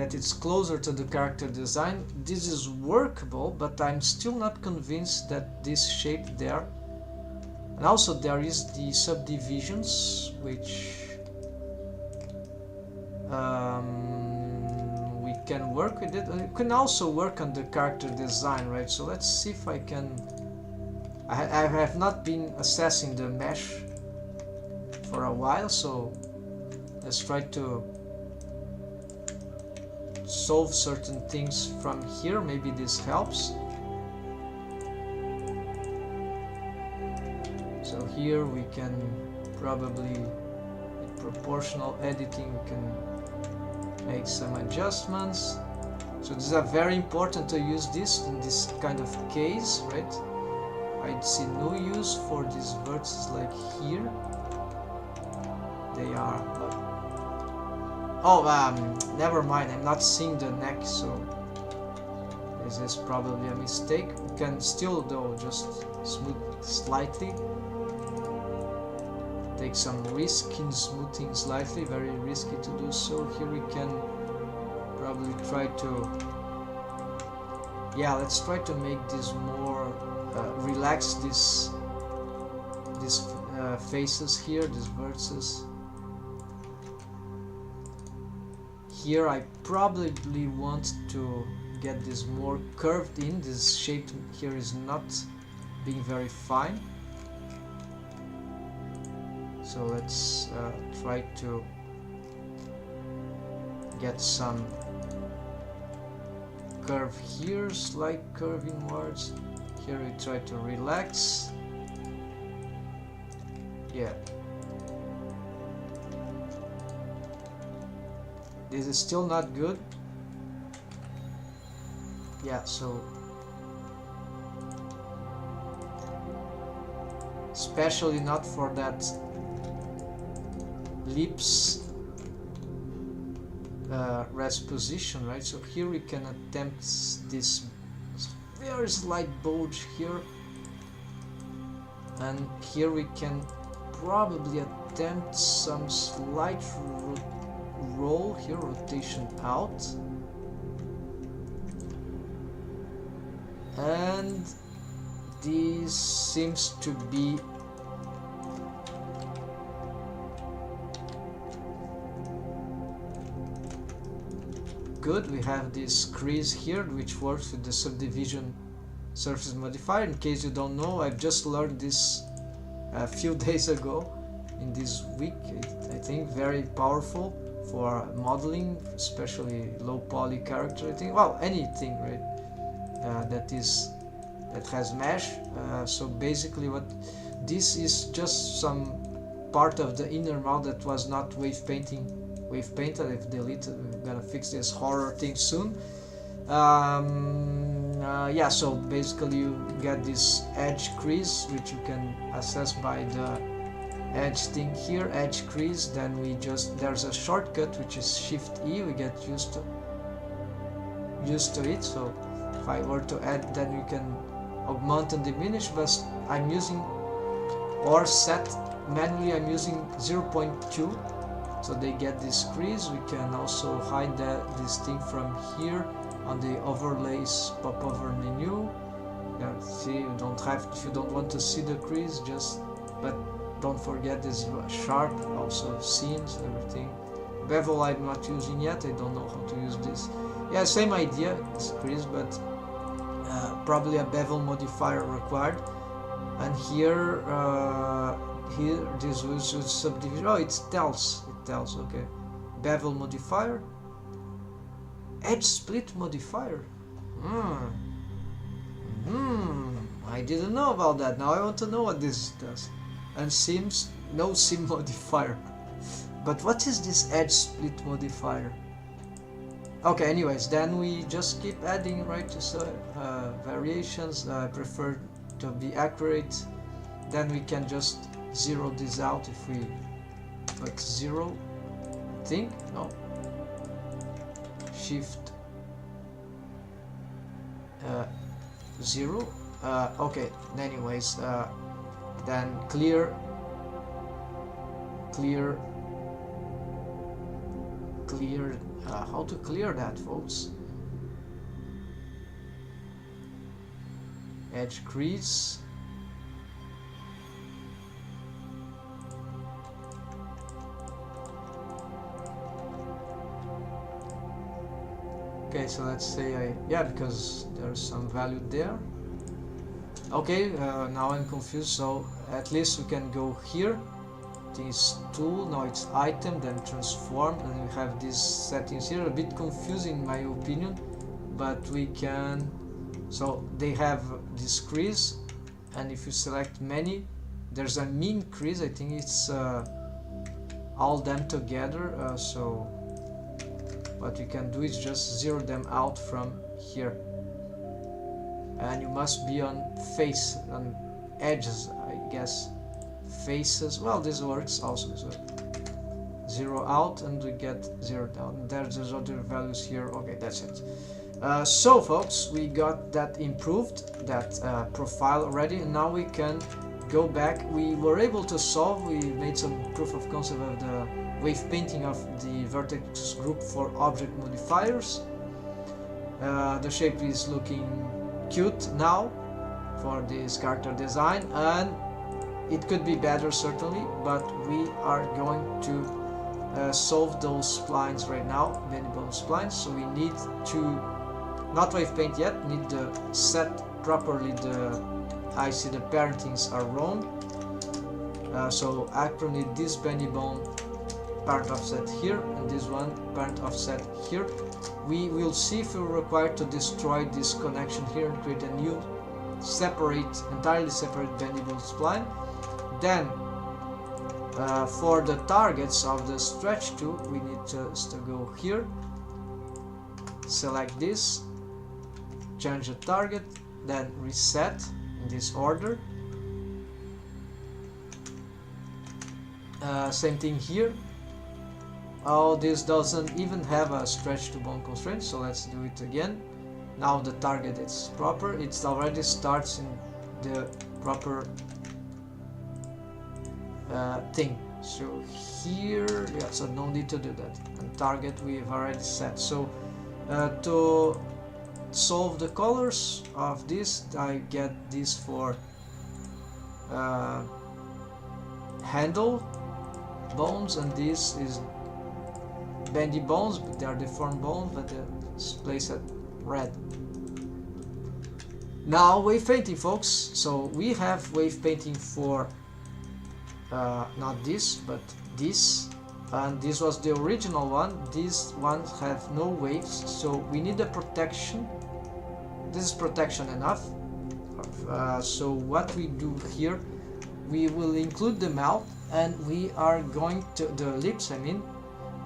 that it's closer to the character design. This is workable, but I'm still not convinced that this shape there. And also there is the subdivisions, which we can work with it. And we can also work on the character design, right? So let's see if I can. I have not been assessing the mesh for a while, so let's try to solve certain things from here. Maybe this helps. So here we can probably, with proportional editing, we can make some adjustments. So this is very important to use this in this kind of case, right? I'd see no use for these vertices like here. They are, but oh, never mind, I'm not seeing the neck, so this is probably a mistake. We can still though just smooth slightly. Take some risk in smoothing slightly, very risky to do so. Here we can probably try to, yeah, let's try to make this more relax these faces here, these vertices. Here I probably want to get this more curved in. This shape here is not being very fine. So let's try to get some curve here, slight curve inwards. Here we try to relax. Yeah. This is still not good. Yeah, so especially not for that lips rest position, right? So here we can attempt this very slight bulge here, and here we can probably attempt some slight roll here, rotation out, and this seems to be good. We have this crease here which works with the subdivision surface modifier. In case you don't know, I've just learned this a few days ago in this week. I think very powerful for modeling, especially low poly character. I think, well, anything, right? That has mesh. So basically, what this is just some part of the inner mount that was not wave painted. I've deleted. I'm gonna fix this horror thing soon. Yeah, so basically you get this edge crease, which you can assess by the edge thing here, edge crease. Then we just, there's a shortcut which is Shift E. We get used to it. So if I were to add, then you can augment and diminish, but I'm using, or set manually, I'm using 0.2, so they get this crease. We can also hide this thing from here on the overlays popover menu. Yeah, see, you don't have, if you don't want to see the crease, just, but don't forget this sharp, also seams, everything. Bevel I'm not using yet, I don't know how to use this. Yeah, same idea, this crease, but probably a bevel modifier required. And here, this was subdivision. Oh, it tells, okay. Bevel modifier, edge split modifier. I didn't know about that. Now I want to know what this does. And seams, no seam modifier. But what is this edge split modifier? Okay, anyways, then we just keep adding, right, just variations. I prefer to be accurate. Then we can just zero this out if we put 0. Think? No. Shift 0. Okay, anyways, then clear clear that, folks. Edge crease. Okay, so let's say because there's some value there. Okay, now I'm confused, so at least we can go here, this tool, now it's item, then transform, and we have these settings here, a bit confusing in my opinion, but we can, so they have this crease, and if you select many, there's a mean crease, I think it's all them together, so what we can do is just zero them out from here. And you must be on face, on edges, I guess. Faces, well, this works also. So zero out and we get zero down. There's other values here. Okay, that's it. So folks, we got that improved, that profile already, and now we can go back. We were able to solve, we made some proof of concept of the wave painting of the vertex group for object modifiers. The shape is looking cute now for this character design, and it could be better certainly, but we are going to solve those splines right now, bendable splines. So we need to not wave paint yet, need to set properly the, I see the parentings are wrong, so actually need this bendy bone parent offset here and this one parent offset here. We will see if we're required to destroy this connection here and create a new entirely separate bendable spline. Then for the targets of the stretch tool, we need just to go here, select this, change the target, then reset in this order. Same thing here. Oh, this doesn't even have a stretch to bone constraint, so let's do it again. Now the target is proper, it already starts in the proper thing. So here, yeah, so no need to do that. And target we've already set. So to solve the colors of this, I get this for handle bones, and this is bendy bones, but they are deformed bones, but it's placed at red. Now wave painting, folks. So we have wave painting for not this, but this, and this was the original one. These ones have no waves, so we need a protection. This is protection enough. So what we do here, we will include the mouth, and we are going to the lips, I mean,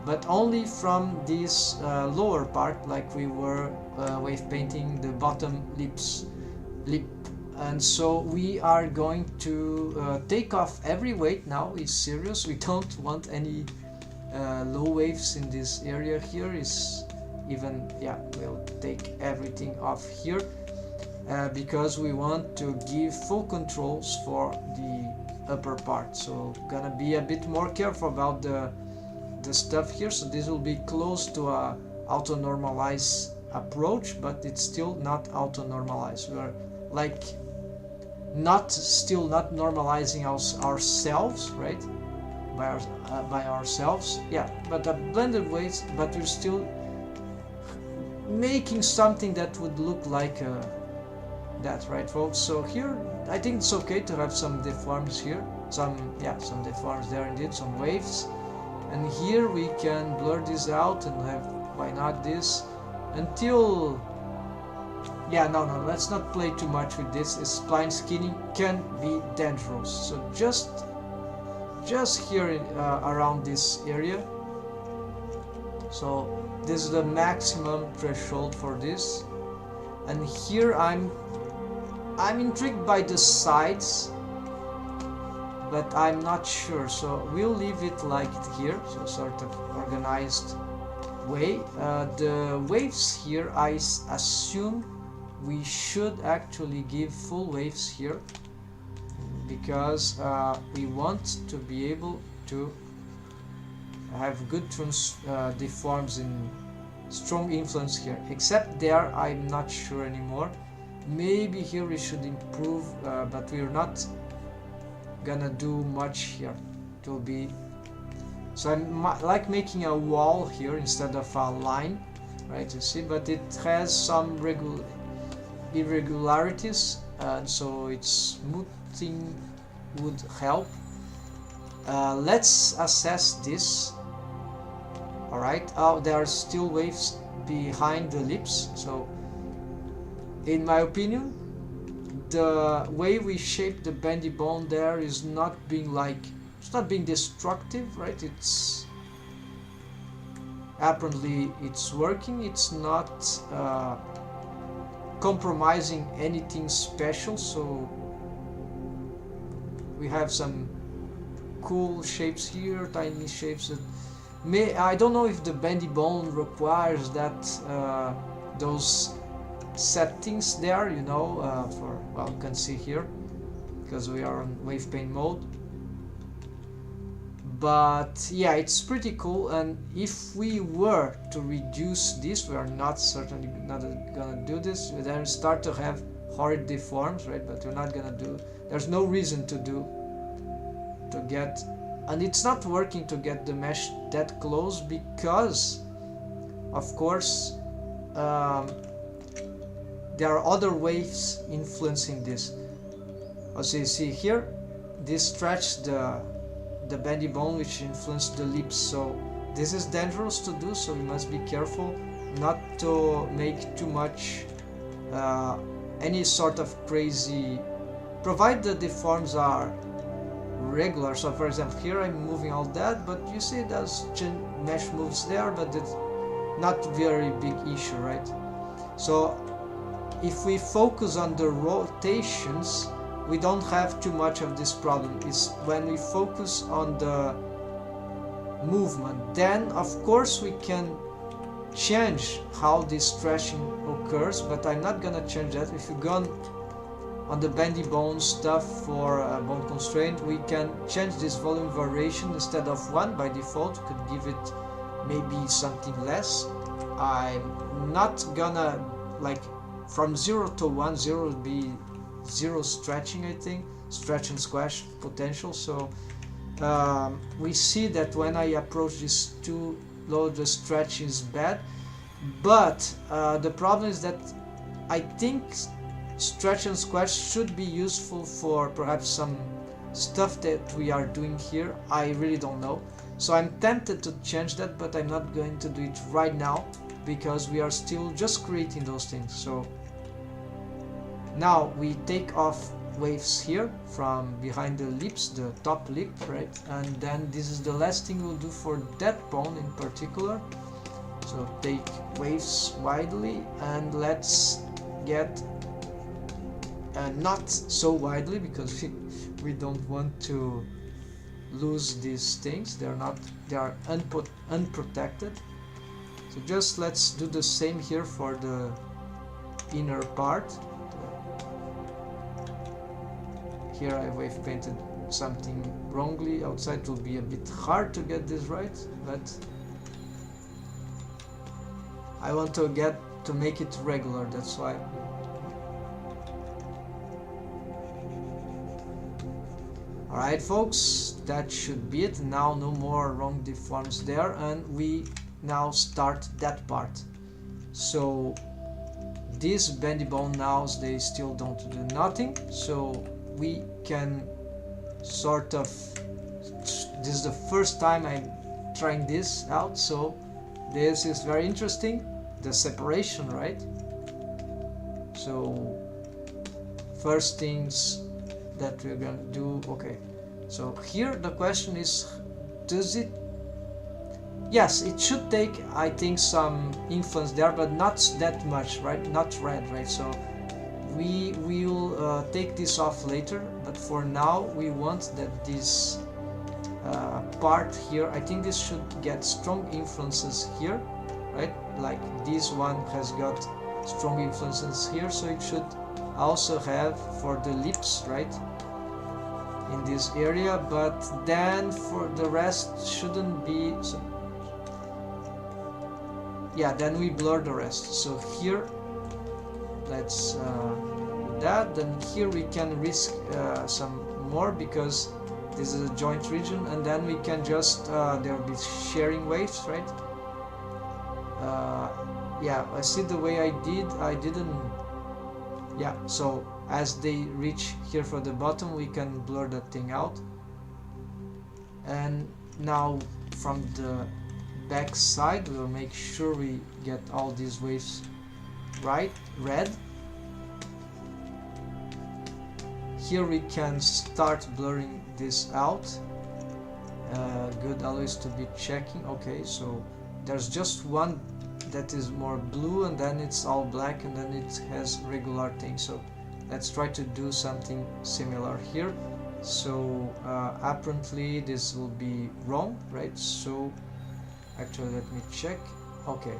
but only from this lower part, like we were wave painting the bottom lip. And so we are going to take off every weight now. Is serious, we don't want any low waves in this area here. Is even, yeah, we'll take everything off here because we want to give full controls for the upper part. So gonna be a bit more careful about the stuff here. So this will be close to a auto normalize approach, but it's still not auto normalize. We are like still not normalizing ourselves, right? By ourselves, yeah, but a blended ways, but we're still making something that would look like that, right, folks? So here I think it's okay to have some deforms here, some deforms there indeed, some waves. And here we can blur this out and have, why not this, until, yeah, no, let's not play too much with this. Spline skinning can be dangerous. So just here around this area. So this is the maximum threshold for this. And here I'm intrigued by the sides, but I'm not sure, so we'll leave it like it here, so sort of organized way. The waves here, I assume we should actually give full waves here, because we want to be able to have good deforms in strong influence here, except there I'm not sure anymore. Maybe here we should improve, but we're not gonna do much here. It will be so I'm like making a wall here instead of a line, right? You see, but it has some irregularities, and so its smoothing would help. Let's assess this. All right. Oh, there are still waves behind the lips, so in my opinion, the way we shape the bendy bone there is not being it's not being destructive, right? It's apparently it's working. It's not compromising anything special, so we have some cool shapes here, tiny shapes that I don't know if the bendy bone requires that those settings there, you know, for, well, you can see here because we are on wave paint mode. But yeah, it's pretty cool, and if we were to reduce this, we are certainly not gonna do this, we then start to have horrid deforms, right? But we're not gonna do, there's no reason to get, and it's not working to get the mesh that close because of course there are other waves influencing this. Also, you see here, this stretches the bendy bone, which influenced the lips, so this is dangerous to do, so we must be careful not to make too much any sort of crazy, provided the deforms are regular. So for example, here I'm moving all that, but you see there's mesh moves there, but it's not very big issue, right? So if we focus on the rotations, we don't have too much of this problem. It's when we focus on the movement, then of course we can change how this stretching occurs, but I'm not gonna change that. If you go on the bendy bone stuff for bone constraint, we can change this volume variation. Instead of 1 by default, we could give it maybe something less. I'm not gonna, like, from 0 to 1, 0 would be 0 stretching, I think, stretch and squash potential. So we see that when I approach this too low, the stretch is bad, but the problem is that I think stretch and squash should be useful for perhaps some stuff that we are doing here. I really don't know, so I'm tempted to change that, but I'm not going to do it right now because we are still just creating those things. So now we take off waves here from behind the lips, the top lip, right? And then this is the last thing we'll do for that bone in particular. So take waves widely, and let's get not so widely because we don't want to lose these things. They are unprotected. So just let's do the same here for the inner part. Here I wave painted something wrongly. Outside it will be a bit hard to get this right, but I want to make it regular, that's why. Alright folks, that should be it. Now no more wrong deforms there, and we now start that part. So these bendy bone nows, they still don't do nothing, so we can sort of, this is the first time I'm trying this out, so this is very interesting, the separation, right? So first things that we're going to do, okay, so here the question is, does it, yes, it should take, I think, some influence there, but not that much, right? Not red, right? So we will take this off later, but for now we want that this part here, I think this should get strong influences here, right? Like this one has got strong influences here, so it should also have for the lips, right? in this area, but then for the rest shouldn't be so. Yeah, then we blur the rest. So here let's do that. Then here we can risk some more because this is a joint region, and then we can just there will be sharing waves, right? Yeah, I see the way I didn't. Yeah, so as they reach here for the bottom, we can blur that thing out. And now from the back side, we'll make sure we get all these waves right, red. Here we can start blurring this out. Good, always to be checking. Okay, so there's just one that is more blue, and then it's all black, and then it has regular things. So let's try to do something similar here. So apparently this will be wrong, right? So actually let me check. Okay,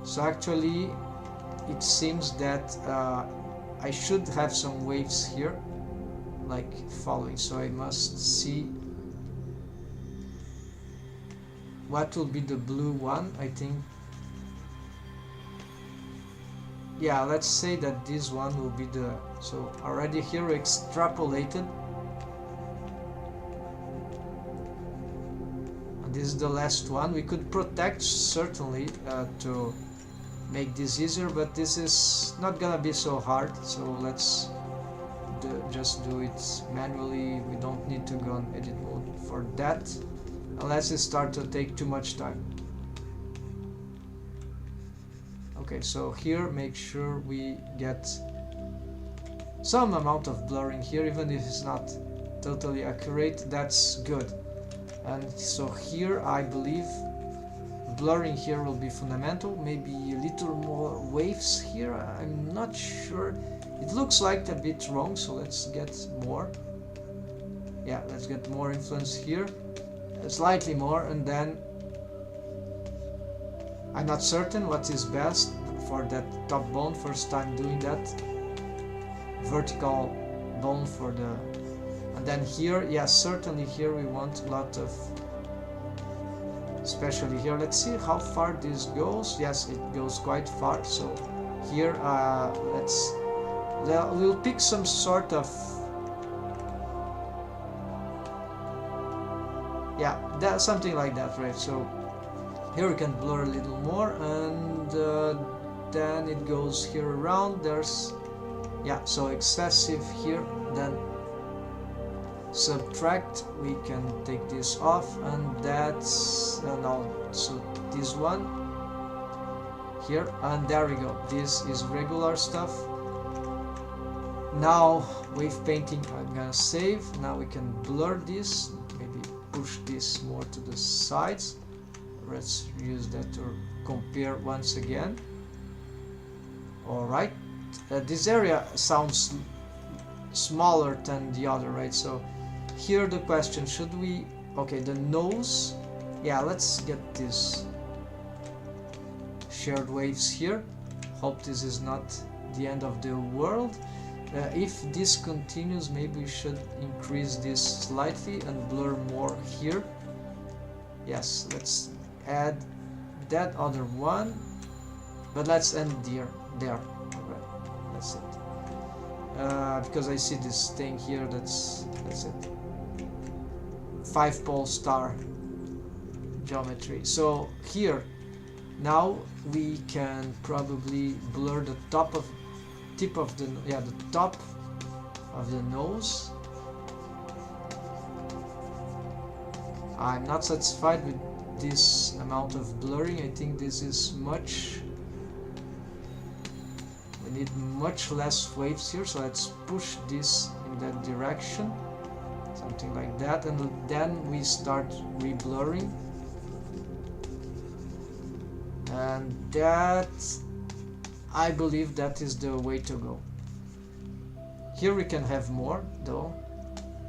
so actually it seems that I should have some waves here like following, so I must see what will be the blue one. I think, yeah, let's say that this one will be the, so already here we extrapolated, and this is the last one. We could protect certainly to make this easier, but this is not gonna be so hard, so let's just do it manually. We don't need to go on edit mode for that unless it starts to take too much time. Okay, so here make sure we get some amount of blurring here, even if it's not totally accurate. That's good. And so here I believe blurring here will be fundamental. Maybe a little more waves here, I'm not sure. It looks like a bit wrong, so let's get more. Yeah, let's get more influence here, slightly more, and then I'm not certain what is best for that top bone. First time doing that. Vertical bone for the, and then here, yeah, certainly here we want a lot of, especially here. Let's see how far this goes. Yes, it goes quite far. So here we'll pick some sort of, yeah, that's something like that, right? So here we can blur a little more, and then it goes here around. There's, yeah, so excessive here, then subtract, we can take this off, and that's also this one here, and there we go. This is regular stuff. Now wave painting, I'm gonna save. Now we can blur this, maybe push this more to the sides. Let's use that to compare once again. Alright, this area sounds smaller than the other, right? So here the question, should we, okay, the nose, yeah, let's get this shared waves here. Hope this is not the end of the world. If this continues, maybe we should increase this slightly and blur more here. Yes, let's add that other one, but let's end there. Right, that's it. Because I see this thing here, that's it. 5-pole star geometry. So here, now we can probably blur the top of the top of the nose. I'm not satisfied with this amount of blurring. I think this is much. We need much less waves here, so let's push this in that direction, something like that, and then we start re-blurring, and that, I believe that is the way to go. Here we can have more though,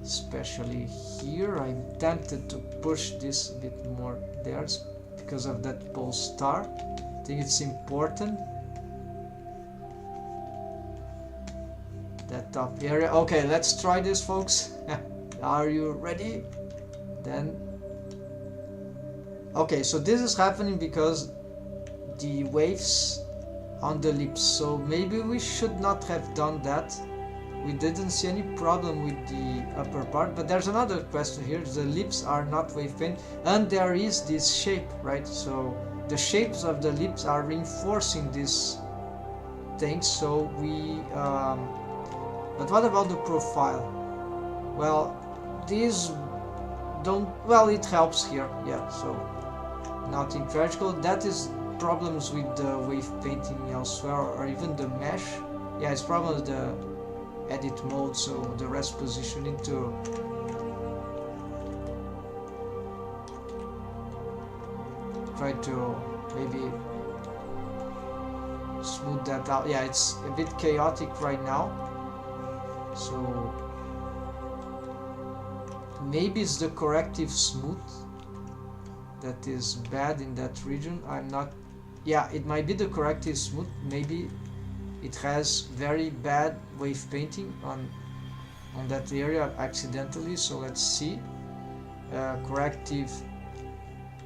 especially here. I'm tempted to push this a bit more there because of that pole star. I think it's important. That top area. Okay, let's try this, folks. Are you ready? Then okay, so this is happening because the waves on the lips, so maybe we should not have done that. We didn't see any problem with the upper part, but there's another question here. The lips are not wave paint, and there is this shape, right? So the shapes of the lips are reinforcing this thing. So we but what about the profile? Well, these don't, well, it helps here, yeah, so nothing tragical. That is problems with the wave painting elsewhere, or even the mesh. Yeah, it's probably the edit mode, so the rest positioning to try to maybe smooth that out. Yeah, it's a bit chaotic right now, so maybe it's the corrective smooth that is bad in that region. I'm not, yeah, it might be the corrective smooth. Maybe it has very bad wave painting on that area accidentally. So let's see. Corrective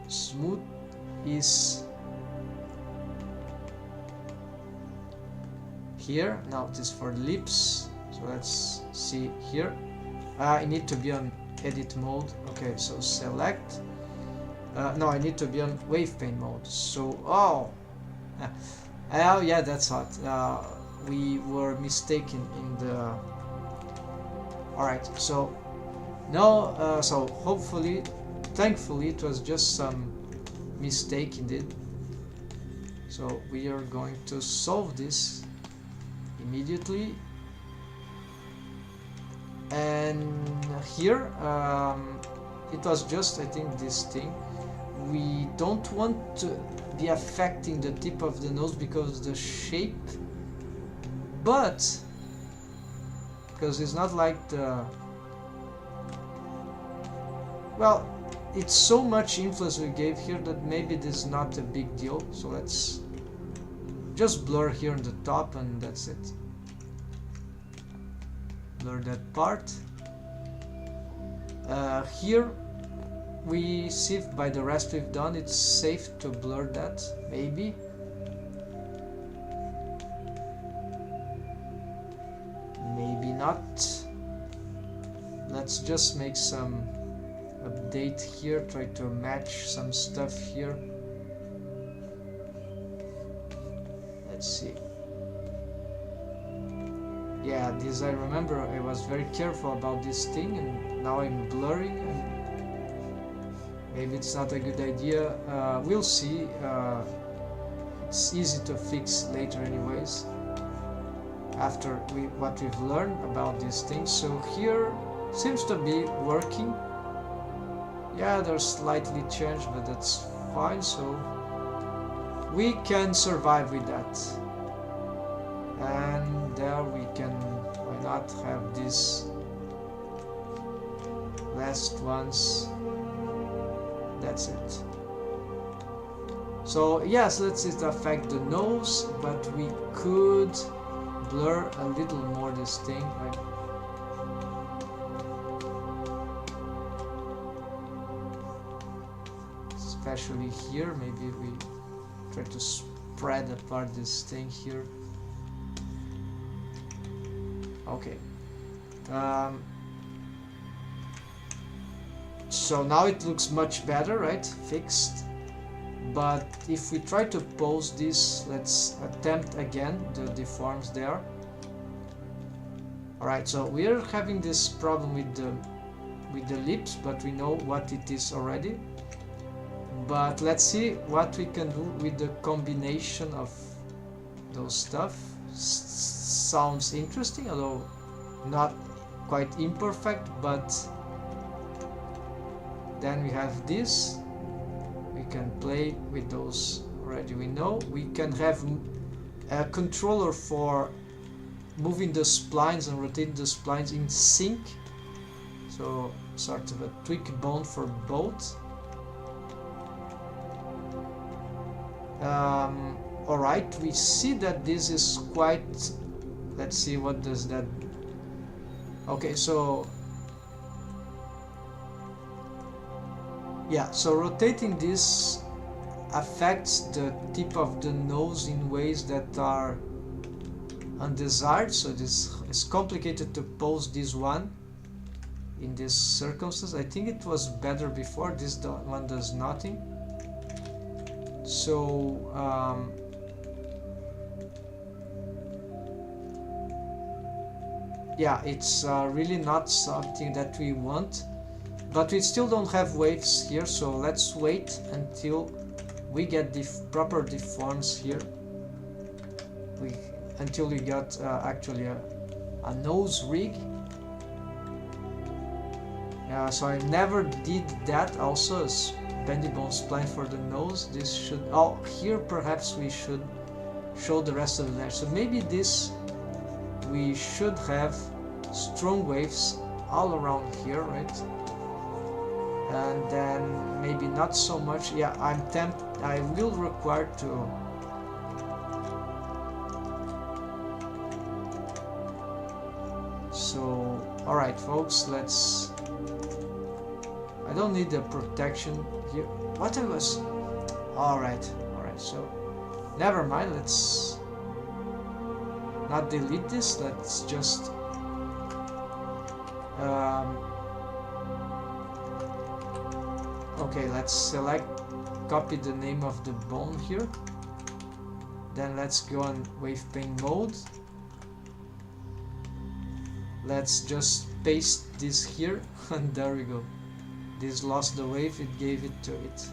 smooth is here. Now it is for lips, so let's see here. I need to be on edit mode. Okay, so select. No, I need to be on wave paint mode. So oh yeah, that's hot. We were mistaken in the. Alright, so no, so hopefully, thankfully, it was just some mistake indeed. So we are going to solve this immediately. And here, it was just, I think, this thing. We don't want to be affecting the tip of the nose because the shape, but because it's not like the, well, it's so much influence we gave here that maybe this is not a big deal. So let's just blur here on the top, and that's it. Blur that part. Here we see if by the rest we've done it's safe to blur that, maybe. Maybe not. Let's just make some update here, try to match some stuff here. Let's see. Yeah, this I remember I was very careful about this thing, and now I'm blurring, and maybe it's not a good idea. We'll see. It's easy to fix later anyways, after what we've learned about these things. So here seems to be working. Yeah, they're slightly changed, but that's fine, so we can survive with that. And there we can, why not have these last ones. That's it. So yes, let's just affect the nose, but we could blur a little more this thing, like especially here. Maybe we try to spread apart this thing here. Okay. So now it looks much better, right? Fixed. But if we try to pose this, let's attempt again the deforms there. Alright, so we are having this problem with the lips, but we know what it is already. But let's see what we can do with the combination of those stuff. Sounds interesting, although not quite imperfect, but then we have this. We can play with those already. We know we can have a controller for moving the splines and rotating the splines in sync, so sort of a tweak bone for both. Alright, we see that this is quite, let's see what does that. Okay, so Yeah, so rotating this affects the tip of the nose in ways that are undesired, so this is complicated to pose this one in this circumstance. I think it was better before. This one does nothing. So yeah, it's really not something that we want, but we still don't have waves here, so let's wait until we get the proper deforms here. Until we got actually a nose rig. So I never did that also as bendy bone spline for the nose. This should, oh, here perhaps we should show the rest of the layer. So maybe this, we should have strong waves all around here, right? And then maybe not so much. Yeah, I will require to so alright folks, let's, I don't need the protection here. What I was, alright, so never mind, let's not delete this, let's just okay, let's select, copy the name of the bone here, then let's go on wave pane mode. Let's just paste this here and there we go. This lost the wave, it gave it to it.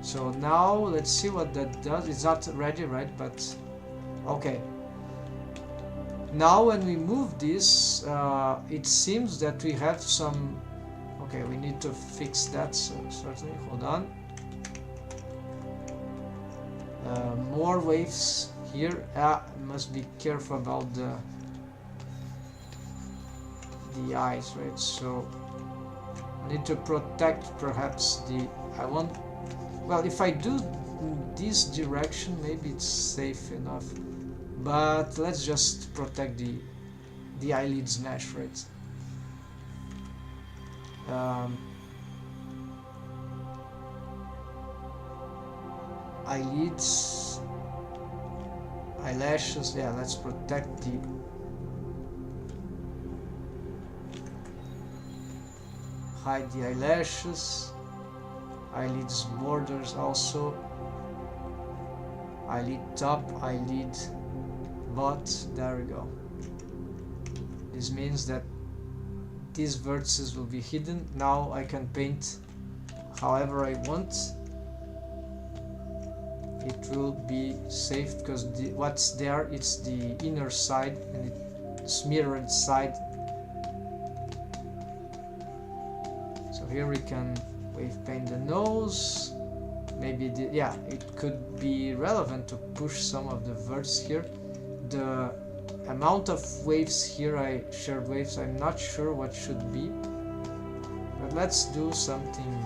So now let's see what that does. It's not ready, right? But okay. Now when we move this, it seems that we have some, okay, we need to fix that, so certainly, hold on. More waves here. Must be careful about the eyes, right? So I need to protect perhaps the, I want, well, if I do this direction maybe it's safe enough, but let's just protect the eyelids mesh, right? Eyelids, eyelashes, yeah, let's protect the, hide the eyelashes, eyelids borders also, eyelid top, eyelid bot, there we go. This means that these vertices will be hidden. Now I can paint however I want. It will be safe because what's there, it's the inner side and it's mirrored side. So here we can wave paint the nose. Maybe yeah, it could be relevant to push some of the verts here. The amount of waves here, shared waves, I'm not sure what should be, but let's do something,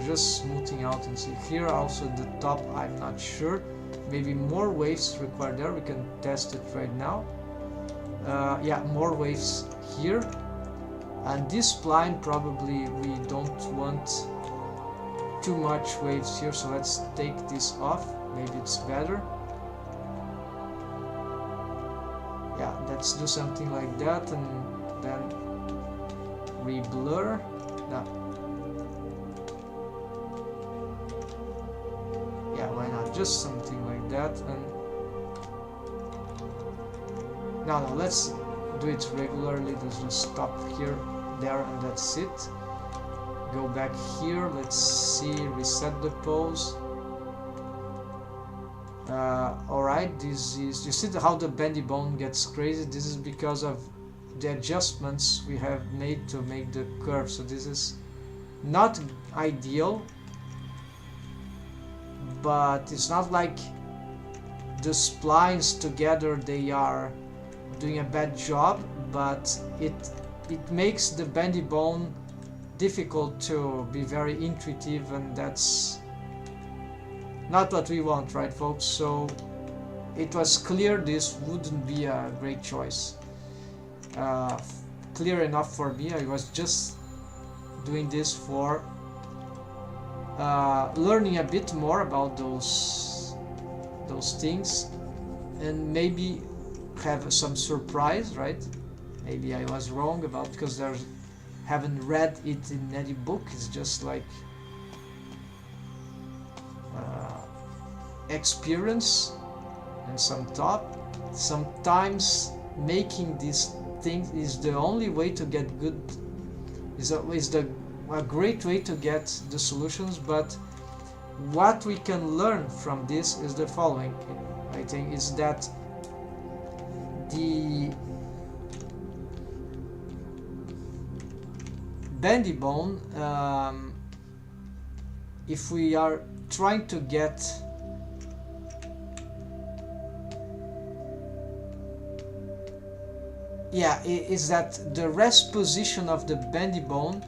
just smoothing out and see. Here also the top, I'm not sure, maybe more waves required there. We can test it right now. Yeah, more waves here, and this spline probably we don't want too much waves here, so let's take this off, maybe it's better. Yeah, let's do something like that, and then re-blur. No. Yeah, why not? Just something like that. And no, let's do it regularly. Let's just stop here, there, and that's it. Go back here. Let's see. Reset the pose. Alright, this is, you see how the bendy bone gets crazy. This is because of the adjustments we have made to make the curve. So this is not ideal, but it's not like the splines together they are doing a bad job, but it makes the bendy bone difficult to be very intuitive, and that's not what we want, right folks? So it was clear this wouldn't be a great choice. Clear enough for me. I was just doing this for learning a bit more about those things, and maybe have some surprise, right? Maybe I was wrong about, because there's haven't read it in any book. It's just like experience and some thought. Sometimes making these things is the only way to get good, is a great way to get the solutions. But what we can learn from this is the following, I think, is that the bendy bone, if we are trying to get is that the rest position of the bendy bone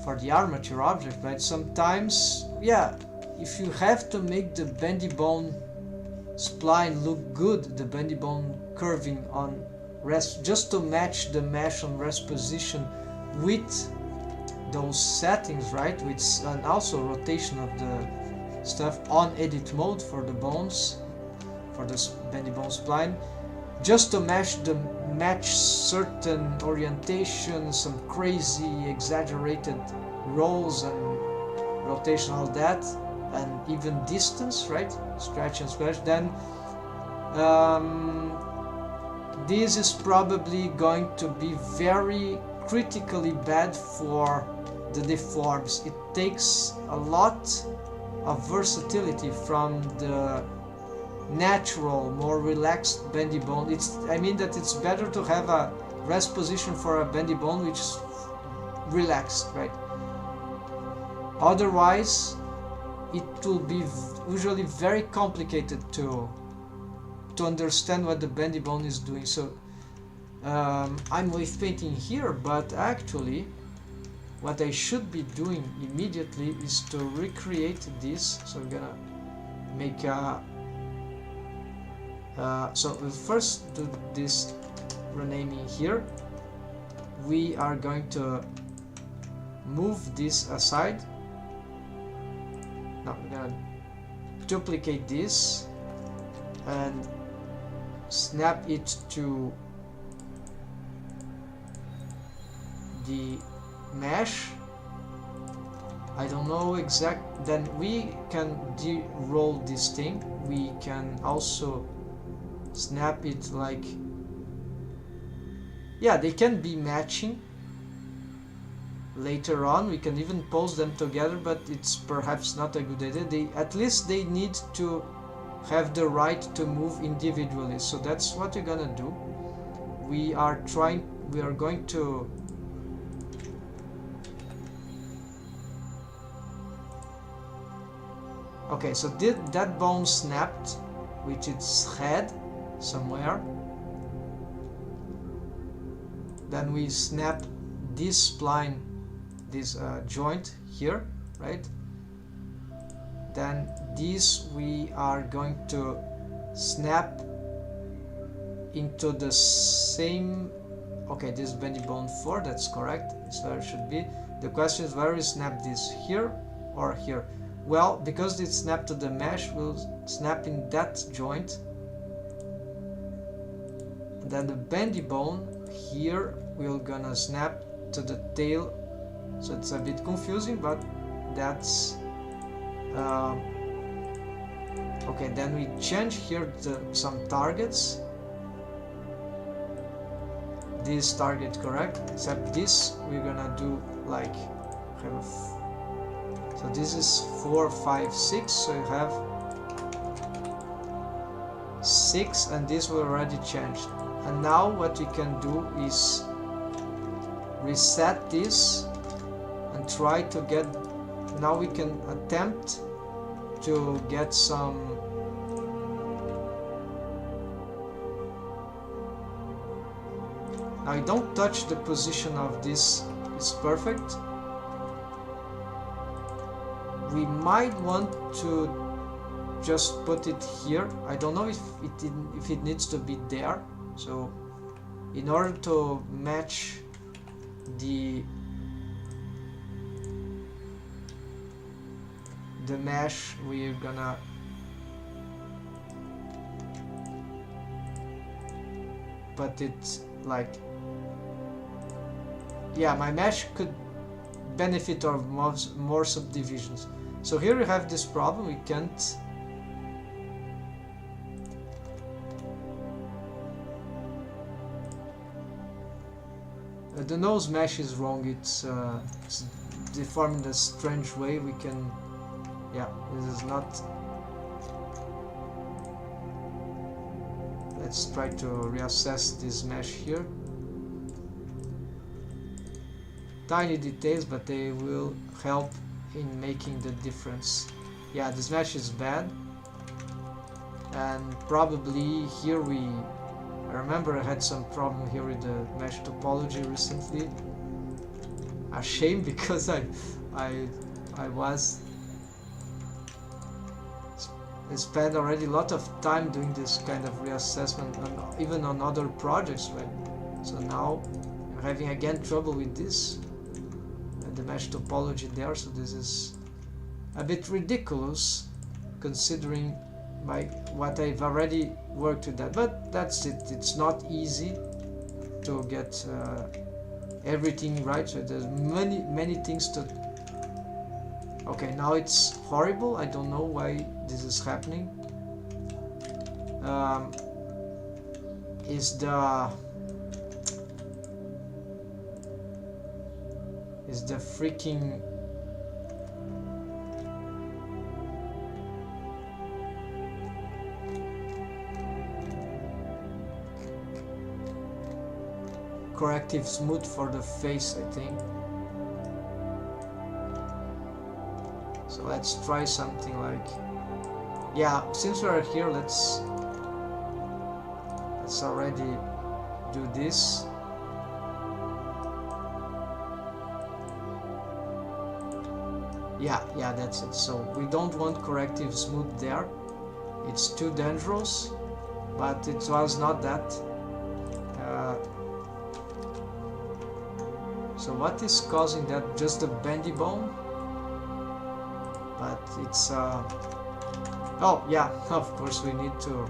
for the armature object, right? Sometimes, if you have to make the bendy bone spline look good, the bendy bone curving on rest, just to match the mesh on rest position with those settings, right? And also rotation of the stuff on edit mode for the bones, for the bendy bone spline, just to match certain orientation, some crazy exaggerated rolls and rotation, all that, and even distance, right? Stretch and squash. Then this is probably going to be very critically bad for the deforms. It takes a lot of versatility from the natural, more relaxed bendy bone. I mean that it's better to have a rest position for a bendy bone which is relaxed, right? Otherwise, it will be usually very complicated to understand what the bendy bone is doing. So I'm wave painting here, but actually what I should be doing immediately is to recreate this. So I'm gonna make a so we'll first do this renaming here. We are going to move this aside. Now we're gonna duplicate this and snap it to the mesh. I don't know exact. Then we can de-roll this thing. We can also snap it like, they can be matching later on. We can even pose them together, but it's perhaps not a good idea. At least they need to have the right to move individually. So that's what we're gonna do. We are going to okay, so that bone snapped with its head somewhere. Then we snap this spline, this joint here, right? Then this we are going to snap into the same. Okay, this bendy bone 4, that's correct. It's where it should be. The question is where we snap this, here or here? Well, because it's snapped to the mesh, we'll snap in that joint. Then the bendy bone here, we're gonna snap to the tail. So it's a bit confusing, but that's okay. Then we change here some targets. This target correct, except this we're gonna do like so this is 4, 5, 6. So you have 6, and this we already changed. And now what we can do is reset this and try to get. Now we can attempt to get some. Now don't touch the position of this. It's perfect. We might want to just put it here. I don't know if it needs to be there. So in order to match the the mesh, we're gonna put it like, yeah, my mesh could benefit of more subdivisions. So here we have this problem, we can't the nose mesh is wrong, it's deformed in a strange way. We can, yeah, this is not. Let's try to reassess this mesh here. Tiny details, but they will help in making the difference. Yeah, this mesh is bad, and probably here I remember I had some problem here with the mesh topology recently. A shame, because I spent already a lot of time doing this kind of reassessment, even on other projects, right? So now I'm having again trouble with this, the mesh topology there. So this is a bit ridiculous considering what I've already worked with that, but that's it. It's not easy to get everything right, so there's many things to. Okay, now it's horrible. I don't know why this is happening. Is the freaking corrective smooth for the face, I think. So let's try something like, yeah, since we are here, let's already do this. Yeah, that's it. So we don't want corrective smooth there. It's too dangerous, but it was not that. So what is causing that? Just the bendy bone? But it's oh yeah, of course we need to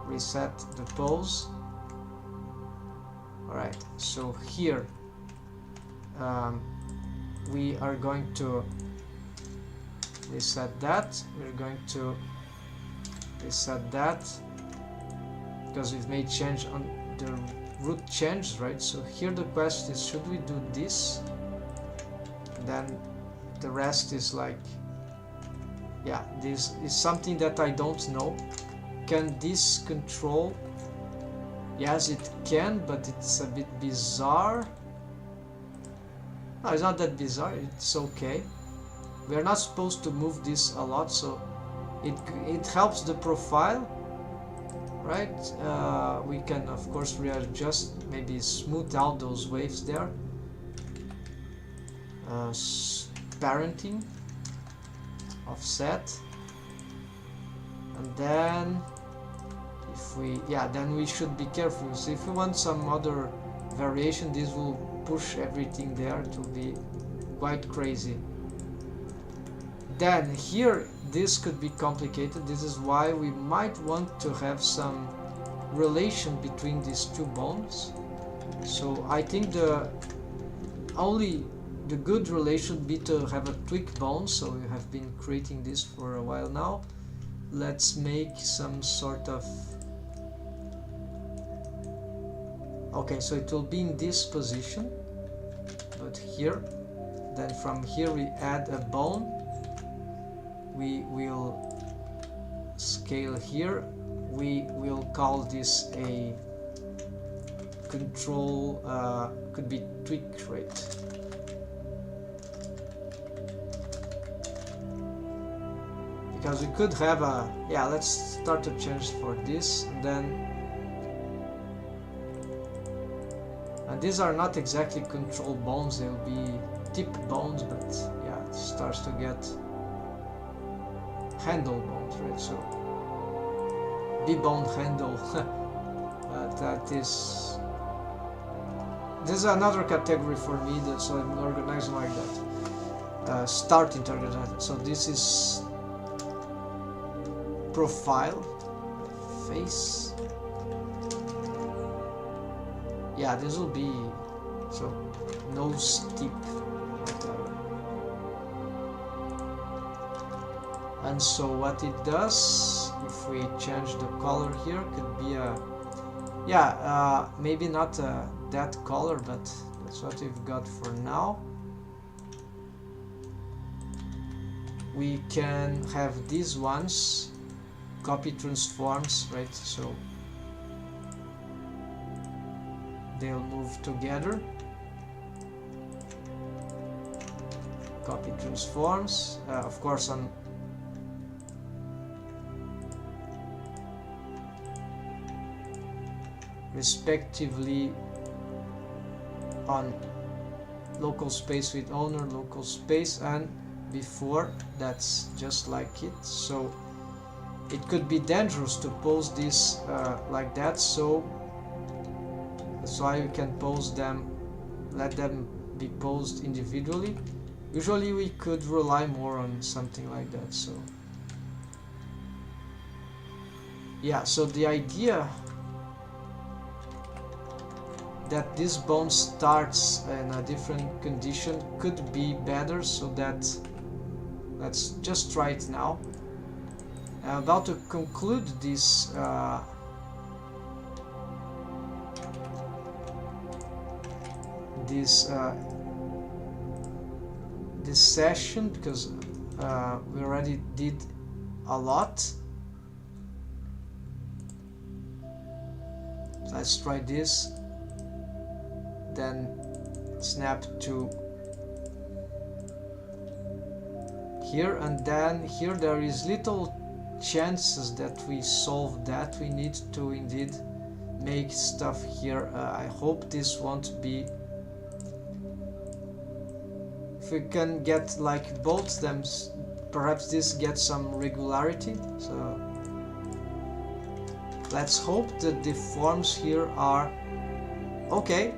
reset the pose. Alright, so here we are going to reset that. We're going to reset that because we've made change on the root change, right? So here the question is, should we do this? Then the rest is like, yeah, this is something that I don't know. Can this control? Yes, it can, but it's a bit bizarre. No, it's not that bizarre, it's okay. We are not supposed to move this a lot, so it helps the profile, right? We can of course readjust, maybe smooth out those waves there. Parenting, offset, and then if we, yeah, then we should be careful. So if we want some other variation, this will push everything there to be quite crazy. Then here this could be complicated. This is why we might want to have some relation between these two bones. So I think the good relation would be to have a tweak bone. So we have been creating this for a while now. Let's make some sort of, okay, so it will be in this position, but here, then from here we add a bone. We will scale here. We will call this a control, could be tweak rate. Because we could have a, yeah, let's start to change for this, and then, and these are not exactly control bones, they'll be tip bones, but yeah, it starts to get handle bones, right? So B-bone handle. That is, this is another category for me, so I'm organizing like that. starting target. So this is profile, face. Yeah, this will be so nose tip, whatever. And so what it does, if we change the color here, could be a maybe not that color, but that's what we've got for now. We can have these ones copy transforms, right? So they'll move together. Copy transforms, of course, on respectively on local space with owner, local space, and before. That's just like it. So it could be dangerous to pose this like that, so that's why we can pose them, let them be posed individually. Usually we could rely more on something like that. So yeah, so the idea that this bone starts in a different condition could be better, so that let's just try it now. I'm about to conclude this this session, because we already did a lot. Let's try this, then snap to here, and then here there is little chances that we solve that. We need to indeed make stuff here. I hope this won't be, if we can get like both them, perhaps this gets some regularity. So let's hope that the forms here are okay.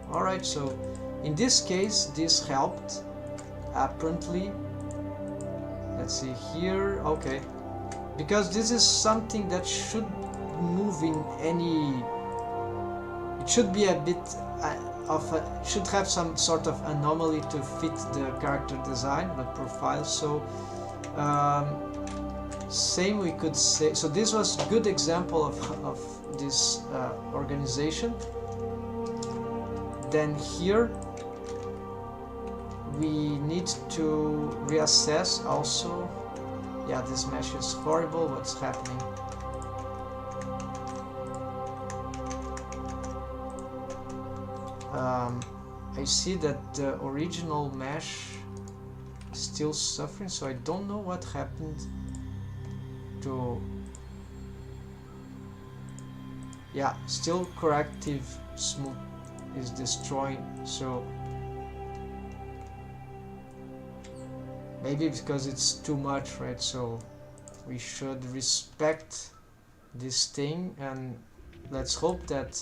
Alright, so in this case this helped apparently. Let's see here. Okay, because this is something that should move in any, it should be a bit of a, should have some sort of anomaly to fit the character design, the profile. So same we could say. So this was a good example of this organization. Then here we need to reassess also. Yeah, this mesh is horrible. What's happening? I see that the original mesh is still suffering, so I don't know what happened to... Yeah, still corrective smooth is destroying, so maybe because it's too much, right? So we should respect this thing, and let's hope that...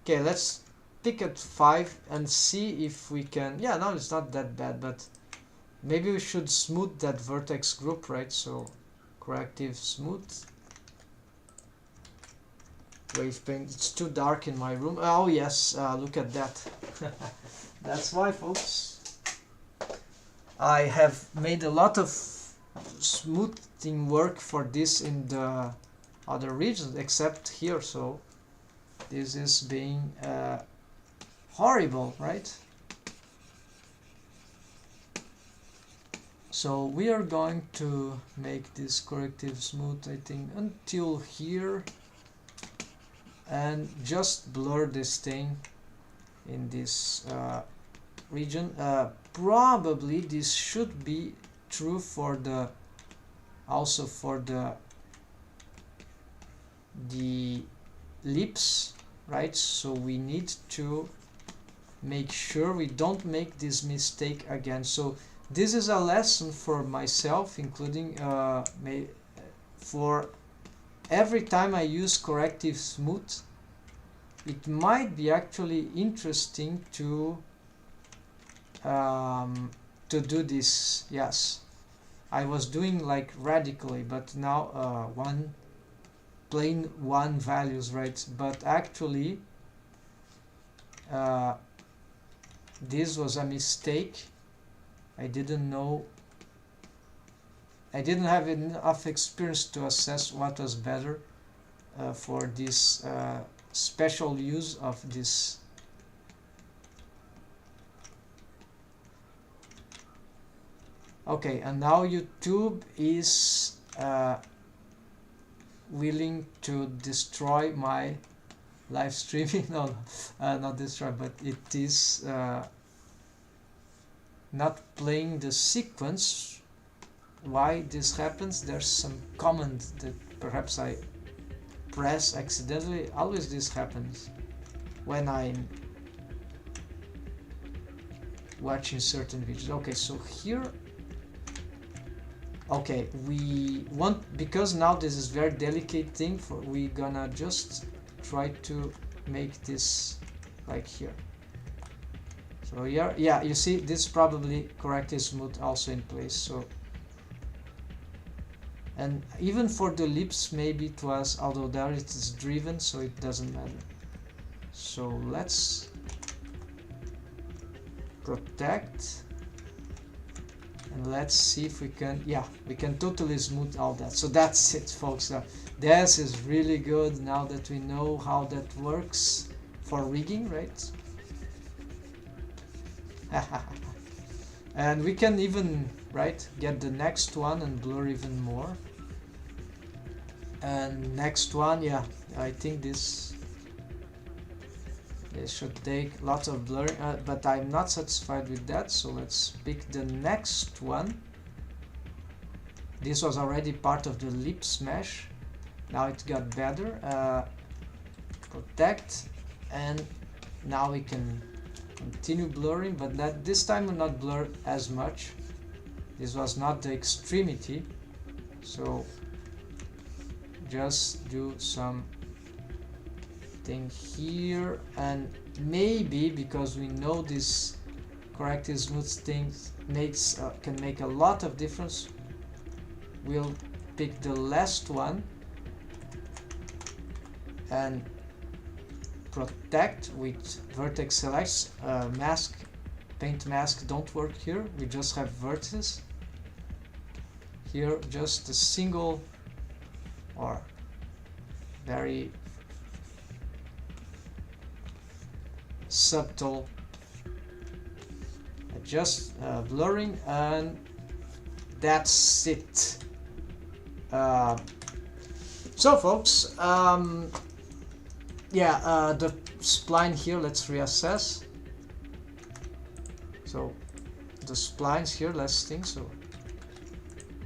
Okay, let's pick at 5 and see if we can... Yeah, no, it's not that bad, but maybe we should smooth that vertex group, right? So corrective smooth. Wave paint, it's too dark in my room. Oh yes, look at that. That's why, folks. I have made a lot of smoothing work for this in the other regions, except here, so this is being horrible, right? So we are going to make this corrective smooth, I think, until here, and just blur this thing in this region. Probably this should be true for the, also for the lips, right? So we need to make sure we don't make this mistake again. So this is a lesson for myself, including for every time I use corrective smooth, it might be actually interesting to to do this. Yes, I was doing like radically, but now plain one values, right? But actually this was a mistake. I didn't know, I didn't have enough experience to assess what was better for this special use of this. Okay, and now YouTube is willing to destroy my live streaming. No, not destroy, but it is not playing the sequence. Why this happens? There's some command that perhaps I press accidentally. Always this happens when I'm watching certain videos. Okay, so here, okay, we want, because now this is very delicate thing, for we gonna just try to make this like here. So here, yeah, you see this probably correctly smooth also in place. So, and even for the lips maybe it was, although there it is driven, so it doesn't matter. So let's protect, and let's see if we can, yeah, we can totally smooth all that. So that's it, folks. This is really good now that we know how that works for rigging, right? And we can even, right, get the next one and blur even more. And next one, yeah, I think this should take lots of blurring, but I'm not satisfied with that, so let's pick the next one. This was already part of the lips mesh, now it got better. Protect, and now we can continue blurring, but that this time will not blur as much. This was not the extremity, so just do some thing here, and maybe because we know this corrective smooth things makes can make a lot of difference, we'll pick the last one and protect with vertex select. Mask, paint mask don't work here, we just have vertices here, just a single or very subtle just blurring, and that's it. So folks, yeah, the spline here, let's reassess. So the splines here, let's think. So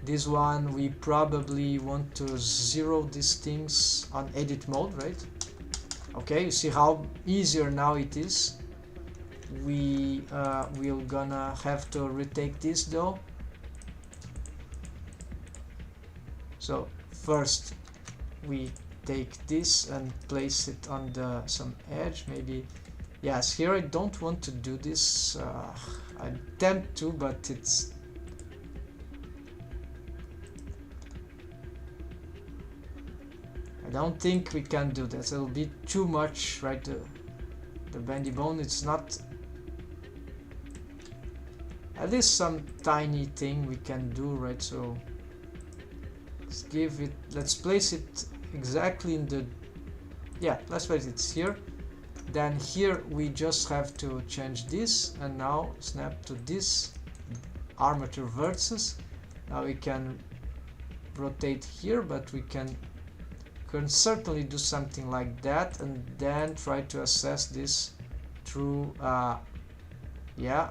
this one we probably want to zero these things on edit mode, right? Okay, you see how easier now it is. We will gonna have to retake this though. So first we take this and place it on the some edge, maybe. Yes, here I don't want to do this. I attempt to, but it's I don't think we can do that. It'll be too much, right? The bendy bone, it's not. At least some tiny thing we can do, right? So let's give it, let's place it exactly in the, yeah, let's place it here. Then here we just have to change this, and now snap to this armature vertices. Now we can rotate here, but we can certainly do something like that, and then try to assess this through yeah,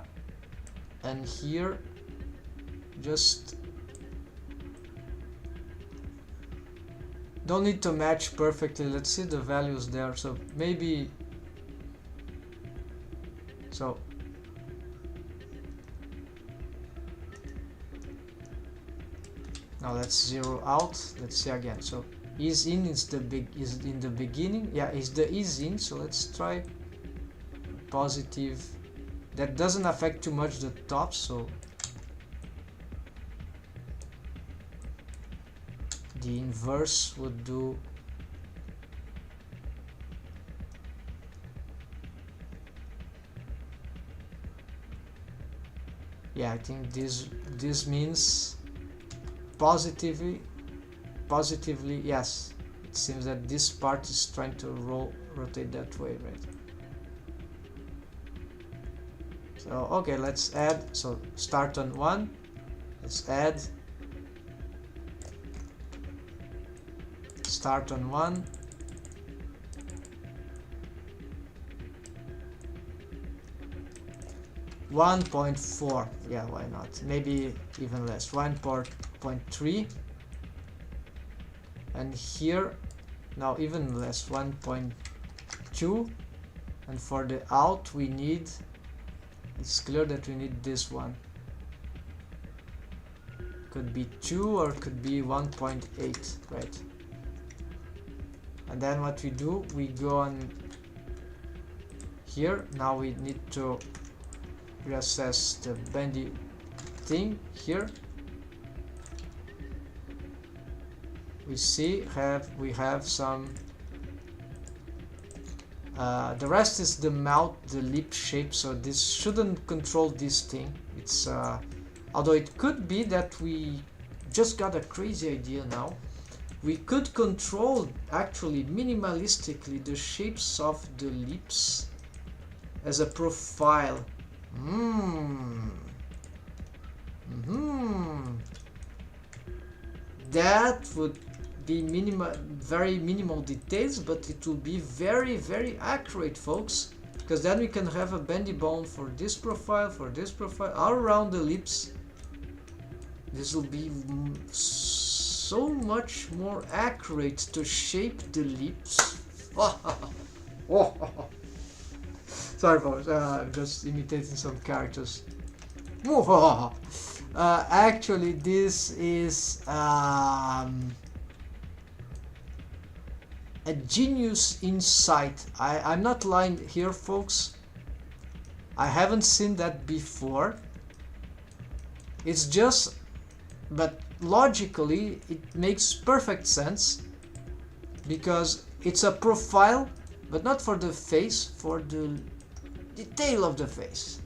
and here just don't need to match perfectly. Let's see the values there, so maybe, so now let's zero out. Let's see again. So ease in is in the beginning, yeah, is the ease in. So let's try positive that doesn't affect too much the top, so the inverse would do. Yeah, I think this means positively, yes. It seems that this part is trying to rotate that way, right? So okay, let's add. So start on 1. Let's add. Start on 1. .4, yeah, why not? Maybe even less. 1.3, and here now even less. 1.2, and for the out we need. It's clear that we need this one. Could be 2 or could be 1.8, right? And then what we do, we go on here. Now we need to reassess the bendy thing here. We see we have some. The rest is the mouth, the lip shape, so this shouldn't control this thing. It's although it could be that we just got a crazy idea now. We could control actually minimalistically the shapes of the lips as a profile. That would be very minimal details, but it will be very, very accurate, folks, because then we can have a bendy bone for this profile, all around the lips. This will be so much more accurate to shape the lips. Sorry folks, I'm just imitating some characters. Actually, this is a genius insight. I'm not lying here, folks. I haven't seen that before. It's just, but logically it makes perfect sense, because it's a profile, but not for the face, for the detail of the face.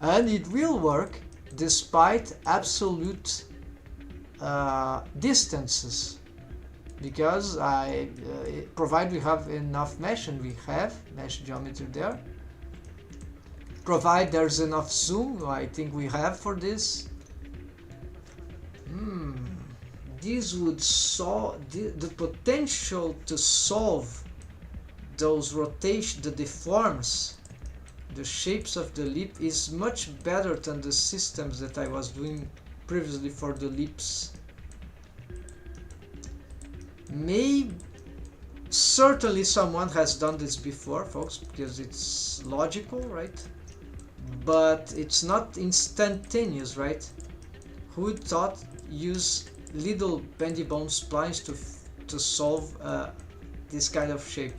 And it will work despite absolute distances, because provide we have enough mesh, and we have mesh geometry there. Provide there's enough zoom, I think we have for this. This would solve the potential to solve those rotation, the deforms, the shapes of the lip is much better than the systems that I was doing previously for the lips. Certainly someone has done this before, folks, because it's logical, right? But it's not instantaneous, right? Who would thought use little bendy bone splines to solve this kind of shape?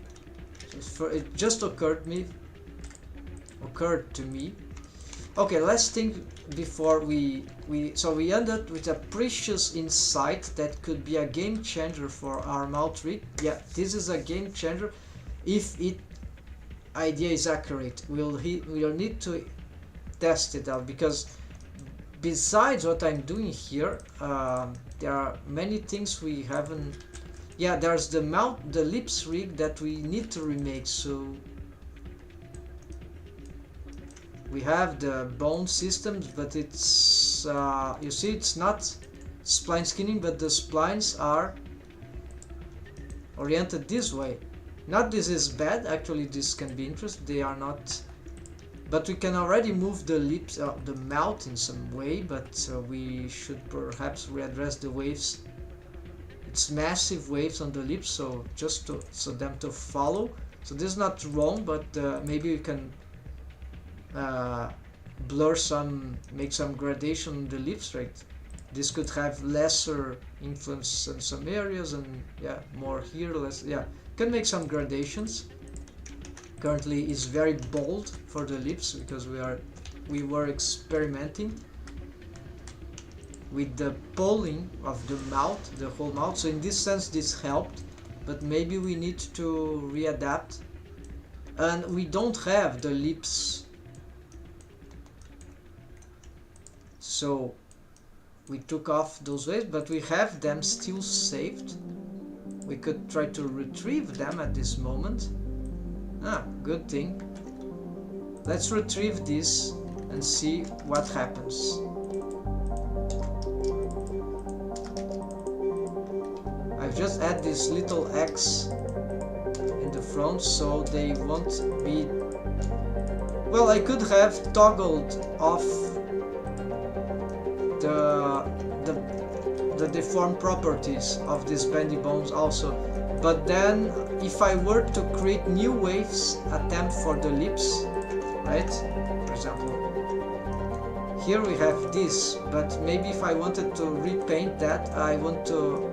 It just occurred to me. Okay, let's think before so we ended with a precious insight that could be a game changer for our mouth rig. Yeah, this is a game changer if it idea is accurate. We'll need to test it out, because besides what I'm doing here, there are many things we haven't. Yeah, there's the lips rig that we need to remake. So we have the bone systems, but it's you see, it's not spline skinning, but the splines are oriented this way. Not this is bad, actually this can be interesting. They are not, but we can already move the lips, the mouth in some way, but we should perhaps readdress the waves. It's massive waves on the lips, so just so them to follow. So this is not wrong, but maybe we can make some gradation on the lips, right? This could have lesser influence in some areas, and yeah, more here, less. Yeah, can make some gradations. currently is very bold for the lips because we were experimenting with the pulling of the mouth, the whole mouth. So in this sense this helped, but maybe we need to readapt. And we don't have the lips, so we took off those waves, but we have them still saved. We could try to retrieve them at this moment. Good thing. Let's retrieve this and see what happens. I've just add this little X in the front so they won't be... Well, I could have toggled off the deformed properties of these bendy bones also, but then if I were to create new waves attempt for the lips, right, for example here we have this, but maybe if I wanted to repaint that, I want to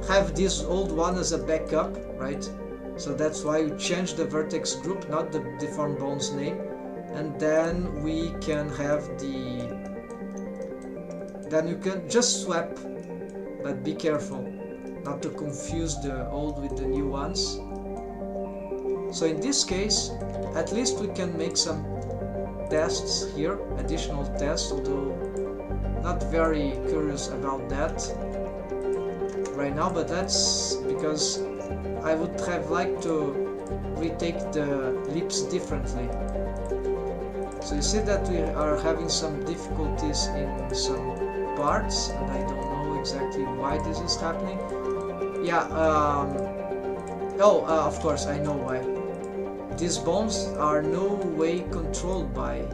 have this old one as a backup, right? So that's why you change the vertex group, not the deformed bones name, and then we can have then you can just swap, but be careful not to confuse the old with the new ones. So in this case, at least we can make some tests here, additional tests, although not very curious about that right now, but that's because I would have liked to retake the lips differently. So you see that we are having some difficulties in some parts, and I don't know exactly why this is happening. Yeah, of course I know why. These bones are no way controlled by...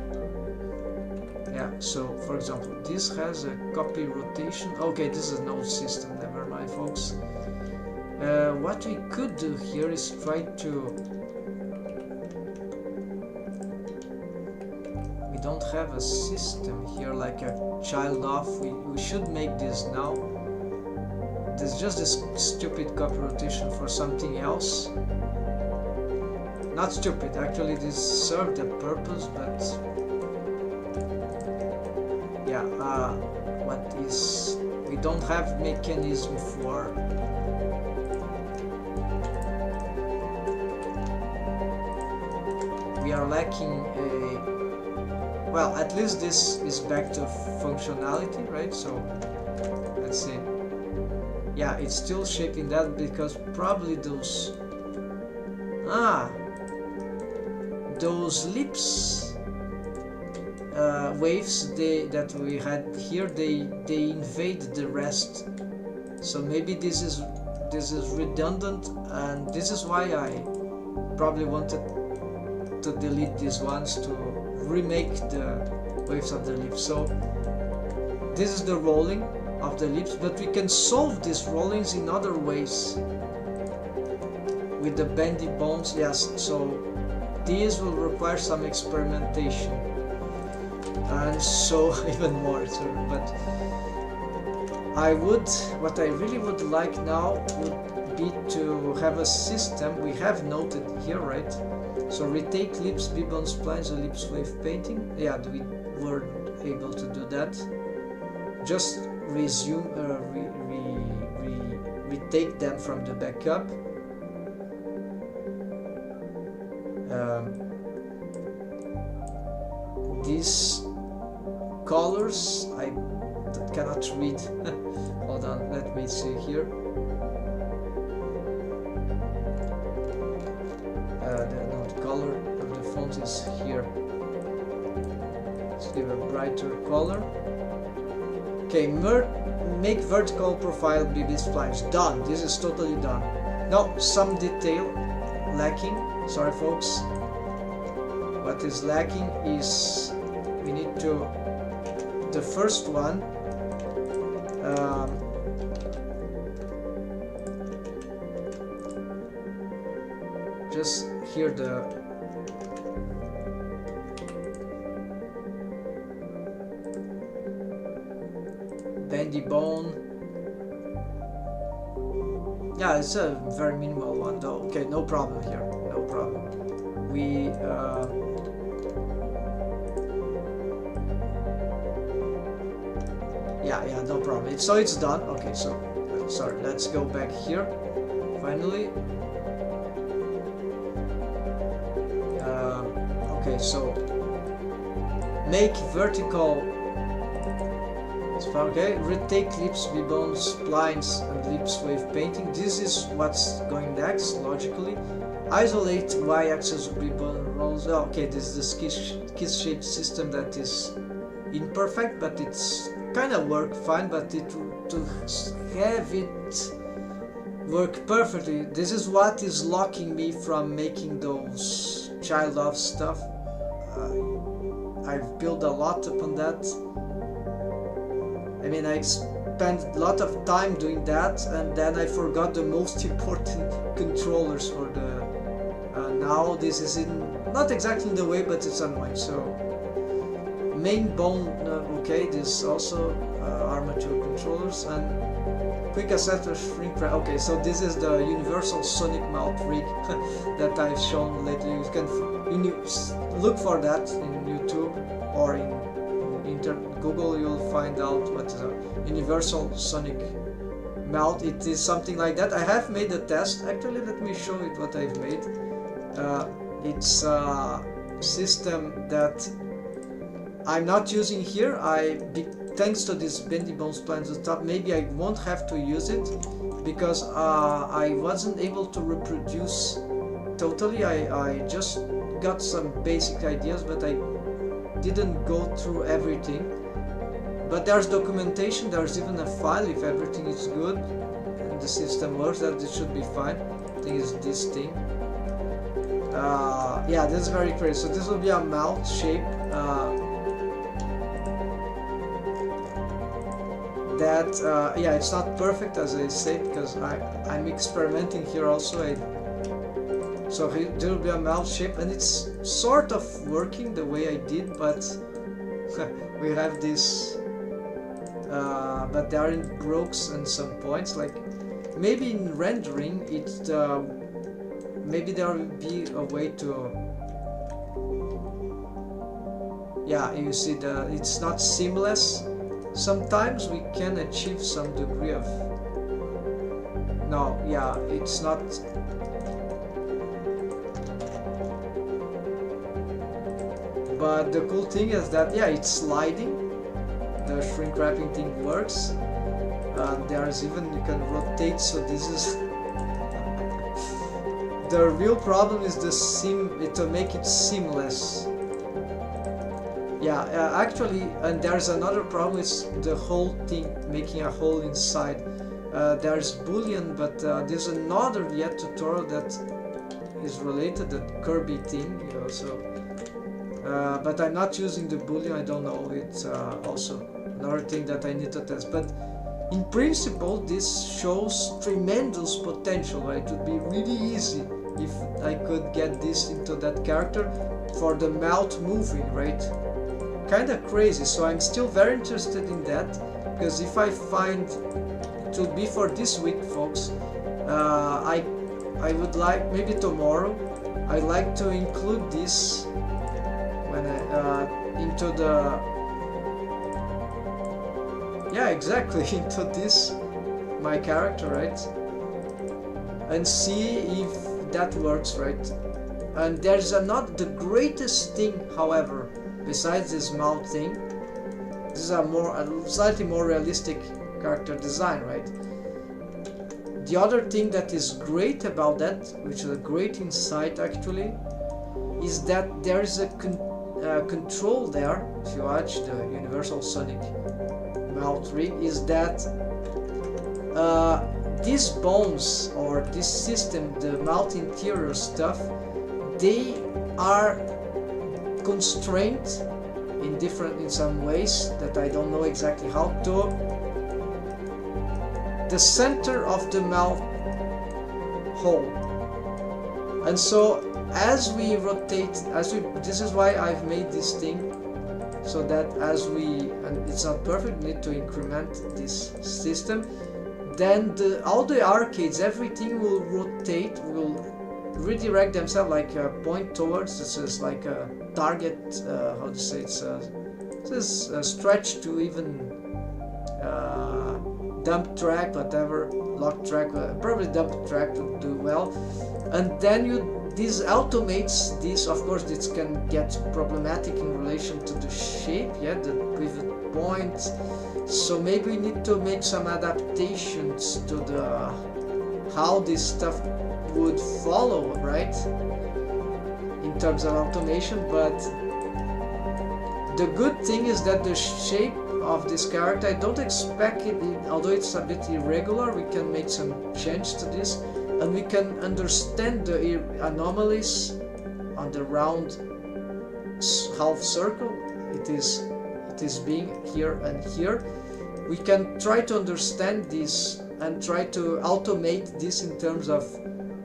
Yeah, so for example, this has a copy rotation. Okay, this is a node system, never mind folks. What we could do here is try to... We don't have a system here like a child off. We should make this now. There's just this stupid copy rotation for something else. Not stupid, actually this served a purpose, but... Yeah, what is... We don't have mechanism for... We are lacking a... Well, at least this is back to functionality, right? So, let's see. Yeah, it's still shaping that because probably those... Those lips waves that we had here, they invade the rest. So maybe this is redundant, and this is why I probably wanted to delete these ones to remake the waves of the lips. So this is the rolling of the lips, but we can solve these rollings in other ways with the bendy bones. Yes, so these will require some experimentation, and so even more. But what I really would like now would be to have a system. We have noted here, right? So retake lips, B-bone splines, and lips wave painting. Yeah, we were able to do that. Just resume, retake them from the backup. These colors I cannot read. Hold on, let me see here. The color of the font is here. Let's give a brighter color. Okay, make vertical profile BB splines. Done. This is totally done. Now some detail lacking. Sorry folks. What is lacking is we need to... The first one just here the bendy bone. Yeah, it's a very minimal one though. Okay, no problem here, no problem. We yeah, no problem. So it's done. Okay, so sorry, let's go back here. Finally. Okay, so make vertical. Okay, retake lips, B-bones, splines, and lips wave painting. This is what's going next, logically. Isolate y-axis B-bone rolls. Oh, okay, this is the kiss shape system that is imperfect, but it's kind of work fine. But to have it work perfectly, this is what is locking me from making those child of stuff. I've built a lot upon that. I mean, I spent a lot of time doing that, and then I forgot the most important controllers for the. Now this is not exactly in the way, but it's annoying. So main bone, okay. This also armature controllers and quick acceptor shrink wrap. Okay, so this is the universal sonic mouth rig that I've shown lately. You can look for that in YouTube or in Google. You'll find out what is a universal sonic mouth. It is something like that. I have made a test. Actually, let me show you what I've made. It's a system that I'm not using here. Thanks to this bendy bones plans on top, maybe I won't have to use it because I wasn't able to reproduce totally. I just got some basic ideas, but I didn't go through everything. But there's documentation, there's even a file if everything is good and the system works, that it should be fine. I think it's this thing. Yeah, this is very crazy. So this will be a mouth shape that yeah, it's not perfect as I say because I'm experimenting here also. So there will be a mouth shape and it's sort of working the way I did, but we have this but there are brokes and some points, like maybe in rendering it maybe there will be a way to, yeah, you see it's not seamless. Sometimes we can achieve some degree of, no, yeah, it's not. But the cool thing is that, yeah, it's sliding. The shrink wrapping thing works. There's even, you can rotate, so this is the real problem is to make it seamless. Yeah, actually, and there's another problem is the whole thing, making a hole inside. There's Boolean, but there's another yet tutorial that is related, the Kirby thing, you know, so. But I'm not using the Boolean, I don't know, it's also another thing that I need to test. But in principle, this shows tremendous potential, right? It would be really easy if I could get this into that character for the mouth moving, right? Kind of crazy, so I'm still very interested in that, because if I find it will be for this week, folks, I would like, maybe tomorrow, I'd like to include this when into the, yeah, exactly, into this, my character, right? And see if that works, right? And there's the greatest thing, however, besides this mouth thing, this is a slightly more realistic character design, right? The other thing that is great about that, which is a great insight actually, is that there is a control there. If you watch the Universal Sonic mouth rig, is that these bones or this system, the mouth interior stuff, they are constrained in some ways that I don't know exactly how to. The center of the mouth hole, and so as we rotate, this is why I've made this thing, so that and it's not perfect, we need to increment this system. then all the arcades, everything will rotate, will redirect themselves, like point towards. This is like a target. How to say it's a stretch to even dump track, whatever, lock track, probably dump track to do well. And then this automates this. Of course, this can get problematic in relation to the shape, yeah, the pivot point. So maybe we need to make some adaptations to the how this stuff would follow, right, in terms of automation. But the good thing is that the shape of this character, I don't expect it, although it's a bit irregular, we can make some change to this, and we can understand the anomalies on the round half circle. It is being here and here. We can try to understand this and try to automate this in terms of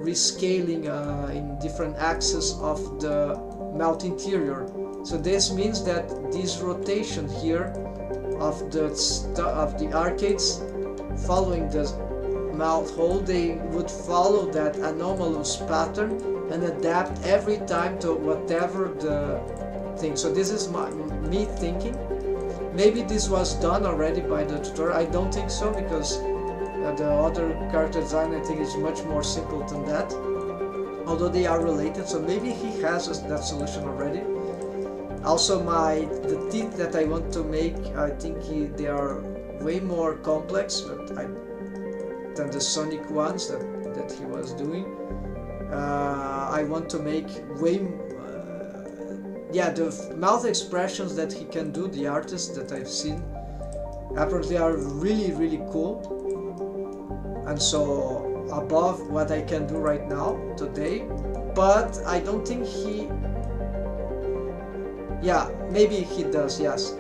rescaling in different axes of the mouth interior. So this means that this rotation here of the arcades following the mouth hole, they would follow that anomalous pattern and adapt every time to whatever the thing. So this is me thinking. Maybe this was done already by the tutorial. I don't think so, because the other character design, I think, is much more simple than that, although they are related. So maybe he has that solution already. Also, the teeth that I want to make, I think they are way more complex than the Sonic ones that he was doing. I want to make the mouth expressions that he can do, the artists that I've seen, apparently are really, really cool. And so above what I can do right now, today. But I don't think maybe he does, yes.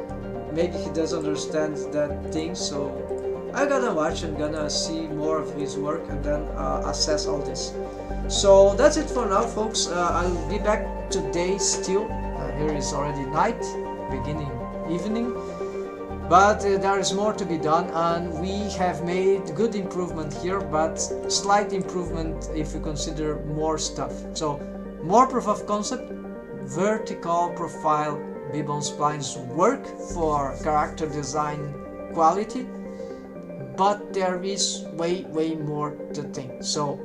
Maybe he does understand that thing, so I'm gonna watch and gonna see more of his work and then assess all this. So that's it for now, folks. I'll be back today still. Here is already night, beginning evening. But there is more to be done, and we have made good improvement here, but slight improvement if you consider more stuff. So more proof of concept, vertical profile B-bone splines work for character design quality, but there is way more to think. So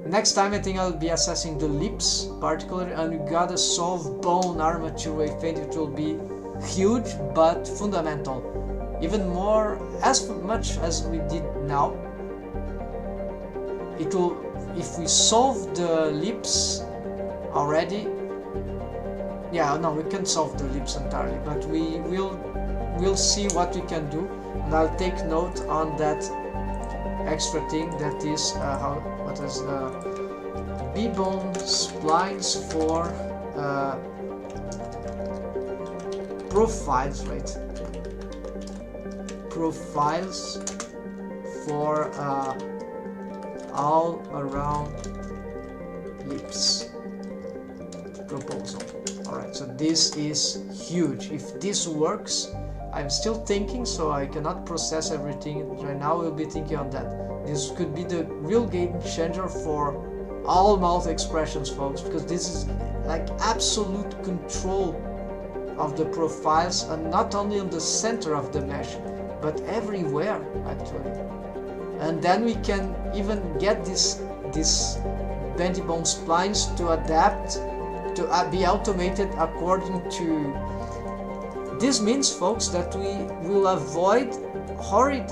next time I think I'll be assessing the lips particularly, and we gotta solve bone armature wave paint, which will be huge but fundamental. Even more, as much as we did now, it will, if we solve the lips already, we can solve the lips entirely, but we'll see what we can do, and I'll take note on that extra thing that is B-bone splines for profiles, right? Profiles for all around lips proposal. Alright, so this is huge. If this works, I'm still thinking, so I cannot process everything right now. We'll be thinking on that. This could be the real game changer for all mouth expressions, folks, because this is like absolute control of the profiles, and not only on the center of the mesh, but everywhere actually. And then we can even get this bendy bone splines to adapt, to be automated according to. This means, folks, that we will avoid horrid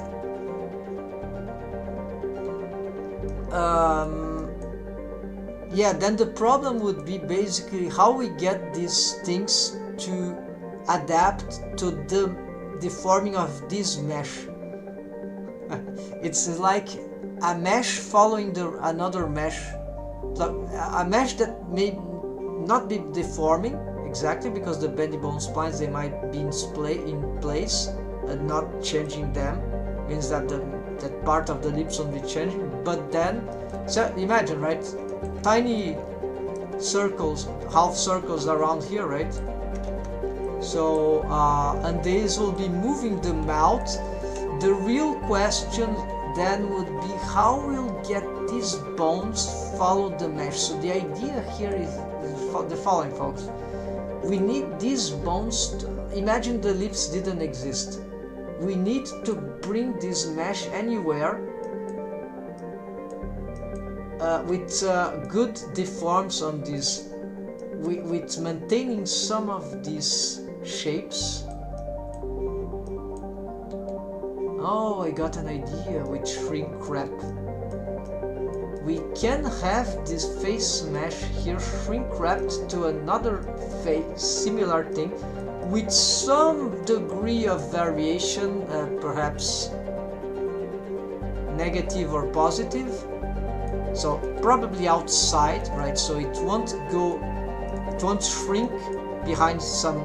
then the problem would be basically how we get these things to adapt to the deforming of this mesh. It's like a mesh following another mesh, a mesh that may not be deforming exactly, because the bendy bone splines, they might be in place and not changing them, means that that part of the lips won't be changing. But then, so imagine, right, tiny circles, half circles around here, right? So and these will be moving the mouth. The real question then would be how we'll get these bones follow the mesh. So the idea here is the following, folks. We need these bones to, imagine the lips didn't exist. We need to bring this mesh anywhere with good deforms on this, with maintaining some of these shapes. Oh, I got an idea with shrink wrap. We can have this face mesh here shrink wrapped to another face, similar thing, with some degree of variation, perhaps negative or positive. So probably outside, right? So it won't shrink behind some,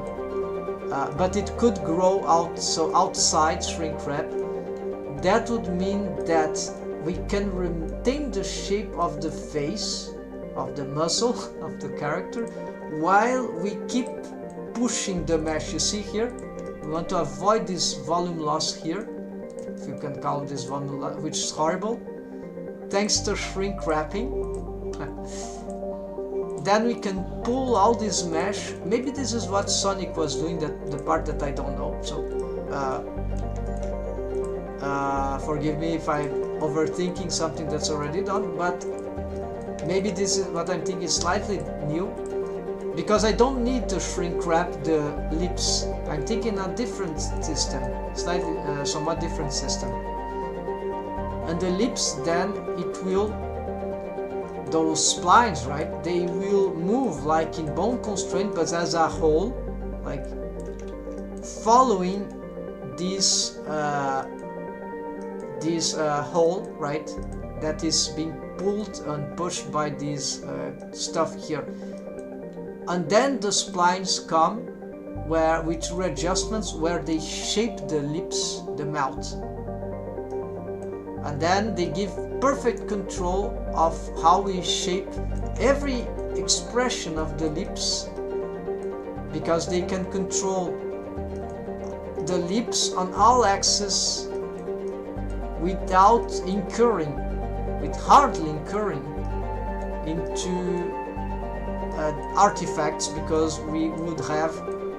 but it could grow out. So outside shrink wrap. That would mean that we can retain the shape of the face, of the muscle, of the character, while we keep pushing the mesh. You see here, we want to avoid this volume loss here, if you can call this volume loss, which is horrible, thanks to shrink wrapping. Then we can pull all this mesh. Maybe this is what Sonic was doing, the part that I don't know. So forgive me if I'm overthinking something that's already done, but maybe this is what I'm thinking is slightly new, because I don't need to shrink wrap the lips. I'm thinking a different system, slightly somewhat different system. And the lips, then it will, those splines, right, they will move like in bone constraint, but as a whole, like following this hole, right, that is being pulled and pushed by this stuff here. And then the splines come where, with readjustments, where they shape the lips, the mouth, and then they give perfect control of how we shape every expression of the lips, because they can control the lips on all axes without incurring, with hardly incurring into artifacts, because we would have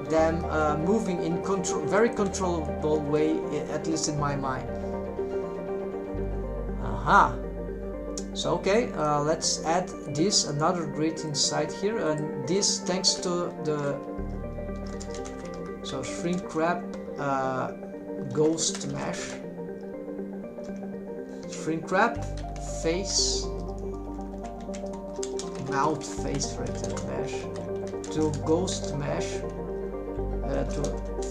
them moving in very controllable way, at least in my mind. Aha. So okay, let's add this, another great insight here, and this thanks to the shrink wrap ghost mesh. Shrink wrap, face, mouth face rated mesh, to ghost mesh,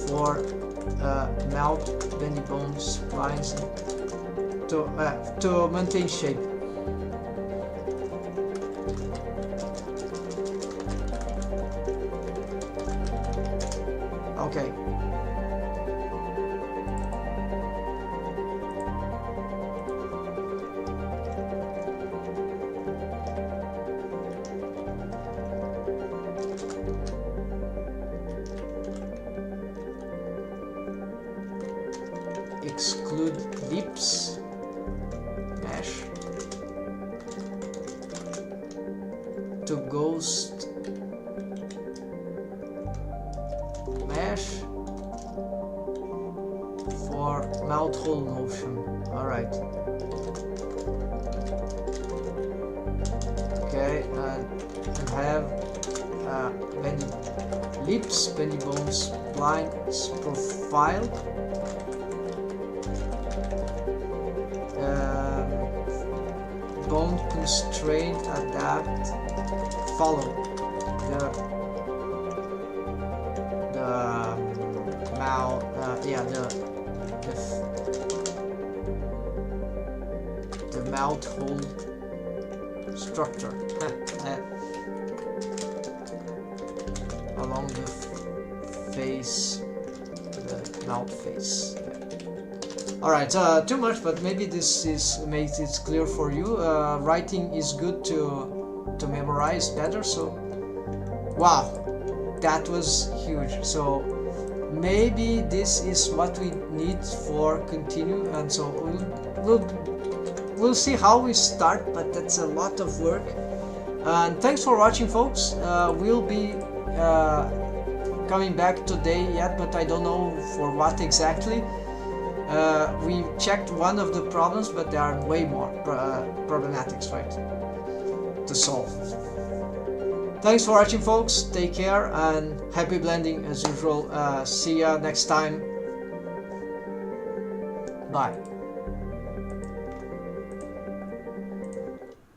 for mouth, bendy bones, spines, to maintain shape. Okay. Exclude lips mesh to ghost mesh for mouth hole motion. All right. Okay, and have bendy lips, bendy bones, lines profile. Bone constraint, adapt, follow the mouth, the mouth hole structure along the face, the mouth face. Alright, too much, but maybe this makes it clear for you. Writing is good to memorize better, so wow, that was huge. So maybe this is what we need for continue, and so we'll we'll see how we start, but that's a lot of work. And thanks for watching, folks. We'll be coming back today yet, but I don't know for what exactly. We checked one of the problems, but there are way more problematics, right, to solve. Thanks for watching, folks. Take care and happy blending as usual. See ya next time. Bye.